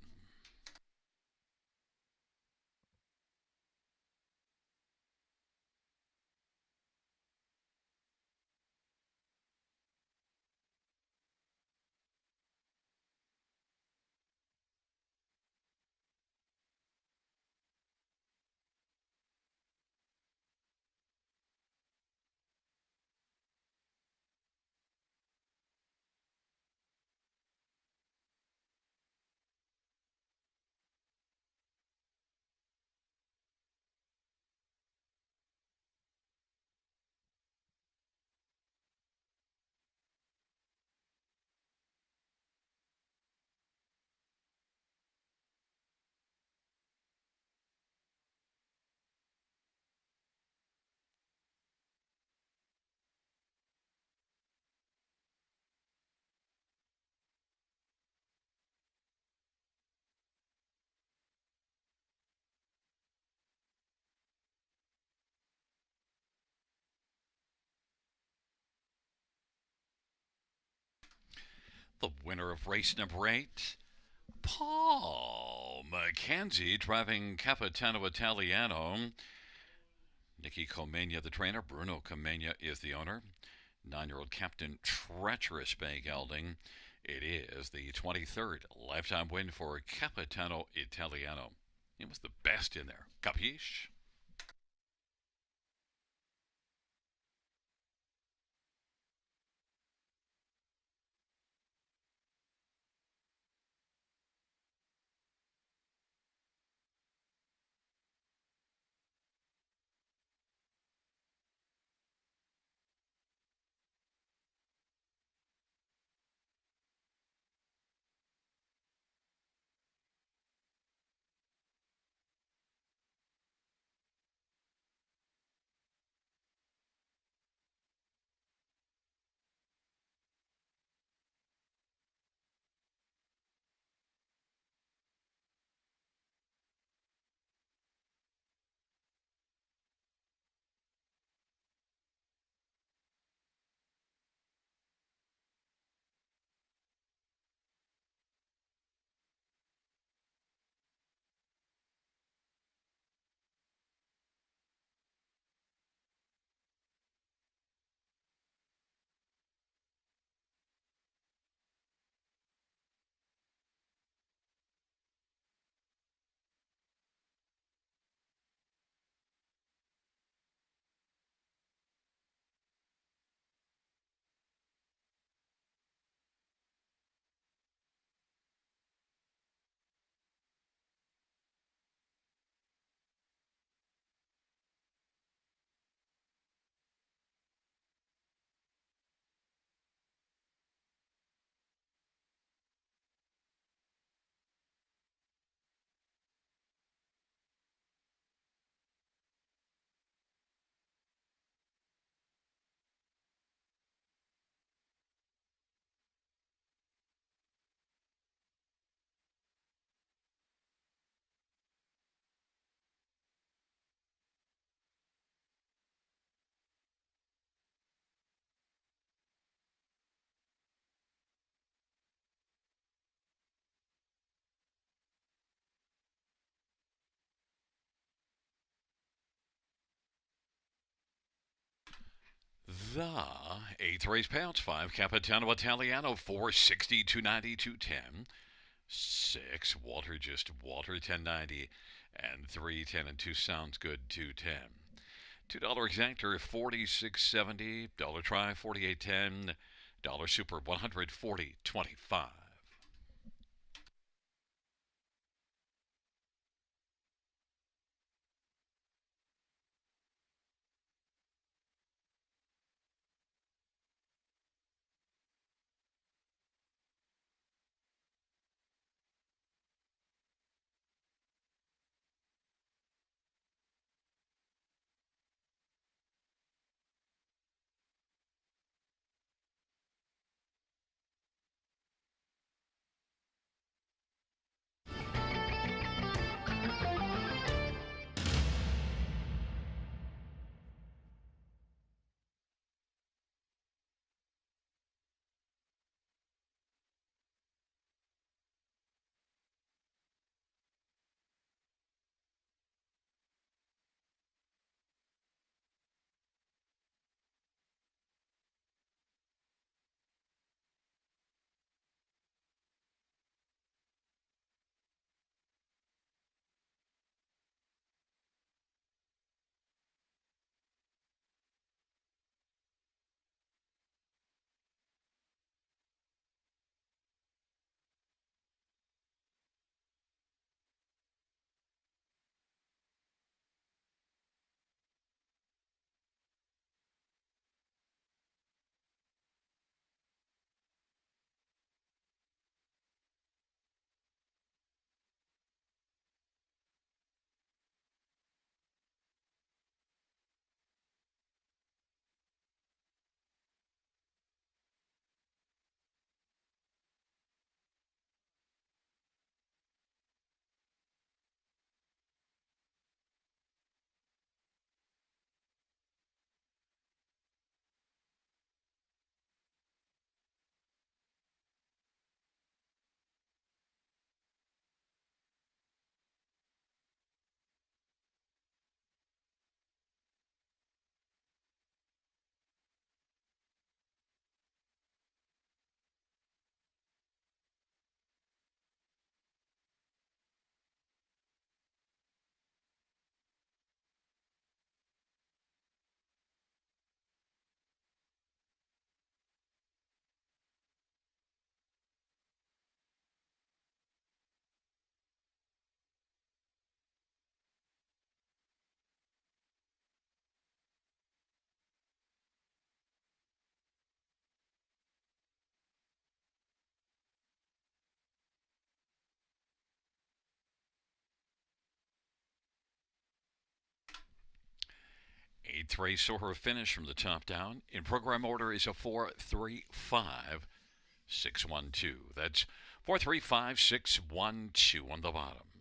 The winner of race number 8, Paul Mackenzie, driving Capitano Italiano. Nicky Comenia, the trainer. Bruno Comenia is the owner. 9-year-old Captain Treacherous Bay Gelding. It is the 23rd lifetime win for Capitano Italiano. He was the best in there. Capiche? The eighth race payouts 5 Capitano Italiano 460 290 210. 6 Walter just Walter 1090 and 310 and 2 sounds good 210. $2 exactor 46.70. Dollar try 48.10. Dollar super 140.25. Eighth race or her finish from the top down. In program order is a 4-3-5-6-1-2. That's 4-3-5-6-1-2 on the bottom.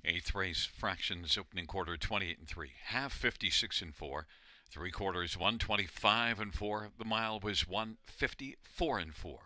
Eighth race, fractions opening quarter 28 and 3, half 56 and 4, three quarters 125 and 4. The mile was 154 and 4.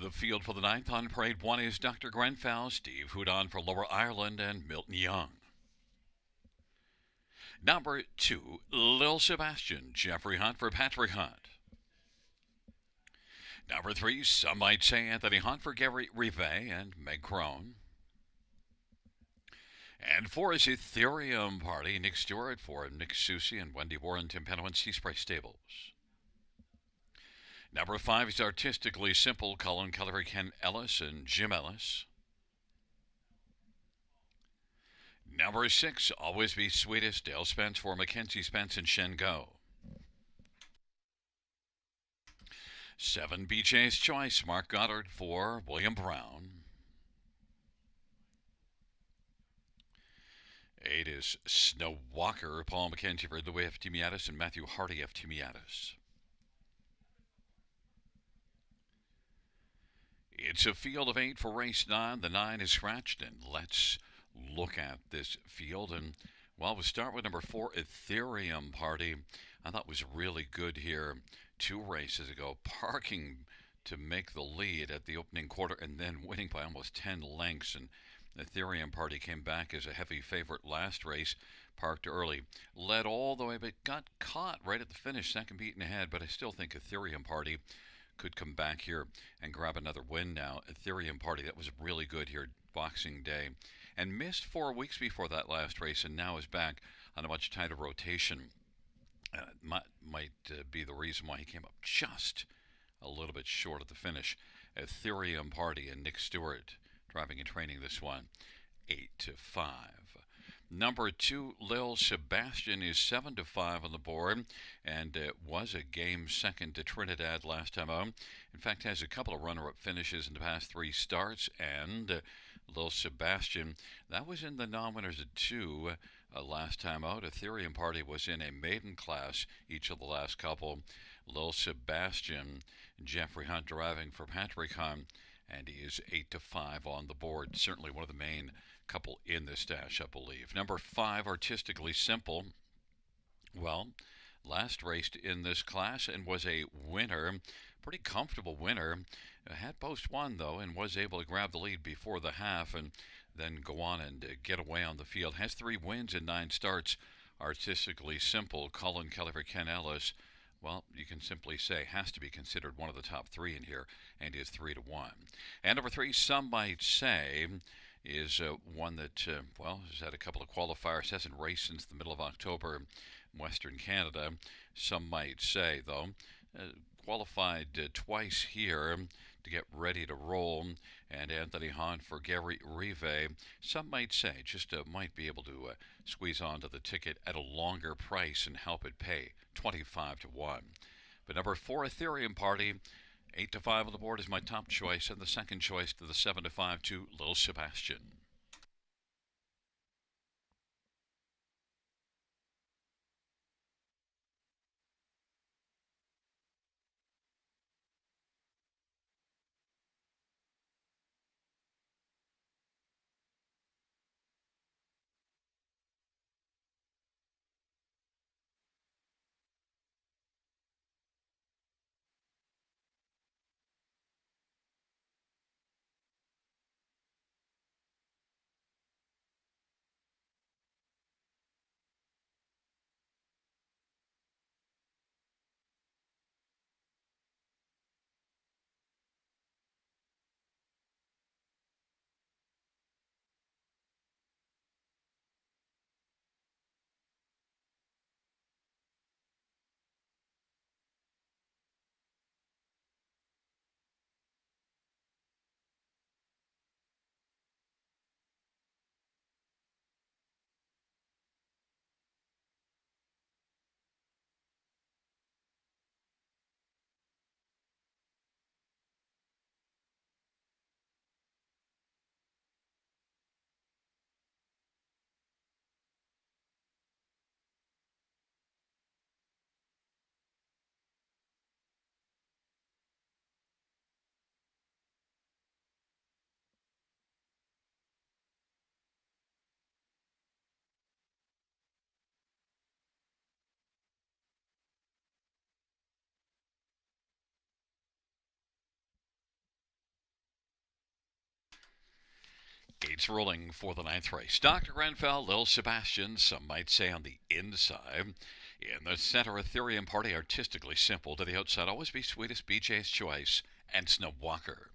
The field for the ninth on parade one is Dr. Grenfell, Steve Houdon for Lower Ireland, and Milton Young. Number 2, Lil Sebastian, Jeffrey Hunt for Patrick Hunt. Number 3, some might say Anthony Hunt for Gary Rive and Meg Crone. And 4 is Ethereum Party, Nick Stewart for Nick Susie and Wendy Warren, Tim Penno and Seaspray Stables. Number 5 is Artistically Simple, Colin Kelleher, Ken Ellis, and Jim Ellis. Number 6, Always Be Sweetest, Dale Spence for Mackenzie Spence and Shen Go. 7, BJ's Choice, Mark Goddard for William Brown. 8 is Snow Walker, Paul McKenzie for Louis F. Timiatis and Matthew Hardy F. Timiatis. It's a field of 8 for race 9. The 9 is scratched, and let's look at this field. And well, we'll start with number 4, Ethereum Party. I thought was really good here 2 races ago, parking to make the lead at the opening quarter and then winning by almost 10 lengths. And Ethereum Party came back as a heavy favorite last race, parked early, led all the way, but got caught right at the finish, second beaten ahead. But I still think Ethereum Party could come back here and grab another win now. Ethereum Party, that was really good here Boxing Day, and missed 4 weeks before that last race, and now is back on a much tighter rotation. Might be the reason why he came up just a little bit short of the finish. Ethereum Party and Nick Stewart driving and training this one 8-5. Number 2, Lil Sebastian is 7-5 on the board, and was a game second to Trinidad last time out. In fact, has a couple of runner-up finishes in the past 3 starts, and Lil Sebastian, that was in the non-winners at 2 last time out. Ethereum Party was in a maiden class each of the last couple. Lil Sebastian, Jeffrey Hunt driving for Patrick Hunt, and he is 8-5 on the board. Certainly one of the main couple in this stash, I believe. Number 5, Artistically Simple. Well, last raced in this class and was a winner, pretty comfortable winner. Had post one, though, and was able to grab the lead before the half and then go on and get away on the field. Has 3 wins in 9 starts. Artistically Simple, Colin Kelleher, Ken Ellis. Well, you can simply say has to be considered one of the top 3 in here, and is 3-1. And number 3, some might say, is one that, well, has had a couple of qualifiers, hasn't raced since the middle of October in Western Canada. Some might say, though, qualified twice here to get ready to roll, and Anthony Hahn for Gary Rive. Some might say just might be able to squeeze onto the ticket at a longer price and help it pay 25-1. But number 4, Ethereum Party, 8-5 on the board is my top choice, and the second choice to the 7-5 to Lil Sebastian. leads rolling for the ninth race. Dr. Grenfell, Lil Sebastian, some might say on the inside. In the center, Ethereum Party, artistically simple. To the outside, always be sweetest, BJ's Choice, and Snow Walker.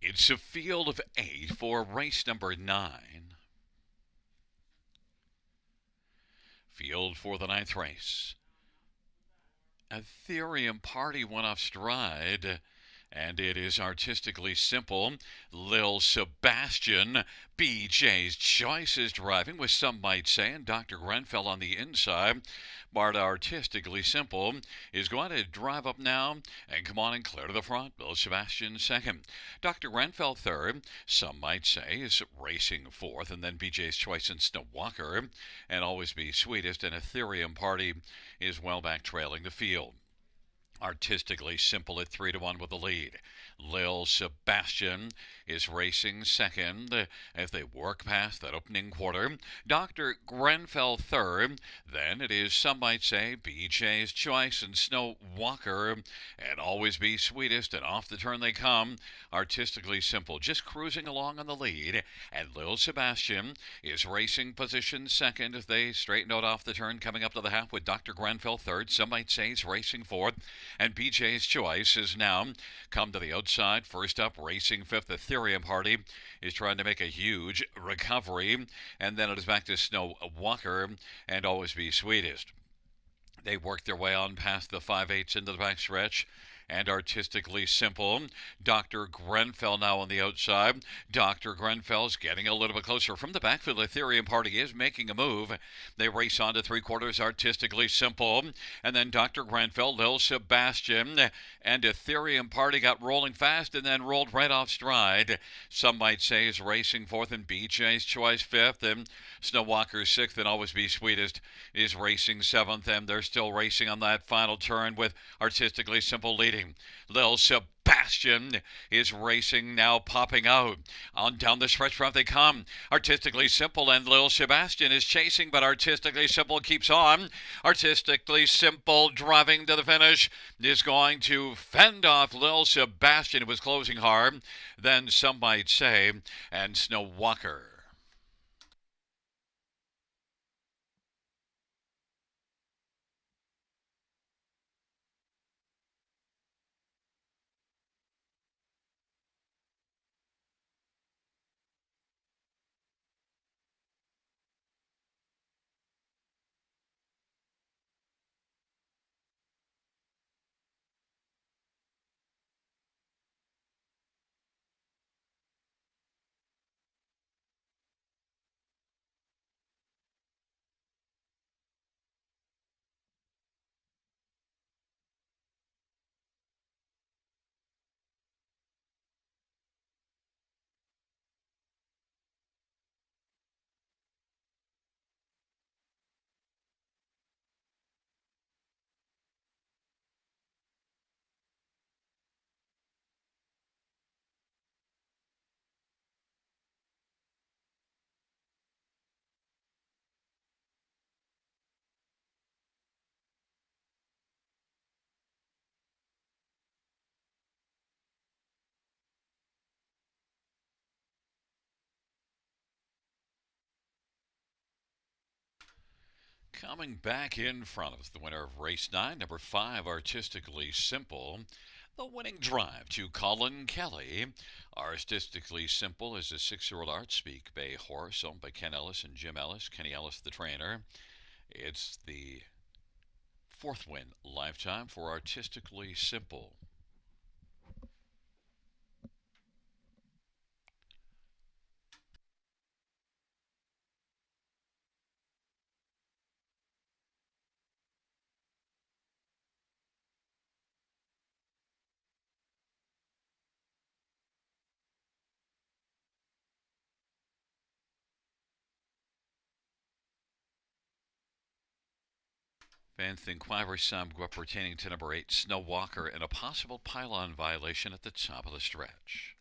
It's a field of 8 for race number 9. Field for the ninth race. Ethereum Party went off stride, and it is artistically simple. Lil Sebastian, BJ's Choice, is driving, with some might say, and Dr. Grenfell on the inside. But artistically simple is going to drive up now and come on and clear to the front. Lil Sebastian second. Dr. Grenfell third. Some might say is racing fourth, and then BJ's Choice and Snow Walker, and Always Be Sweetest, and Ethereum Party is well back trailing the field. Artistically simple at 3-1 with the lead. Lil Sebastian is racing second as they work past that opening quarter. Dr. Grenfell third. Then it is, some might say, BJ's Choice and Snow Walker, and Always Be Sweetest, and off the turn they come. Artistically simple, just cruising along on the lead, and Lil Sebastian is racing position second as they straighten out off the turn, coming up to the half with Dr. Grenfell third. Some might say he's racing fourth, and BJ's Choice is now come to the outside. First up, racing fifth. Ethereum Party is trying to make a huge recovery, and then it is back to Snow Walker and Always Be Sweetest. They work their way on past the 5/8 into the backstretch, and artistically simple. Dr. Grenfell now on the outside. Dr. Grenfell's getting a little bit closer from the backfield. Ethereum Party is making a move. They race on to 3/4, artistically simple. And then Dr. Grenfell, Lil Sebastian, and Ethereum Party got rolling fast and then rolled right off stride. Some might say is racing fourth, and BJ's Choice fifth, and Snow Walker sixth, and Always Be Sweetest is racing seventh, and they're still racing on that final turn with artistically simple leading. Lil Sebastian is racing now, popping out. On down the stretch front they come. Artistically simple, and Lil Sebastian is chasing, but artistically simple keeps on. Artistically simple, driving to the finish, is going to fend off Lil Sebastian, who was closing hard. Then some might say, and Snow Walker. Coming back in front of the winner of race 9, number 5, Artistically Simple. The winning drive to Colin Kelly. Artistically Simple is a 6-year-old Art Speak Bay horse owned by Ken Ellis and Jim Ellis. Kenny Ellis, the trainer. It's the 4th win lifetime for Artistically Simple. Van Thinquiver sum pertaining to number 8, Snow Walker, and a possible pylon violation at the top of the stretch.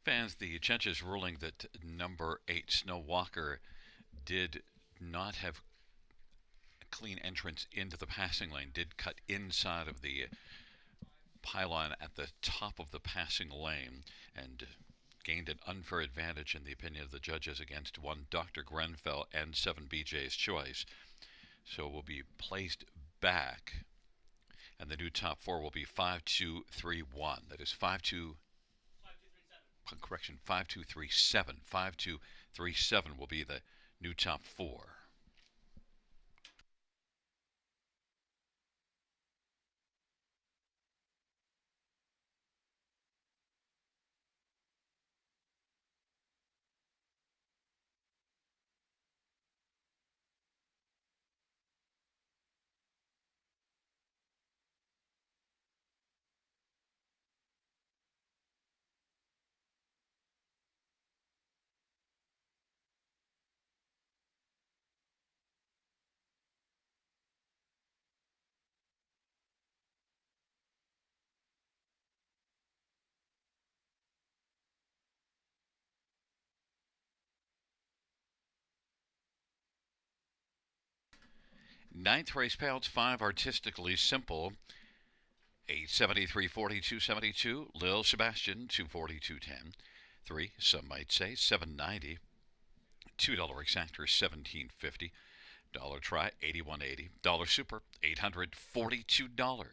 Fans, the judge's ruling that number 8, Snow Walker, did not have a clean entrance into the passing lane, did cut inside of the pylon at the top of the passing lane, and gained an unfair advantage in the opinion of the judges against 1 Dr. Grenfell and 7 BJ's Choice. So it will be placed back, and the new top 4 will be 5231. That is 5237. 5237 will be the new top 4. Ninth race payouts 5 artistically simple. 873 42 72. Lil Sebastian 242 10. 3, some might say 790. $2 exactor 1750. Dollar try 81.80. Dollar super $842.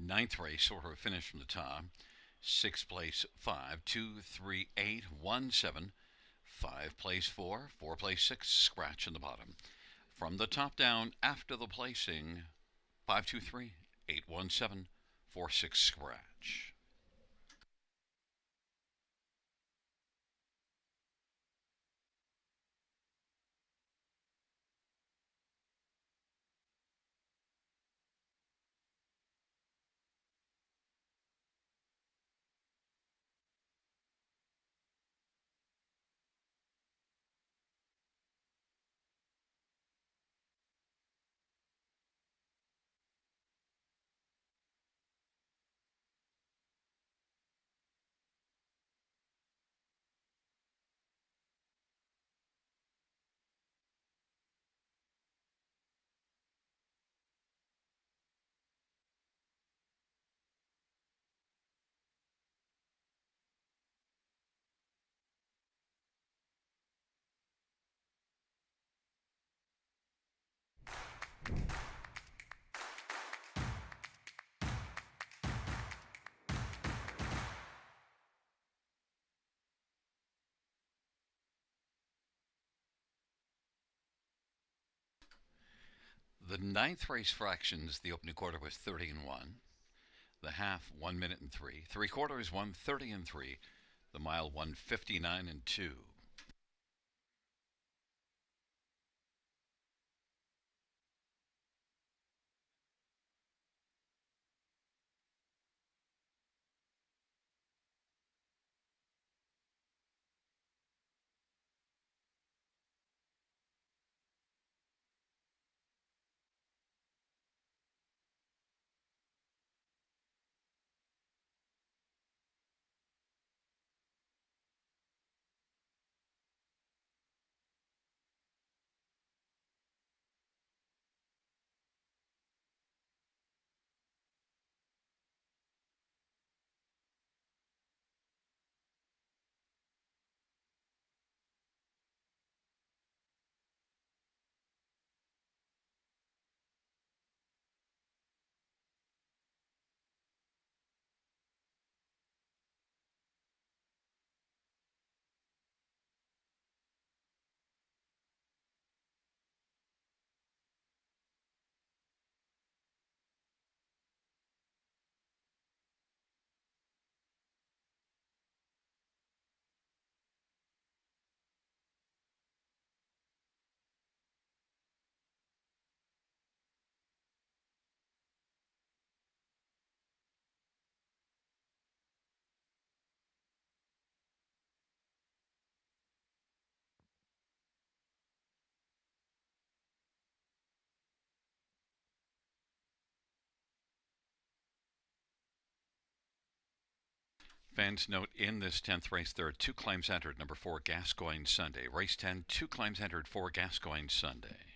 Ninth race, sort of a finish from the top. Sixth place 5, 2, 3, 8, 1, 7. 5 place 4, 4 place 6, scratch in the bottom. From the top down, after the placing, 5, 2, 3, 8, 1, 7, 846 scratch. The ninth race fractions, the opening quarter was 30 and 1. The half, 1 minute and 3. Three quarters, 130 and 3. The mile, 159 and 2. Fans note in this 10th race there are two claims entered. Number 4, Gascoigne Sunday. Race 10, two claims entered for Gascoigne Sunday.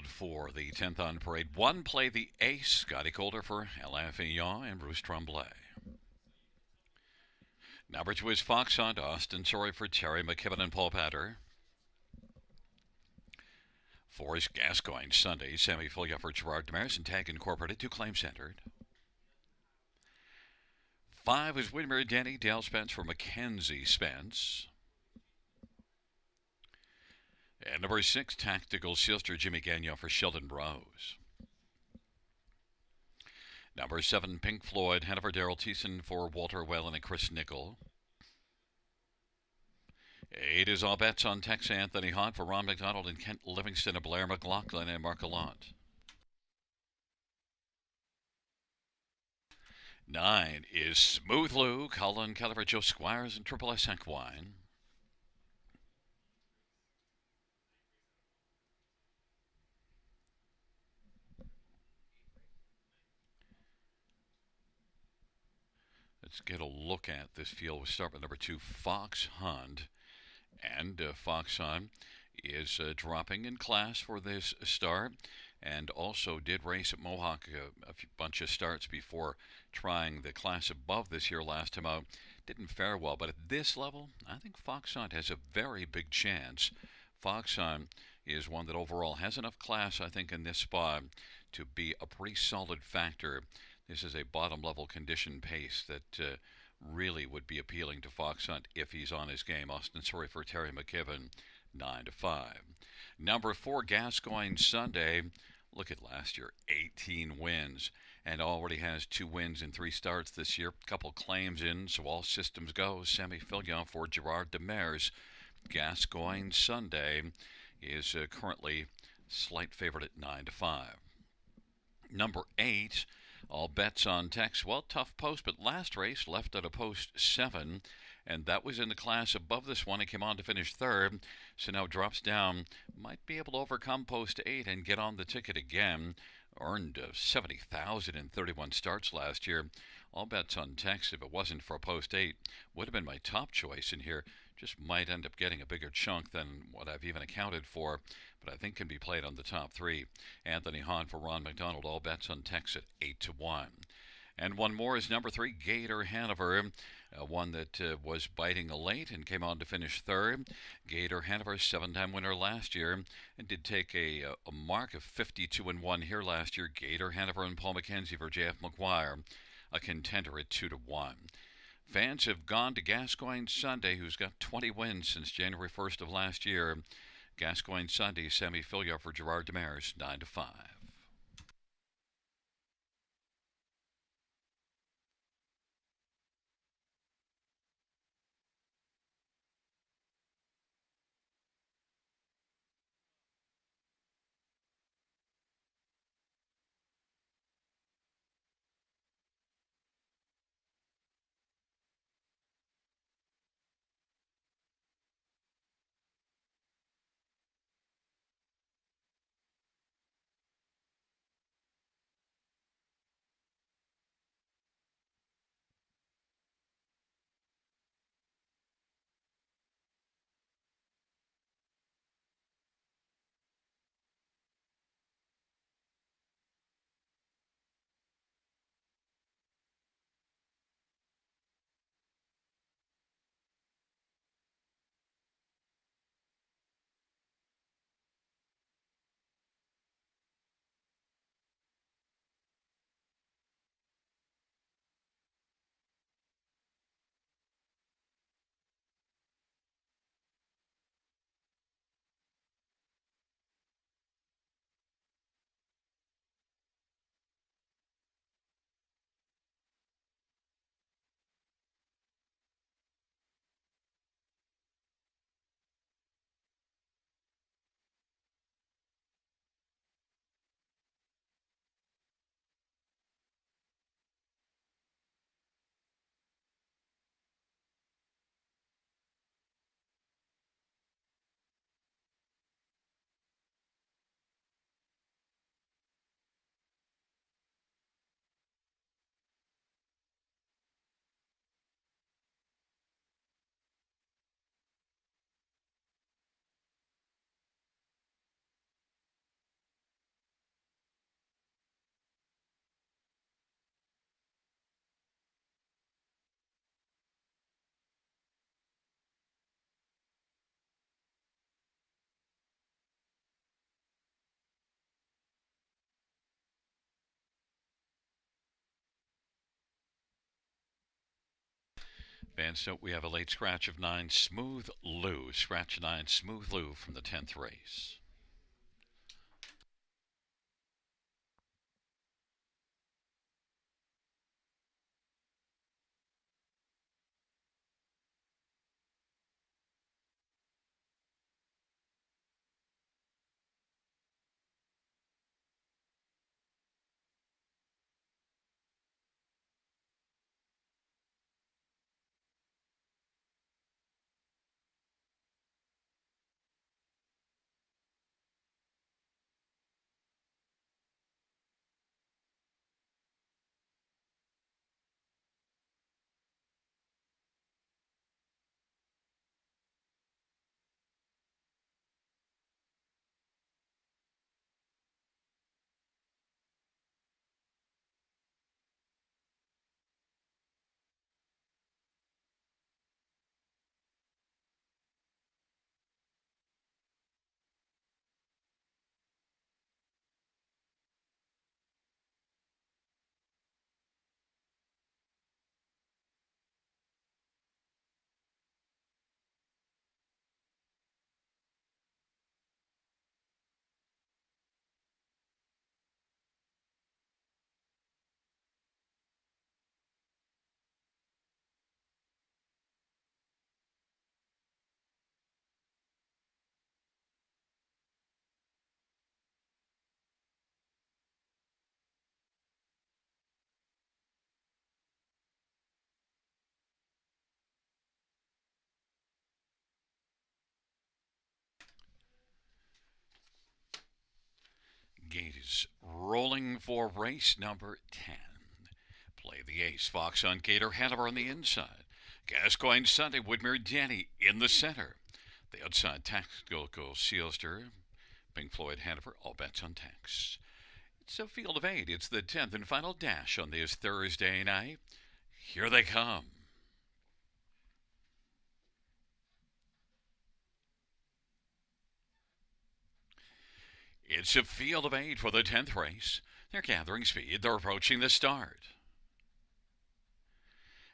field for the 10th on parade. One play the ace, Scotty Calder for Lafayette and Bruce Tremblay. Number 2 is Fox Hunt, Austin Sorry for Terry McKibben and Paul Patter. 4 is Gascoigne Sunday, Sammy Foley for Gerard Demers and Tag Incorporated, 2 claims entered. 5 is Whitmer Denny, Dale Spence for Mackenzie Spence. And number 6, Tactical Sister Jimmy Gagnon for Sheldon Rose. Number 7, Pink Floyd, Hanover Daryl Thiessen for Walter Whalen and Chris Nickel. 8 is All Bets on Tex Anthony Hahn for Ron McDonald and Kent Livingston of Blair McLaughlin and Mark Gallant. 9 is Smooth Lou, Colin Keller for Joe Squires and Triple S Wine. Let's get a look at this field. We'll start with number 2, Fox Hunt. And Fox Hunt is dropping in class for this start, and also did race at Mohawk a bunch of starts before trying the class above this year last time out. Didn't fare well, but at this level, I think Fox Hunt has a very big chance. Fox Hunt is one that overall has enough class, I think, in this spot to be a pretty solid factor. This is a bottom-level condition pace that really would be appealing to Fox Hunt if he's on his game. Austin Sorry for Terry McKibben, 9-5. Number 4, Gascoigne Sunday. Look at last year, 18 wins, and already has 2 wins in 3 starts this year. Couple claims in, so all systems go. Sammy Fillion for Gerard Demers. Gascoigne Sunday is currently slight favorite at 9-5. Number 8, All Bets on Tex. Well, tough post, but last race left at a post 7, and that was in the class above this one. He came on to finish 3rd, so now drops down. Might be able to overcome post 8 and get on the ticket again. Earned 70,000 in 31 starts last year. All Bets on Tex, if it wasn't for post 8, would have been my top choice in here. Just might end up getting a bigger chunk than what I've even accounted for, but I think can be played on the top 3. Anthony Hahn for Ron McDonald. All Bets on Tex at 8-1. And one more is number 3, Gator Hanover, one that was biting a late and came on to finish 3rd. Gator Hanover, 7-time winner last year, and did take a mark of 52-1 here last year. Gator Hanover and Paul McKenzie for J.F. McGuire, a contender at 2-1. Fans have gone to Gascoigne Sunday, who's got 20 wins since January 1st of last year. Gascoigne Sunday, Sammy Fillion for Gerard Demers, 9-5. And so we have a late scratch of 9, Smooth Lou. Scratch 9, Smooth Lou from the 10th race. Gate is rolling for race number 10. Play the ace. Fox on Gator Hanover on the inside. Gascoigne Sunday, Woodmere Denny in the center. The outside Tactical Sealster, Pink Floyd Hanover, all bets on Tex. It's a field of 8. It's the 10th and final dash on this Thursday night. Here they come. It's a field of 8 for the 10th race. They're gathering speed. They're approaching the start.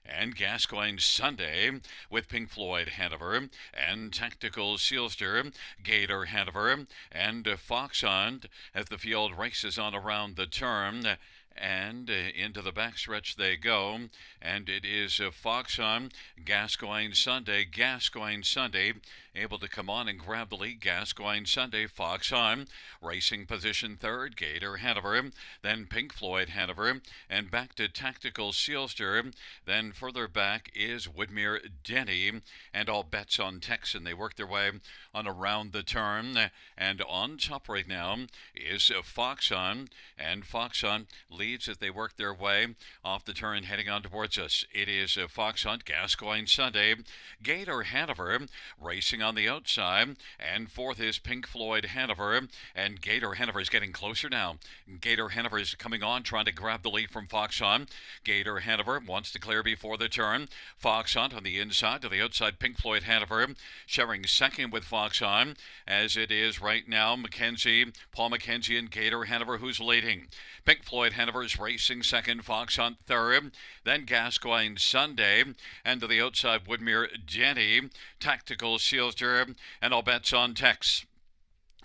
And Gascoigne Sunday with Pink Floyd Hanover and Tactical Sealster, Gator Hanover, and Fox Hunt as the field races on around the turn. And into the backstretch they go, and it is Fox Hunt, Gascoigne Sunday, able to come on and grab the lead. Gascoigne Sunday, Fox Hunt, racing position third, Gator Hanover, then Pink Floyd Hanover, and back to Tactical Sealster. Then further back is Woodmere Denny, and all bets on Texan. They work their way on around the turn, and on top right now is Fox Hunt, and Fox Hunt leads as they work their way off the turn heading on towards us. It is Fox Hunt, Gascoigne Sunday, Gator Hanover racing on the outside, and fourth is Pink Floyd Hanover, and Gator Hanover is getting closer now. Gator Hanover is coming on, trying to grab the lead from Fox Hunt. Gator Hanover wants to clear before the turn. Fox Hunt on the inside to the outside, Pink Floyd Hanover sharing second with Fox Hunt, as it is right now Paul McKenzie and Gator Hanover who's leading. Pink Floyd Hanover is racing second, Fox Hunt third, then Gascoigne Sunday, and to the outside Woodmere Denny, Tactical Sealster, and all bets on Tex.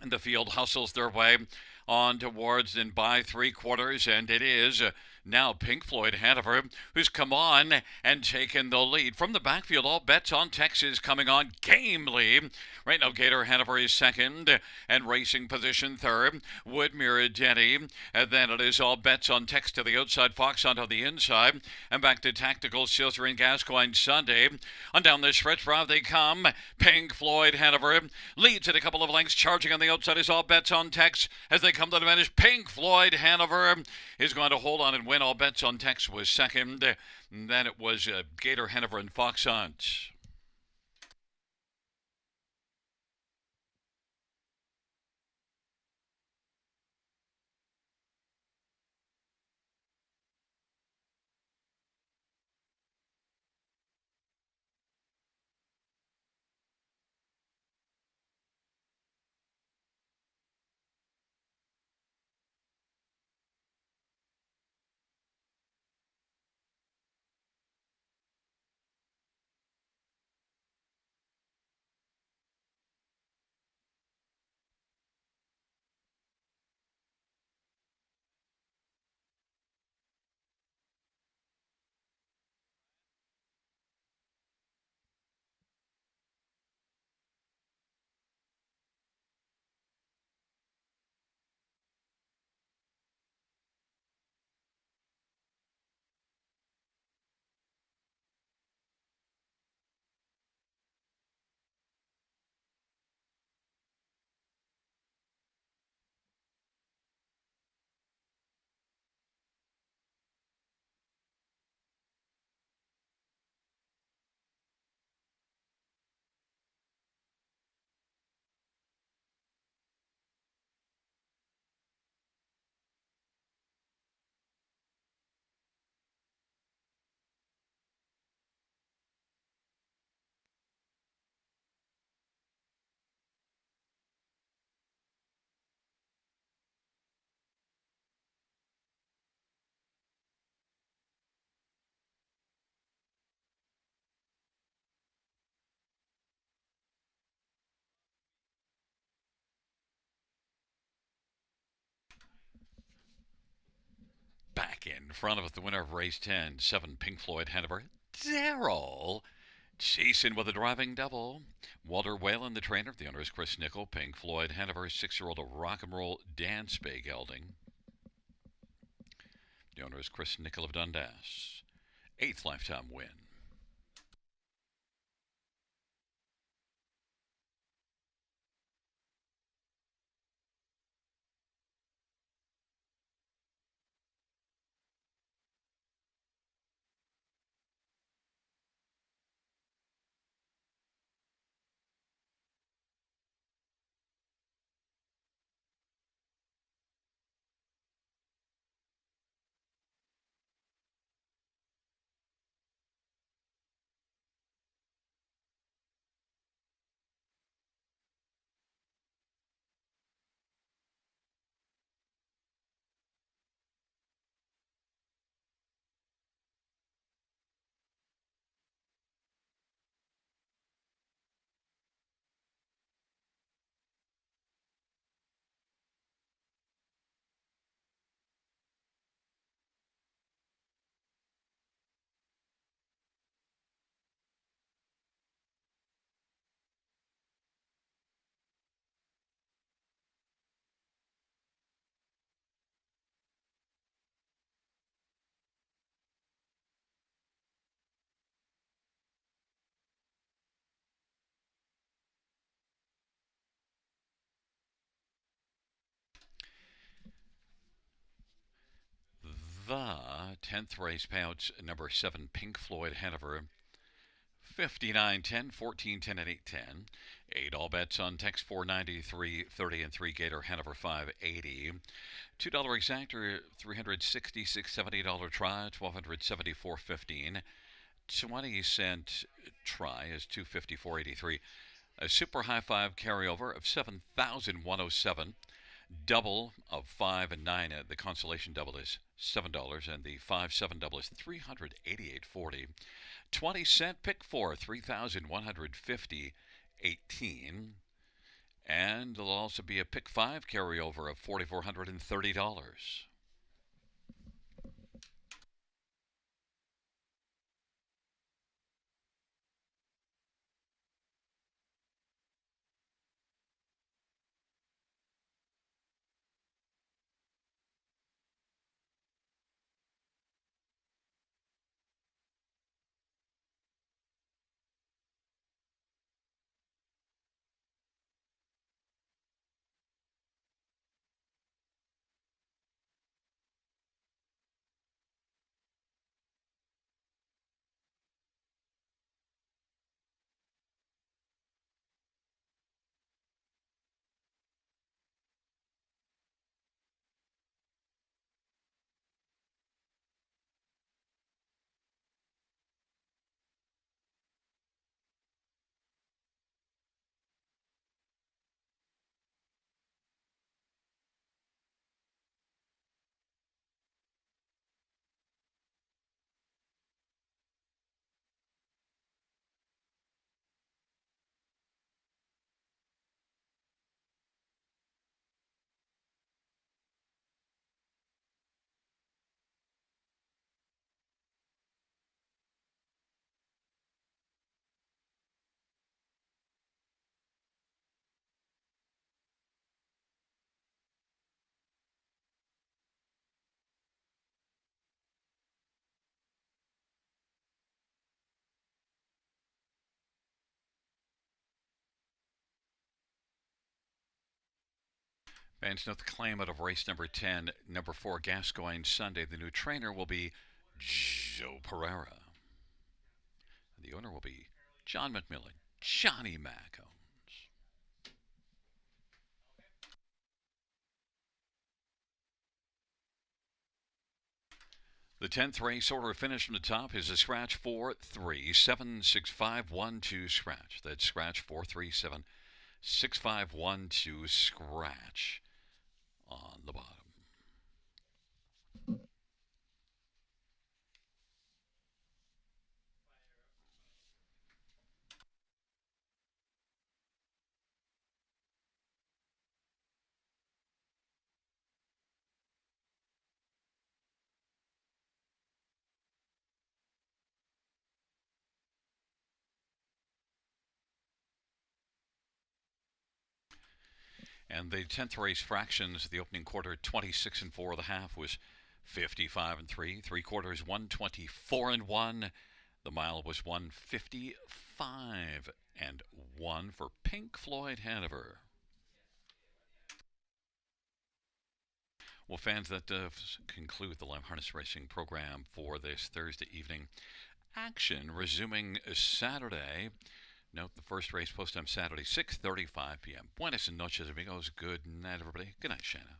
And the field hustles their way on towards and by 3/4, and it is now Pink Floyd Hanover who's come on and taken the lead. From the backfield, all bets on Texas coming on gamely. Right now, Gator Hanover is second and racing position third. Woodmere Denny, and then it is all bets on Tex to the outside, Fox Hunt on the inside, and back to Tactical Sealster and Gascoigne Sunday. On down the stretch route they come. Pink Floyd Hanover leads at a couple of lengths, charging on the outside is all bets on Tex as they come to the finish. Pink Floyd Hanover is going to hold on and win. All bets on Tex was second. And then it was Gator Hanover and Fox Hunt. back in front of us, the winner of race 10, 7 Pink Floyd Hanover, Daryl. Chasing with a driving double. Walter Whalen, the trainer. The owner is Chris Nickel. Pink Floyd Hanover, 6-year-old rock and roll dance bay gelding. The owner is Chris Nickel of Dundas. 8th lifetime win. The 10th race payouts number 7 Pink Floyd Hanover, 59-10, 14-10, and 8-10. 8 all bets on text 493 30 and 3 Gator Hanover 580. $2 exactor, $366 $70 try, $1,274.15. 20-cent try is $254.83. A super high five carryover of 7,107. Double of 5 and 9. The consolation double is $7, and the 5-7 double is $388.40. 20-cent pick four, $3,150.18. And there'll also be a pick 5 carryover of $4,430. Fans note the claimant of race number 10, number 4 Gascoigne Sunday. The new trainer will be Joe Pereira. The owner will be John McMillan, Johnny Mac owns. The 10th race order finish from the top is a scratch 4-3-7-6-5-1-2 scratch. That's scratch 4-3-7-6-5-1-2 scratch on the bottom. And the 10th race fractions, the opening quarter 26 and 4 of the half was 55 and 3. 3/4 124 and 1. The mile was 155 and 1 for Pink Floyd Hanover. Well, fans, that does conclude the live harness racing program for this Thursday evening. Action resuming Saturday. Note the first race post time Saturday, 6:35 p.m. Buenas noches, amigos. Good night, everybody. Good night, Shanna.